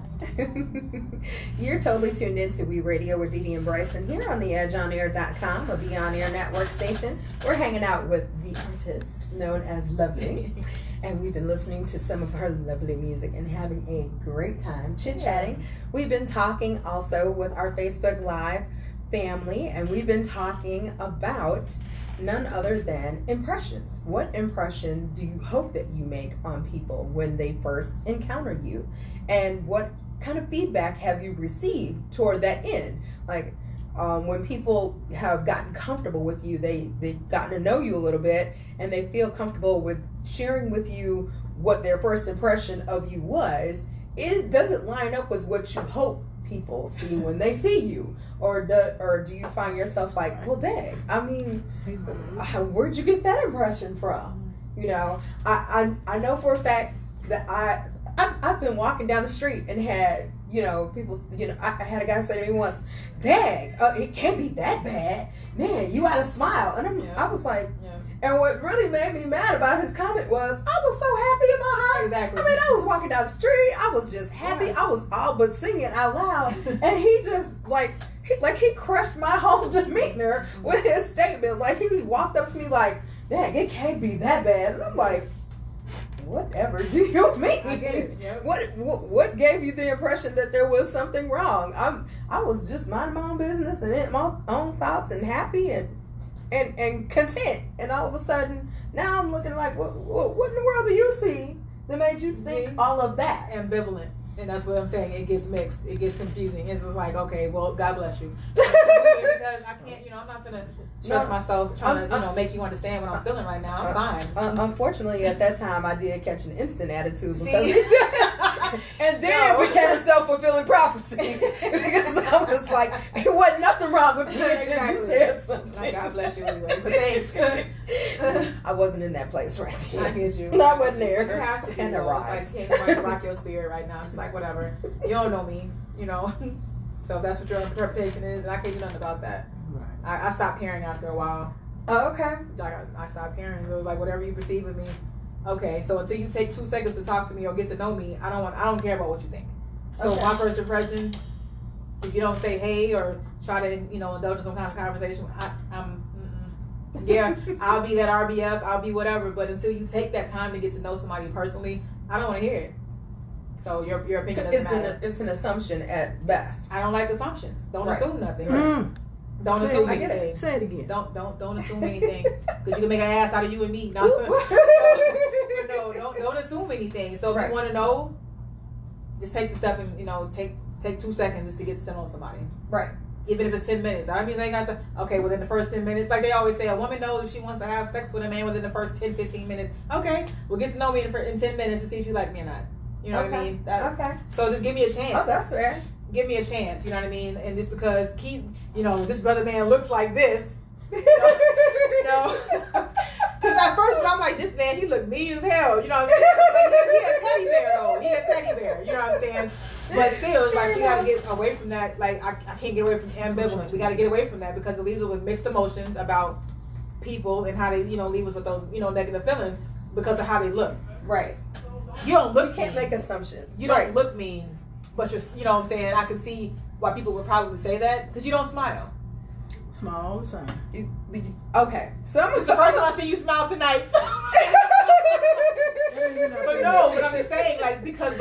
[SPEAKER 2] You're totally tuned in to We Radio with Dee Dee and Brysen here on the EdgeOnAir.com, a Be On Air network station. We're hanging out with the artist known as Luvli, and we've been listening to some of her lovely music and having a great time chit-chatting. We've been talking also with our Facebook Live family, and we've been talking about none other than impressions. What impression do you hope that you make on people when they first encounter you? And what kind of feedback have you received toward that end? Like, when people have gotten comfortable with you, they've gotten to know you a little bit, and they feel comfortable with sharing with you what their first impression of you was. It doesn't line up with what you hope people see when they see you, or do you find yourself like, well, dang, I mean, where'd you get that impression from? You know, I know for a fact that I've been walking down the street and had, you know, people, you know, I had a guy say to me once, dang, it can't be that bad, man, you ought to smile. And I was like, and what really made me mad about his comment was, I was so happy in my heart.
[SPEAKER 3] Exactly.
[SPEAKER 2] I mean, I was walking down the street, I was just happy. I was all but singing out loud, and he just he crushed my whole demeanor with his statement. Like, he walked up to me like, dang, it can't be that bad. And I'm like, whatever do you mean?
[SPEAKER 3] I get it. Yep.
[SPEAKER 2] What gave you the impression that there was something wrong? I was just minding my own business and in my own thoughts and happy and content. And all of a sudden, now I'm looking like, what in the world do you see that made you think all of that?
[SPEAKER 3] Ambivalent. And that's what I'm saying. It gets mixed. It gets confusing. It's just like, okay, well, God bless you. Because I can't, you know, I'm not going to stress myself trying to, you know, make you understand what I'm feeling right now. I'm fine.
[SPEAKER 2] Unfortunately, at that time, I did catch an instant attitude. Because and then it became a self-fulfilling prophecy. Because I was like, it wasn't nothing wrong with me until you said something.
[SPEAKER 3] Like, God bless you anyway. But thanks.
[SPEAKER 2] I wasn't in that place right there.
[SPEAKER 3] I get you.
[SPEAKER 2] I wasn't there.
[SPEAKER 3] You have to be.
[SPEAKER 2] And
[SPEAKER 3] You know, it's like, can't rock your spirit right now. It's like, whatever. You don't know me, you know. So if that's what your interpretation is, and I can't do nothing about that. Right. I stopped caring after a while.
[SPEAKER 2] Oh, okay.
[SPEAKER 3] I stopped caring. It was like, whatever you perceive of me. Okay, so until you take 2 seconds to talk to me or get to know me, I don't care about what you think. So
[SPEAKER 2] okay.
[SPEAKER 3] My first impression, if you don't say hey or try to, you know, indulge in some kind of conversation, yeah, I'll be that RBF, I'll be whatever. But until you take that time to get to know somebody personally, I don't want to hear it. So your opinion doesn't matter.
[SPEAKER 2] It's an assumption at best.
[SPEAKER 3] I don't like assumptions. Don't assume nothing. Don't
[SPEAKER 1] Say
[SPEAKER 3] assume
[SPEAKER 1] it
[SPEAKER 3] anything.
[SPEAKER 1] again. Say it again.
[SPEAKER 3] Don't assume anything, because you can make an ass out of you and me. No, don't assume anything. So if you want to know, just take the step and, you know, take 2 seconds just to get to know somebody.
[SPEAKER 2] Right.
[SPEAKER 3] Even if it's 10 minutes. I mean, they got to, okay, within the first 10 minutes, like they always say, a woman knows if she wants to have sex with a man within the first 10, 15 minutes. Okay, well, get to know me in 10 minutes to see if you like me or not. You know what I mean?
[SPEAKER 2] Okay.
[SPEAKER 3] So just give me a chance.
[SPEAKER 2] Oh, that's fair.
[SPEAKER 3] Give me a chance, you know what I mean? And just because this brother man looks like this, you know, because at first when I'm like, this man, he look mean as hell, you know what I'm saying? Like, he a teddy bear though. He a teddy bear, you know what I'm saying? But still, it's like, we gotta get away from that. Like, I can't get away from ambivalence. We gotta get away from that, because it leaves us with mixed emotions about people and how they, you know, leave us with those, you know, negative feelings because of how they look.
[SPEAKER 2] Right.
[SPEAKER 3] You don't look.
[SPEAKER 2] You can't
[SPEAKER 3] mean.
[SPEAKER 2] make assumptions.
[SPEAKER 3] You don't look mean. But you're, you know what I'm saying? I can see why people would probably say that, because you don't smile.
[SPEAKER 1] Smile all the time.
[SPEAKER 2] Okay. So
[SPEAKER 3] it's the first time I see you smile tonight. But no, but I'm just saying, like, because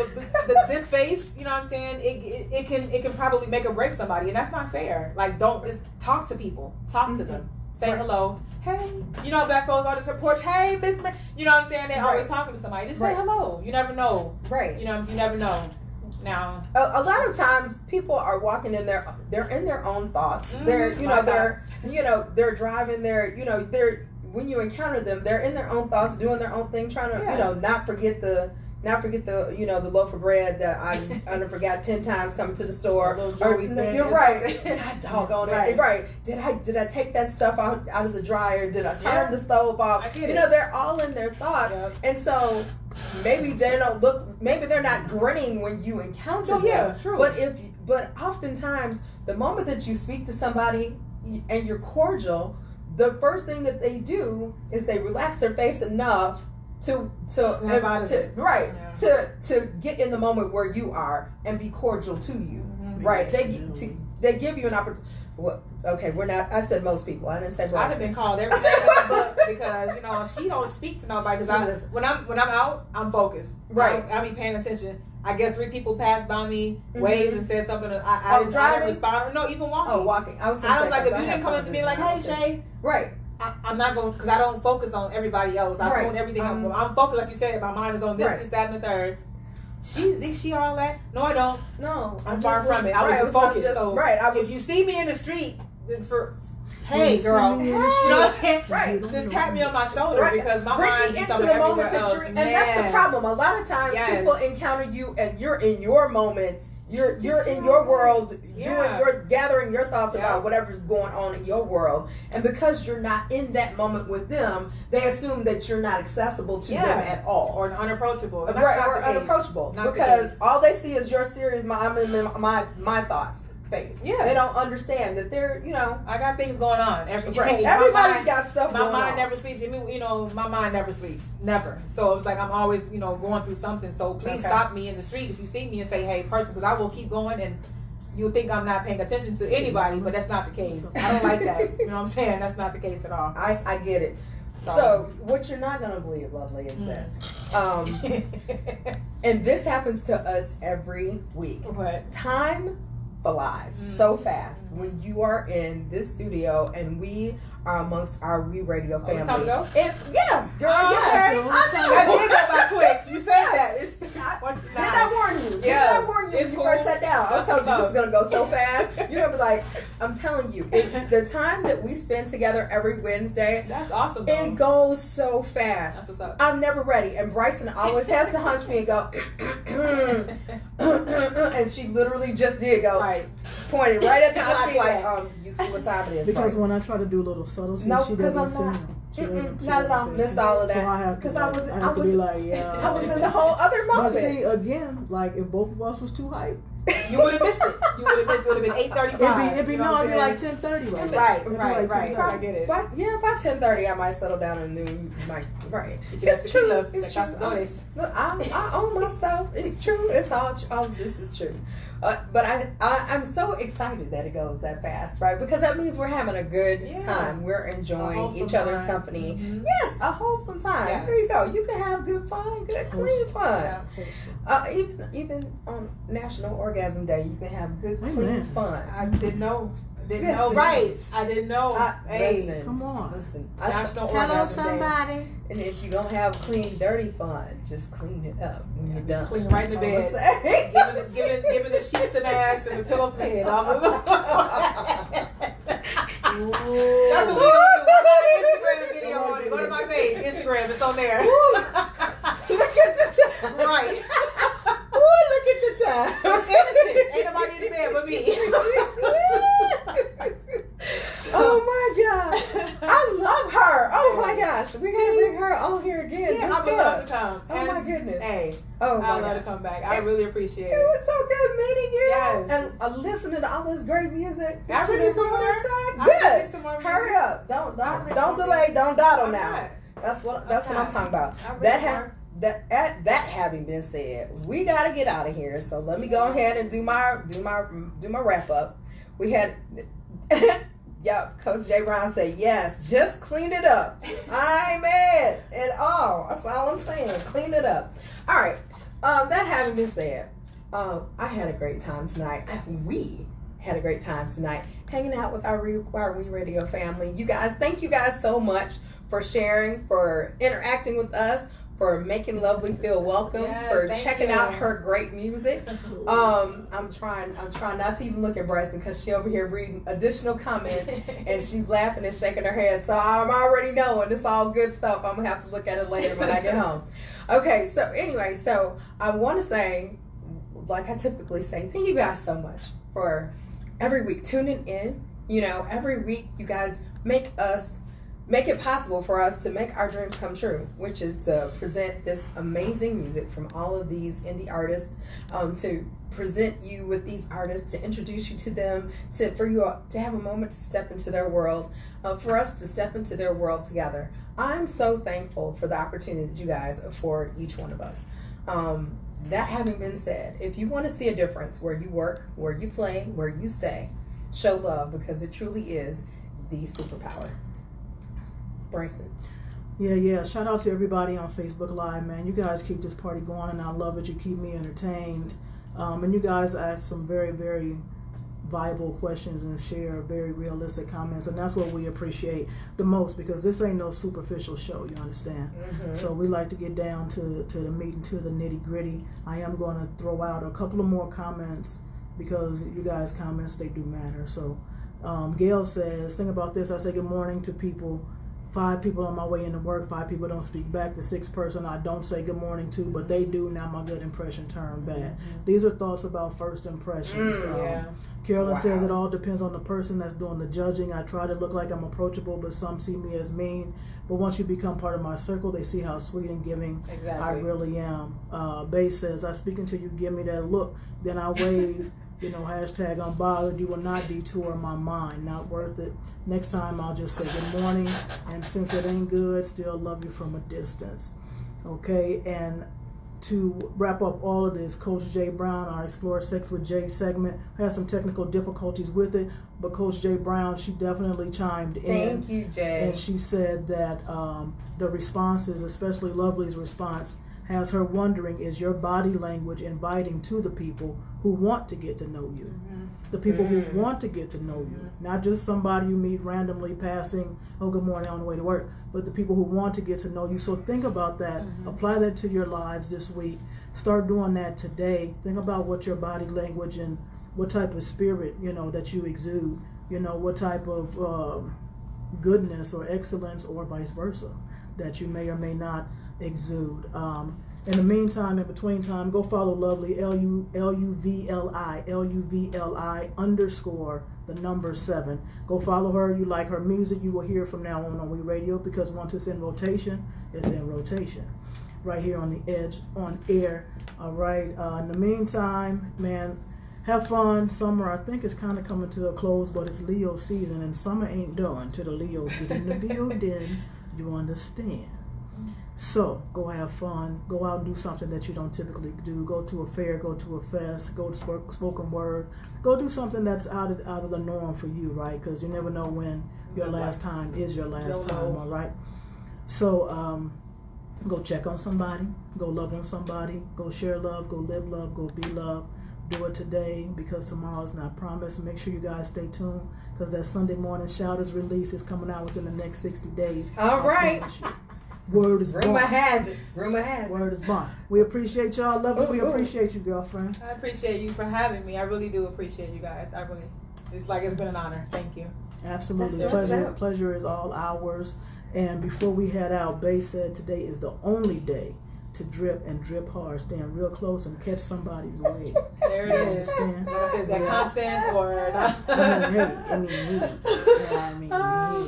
[SPEAKER 3] this face, you know what I'm saying? It can probably make or break somebody, and that's not fair. Like, don't just talk to people. Talk to them. Say hello. Hey, you know, black folks always porch. Hey, Miss, you know what I'm saying? They're always talking to somebody. Just say hello. You never know.
[SPEAKER 2] Right.
[SPEAKER 3] You know what I'm saying? You never know. Now,
[SPEAKER 2] a lot of times people are walking in they're in their own thoughts. They're they're driving when you encounter them, they're in their own thoughts, doing their own thing, trying to not forget the the loaf of bread that I forgot 10 times coming to the store. You're right. God doggone it. Right. Did I take that stuff out of the dryer? Did I turn the stove off? They're all in their thoughts. And so maybe they don't look, maybe they're not grinning when you encounter them.
[SPEAKER 3] Yeah, true.
[SPEAKER 2] But oftentimes the moment that you speak to somebody and you're cordial, the first thing that they do is they relax their face enough to get in the moment where you are and be cordial to you. Right. They give you an opportunity. Well, okay, we're not. I said most people. I didn't say Brysen.
[SPEAKER 3] I'd have been called every day because she don't speak to nobody. Because when I'm out, I'm focused.
[SPEAKER 2] Right.
[SPEAKER 3] I'll be paying attention. I guess 3 people passed by me, waved and said something. I didn't respond. No, even walking.
[SPEAKER 2] Oh, walking. I was
[SPEAKER 3] like, if you didn't come up to me like, hey, Shay.
[SPEAKER 2] Right.
[SPEAKER 3] I'm not going, because I don't focus on everybody else. I tune everything up. I'm focused, like you said, my mind is on this, that, and the third. She thinks she all that. No, I don't.
[SPEAKER 2] No.
[SPEAKER 3] I'm far from it. I was just focused. If you see me in the street, then hey, girl. Hey. You know what I'm saying? Right. Just tap me on my shoulder because my mind is somewhere everywhere else.
[SPEAKER 2] And that's the problem. A lot of times people encounter you and you're in your moment. You're in your world. You're gathering your thoughts about whatever's going on in your world. And because you're not in that moment with them, they assume that you're not accessible to them at all.
[SPEAKER 3] Or unapproachable.
[SPEAKER 2] Right, or unapproachable. Because all they see is your serious, I'm in my thoughts. Face. Yeah, they don't understand that they're,
[SPEAKER 3] I got things going on every day.
[SPEAKER 2] Right. Everybody's got stuff going on.
[SPEAKER 3] My mind never sleeps. My mind never sleeps. Never. So it's like I'm always, going through something. So please stop me in the street if you see me and say, hey, person, because I will keep going and you'll think I'm not paying attention to anybody, but that's not the case. I don't like that. You know what I'm saying? That's not the case at all.
[SPEAKER 2] I get it. So what you're not going to believe, Lovely, is this. And this happens to us every week.
[SPEAKER 3] What?
[SPEAKER 2] Time flies so fast when you are in this studio and we are amongst our OUI Radio family.
[SPEAKER 3] It's time to go?
[SPEAKER 2] Yes, girl.
[SPEAKER 3] I did go by quick. You said that.
[SPEAKER 2] Did I warn you? Did I warn you when you first sat down? I told you this is going to go so fast. You're going to be like, I'm telling you, the time that we spend together every Wednesday,
[SPEAKER 3] that's awesome.
[SPEAKER 2] It goes so fast.
[SPEAKER 3] That's what's up.
[SPEAKER 2] I'm never ready. And Bryson always has to hunch me and go, and she literally just did go, pointed right at the clock like, you see what time it is.
[SPEAKER 1] Because when I try to do little subtleties, she doesn't see them.
[SPEAKER 2] Not at all. Missed all of that.
[SPEAKER 1] So I have to, I have to be like,
[SPEAKER 2] I was in the whole other moment.
[SPEAKER 1] But see, again, like if both of us was too hyped,
[SPEAKER 3] you would have missed it. You would have missed it. It would have been 8:35.
[SPEAKER 1] It'd be like 10:30.
[SPEAKER 3] Right. I get it.
[SPEAKER 2] By 10:30, I might settle down and do right.
[SPEAKER 3] It's true.
[SPEAKER 2] It's true. Look, I own my stuff. It's true. It's all this is true. But I'm so excited that it goes that fast, right? Because that means we're having a good time. We're enjoying each other's company. Mm-hmm. Yes, a wholesome time. Yes. There you go. You can have good fun, good clean fun. Yeah. Even on National Orgasm Day, you can have good clean fun.
[SPEAKER 3] I didn't know. Right. I didn't know. Hey,
[SPEAKER 2] listen,
[SPEAKER 1] come on.
[SPEAKER 2] Listen.
[SPEAKER 3] Hello, somebody.
[SPEAKER 2] Day. And if you're going to have clean, dirty fun, just clean it up when you're done.
[SPEAKER 3] Clean right in the bed. Giving the sheets and ass and the pillows and the head. That's what we do. I got an Instagram video on it. Go to my page. Instagram. It's on there.
[SPEAKER 2] Look at the time.
[SPEAKER 3] Right.
[SPEAKER 2] Ooh, look at the time.
[SPEAKER 3] It's innocent. Ain't nobody in the bed but me.
[SPEAKER 2] Oh my God. I love her. Oh my gosh. We gotta bring her on here again.
[SPEAKER 3] Yeah, I would love to come.
[SPEAKER 2] Oh my goodness.
[SPEAKER 3] Hey.
[SPEAKER 2] Oh my
[SPEAKER 3] I'd love to come back. I really appreciate it.
[SPEAKER 2] It was so good meeting you.
[SPEAKER 3] Yes.
[SPEAKER 2] And listening to all this great music.
[SPEAKER 3] I really some more.
[SPEAKER 2] Good. Hurry up. Don't delay. Don't dawdle now. That's what I'm talking about. That having been said, we gotta get out of here. So let me go ahead and do my wrap up. We had Coach J. Brown said, yes, just clean it up. I ain't mad at all. That's all I'm saying. Clean it up. All right. That having been said, I had a great time tonight. We had a great time tonight hanging out with our OUI Radio family. You guys, thank you guys so much for sharing, for interacting with us, for making Luvli feel welcome, for checking out her great music. I'm trying not to even look at Bryson because she over here reading additional comments and she's laughing and shaking her head. So I'm already knowing it's all good stuff. I'm gonna have to look at it later when I get home. Okay, so anyway, so I want to say, like I typically say, thank you guys so much for every week tuning in. Every week you guys make it possible for us to make our dreams come true, which is to present this amazing music from all of these indie artists, to present you with these artists, to introduce you to them, for you to have a moment to step into their world, for us to step into their world together. I'm so thankful for the opportunity that you guys afford each one of us. That having been said, if you want to see a difference where you work, where you play, where you stay, show love, because it truly is the superpower. Bryson.
[SPEAKER 1] Yeah. Shout out to everybody on Facebook Live, man. You guys keep this party going, and I love it. You keep me entertained. And you guys ask some very, very viable questions and share very realistic comments, and that's what we appreciate the most, because this ain't no superficial show, you understand? So we like to get down to the meat and to the nitty gritty. I am going to throw out a couple of more comments because you guys' comments, they do matter. So Gail says, think about this. I say good morning to people. 5 people on my way into work, 5 people don't speak back. The 6th person I don't say good morning to, but they do. Now my good impression turned bad. These are thoughts about first impressions. Carolyn says it all depends on the person that's doing the judging. I try to look like I'm approachable, but some see me as mean. But once you become part of my circle, they see how sweet and giving I really am. Bay says, I speak until you give me that look. Then I wave. Hashtag unbothered. You will not detour my mind. Not worth it. Next time I'll just say good morning. And since it ain't good, still love you from a distance. Okay, and to wrap up all of this, Coach Jay Brown, our Explore Sex with Jay segment, had some technical difficulties with it, but Coach Jay Brown, she definitely chimed in.
[SPEAKER 2] Thank you, Jay.
[SPEAKER 1] And she said that the responses, especially Luvli's response, has her wondering, is your body language inviting to the people who want to get to know you? The people who want to get to know you. Not just somebody you meet randomly passing, oh, good morning, on the way to work, but the people who want to get to know you. So think about that. Apply that to your lives this week. Start doing that today. Think about what your body language and what type of spirit, that you exude. What type of goodness or excellence or vice versa that you may or may not exude. In the meantime, in between time, go follow Luvli, LUVLI_7. Go follow her. You like her music, you will hear from now on OUI Radio, because once it's in rotation, it's in rotation. Right here on the edge, on air. All right. In the meantime, man, have fun. Summer, I think, is kind of coming to a close, but it's Leo season, and summer ain't done till the Leos get in the building. You understand? So go have fun. Go out and do something that you don't typically do. Go to a fair. Go to a fest. Go to spoken word. Go do something that's out of the norm for you, right? Because you never know when your last time is your last time. All right. So go check on somebody. Go love on somebody. Go share love. Go live love. Go be love. Do it today, because tomorrow is not promised. Make sure you guys stay tuned, because that Sunday morning shouters release is coming out within the next 60 days.
[SPEAKER 2] All right.
[SPEAKER 1] Word is
[SPEAKER 2] Rumor has it.
[SPEAKER 1] Word is bond. We appreciate y'all. Love you. We appreciate you, girlfriend.
[SPEAKER 3] I appreciate you for having me. I really do appreciate you guys. It's like it's been an honor. Thank you.
[SPEAKER 1] Absolutely.
[SPEAKER 2] That's
[SPEAKER 1] Pleasure is all ours. And before we head out, Bay said today is the only day to drip and drip hard. Stand real close and catch somebody's wave.
[SPEAKER 3] There it is. Like I said, is that constant or not?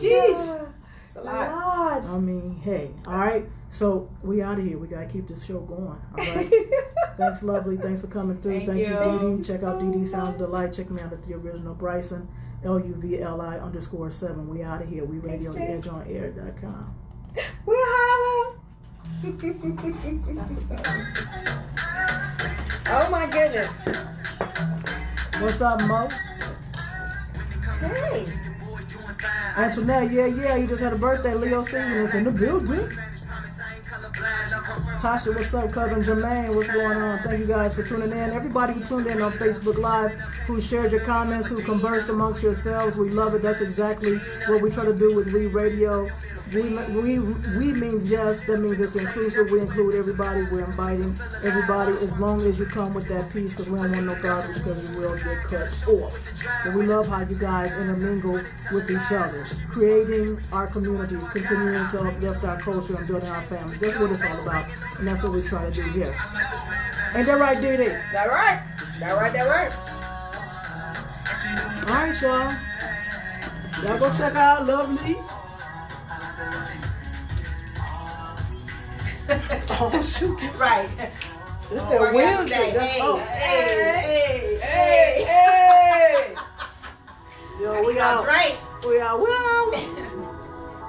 [SPEAKER 1] Sheesh.
[SPEAKER 3] A lot.
[SPEAKER 1] I mean, hey, all right. So we out of here. We gotta keep this show going. All right. Thanks, Luvli. Thanks for coming through. Thank you, Dee Dee. Check out Dee Dee Sounds Delight. Check me out at the original Brysen, LUVLI_7. We out of here. We radio the edge on air.com.
[SPEAKER 2] We holla. Oh my goodness.
[SPEAKER 1] What's up, Mo?
[SPEAKER 2] Hey.
[SPEAKER 1] Antoinette, yeah, you just had a birthday. Leo season is in the building. Tasha, what's up? Cousin Jermaine, what's going on? Thank you guys for tuning in. Everybody who tuned in on Facebook Live, who shared your comments, who conversed amongst yourselves, we love it. That's exactly what we try to do with We Radio. We means yes. That means it's inclusive. We include everybody. We're inviting everybody, as long as you come with that peace, because we don't want no garbage, because you will get cut off. But we love how you guys intermingle with each other, creating our communities, continuing to uplift our culture and building our families. That's what it's all about, and that's what we try to do here. Ain't that right, Dee Dee?
[SPEAKER 2] That right.
[SPEAKER 1] All right, y'all. Y'all go check out Luvli. Oh, shoot.
[SPEAKER 3] Right.
[SPEAKER 1] It's that Wednesday.
[SPEAKER 3] Hey.
[SPEAKER 1] Yo, we out.
[SPEAKER 3] Right.
[SPEAKER 1] We out.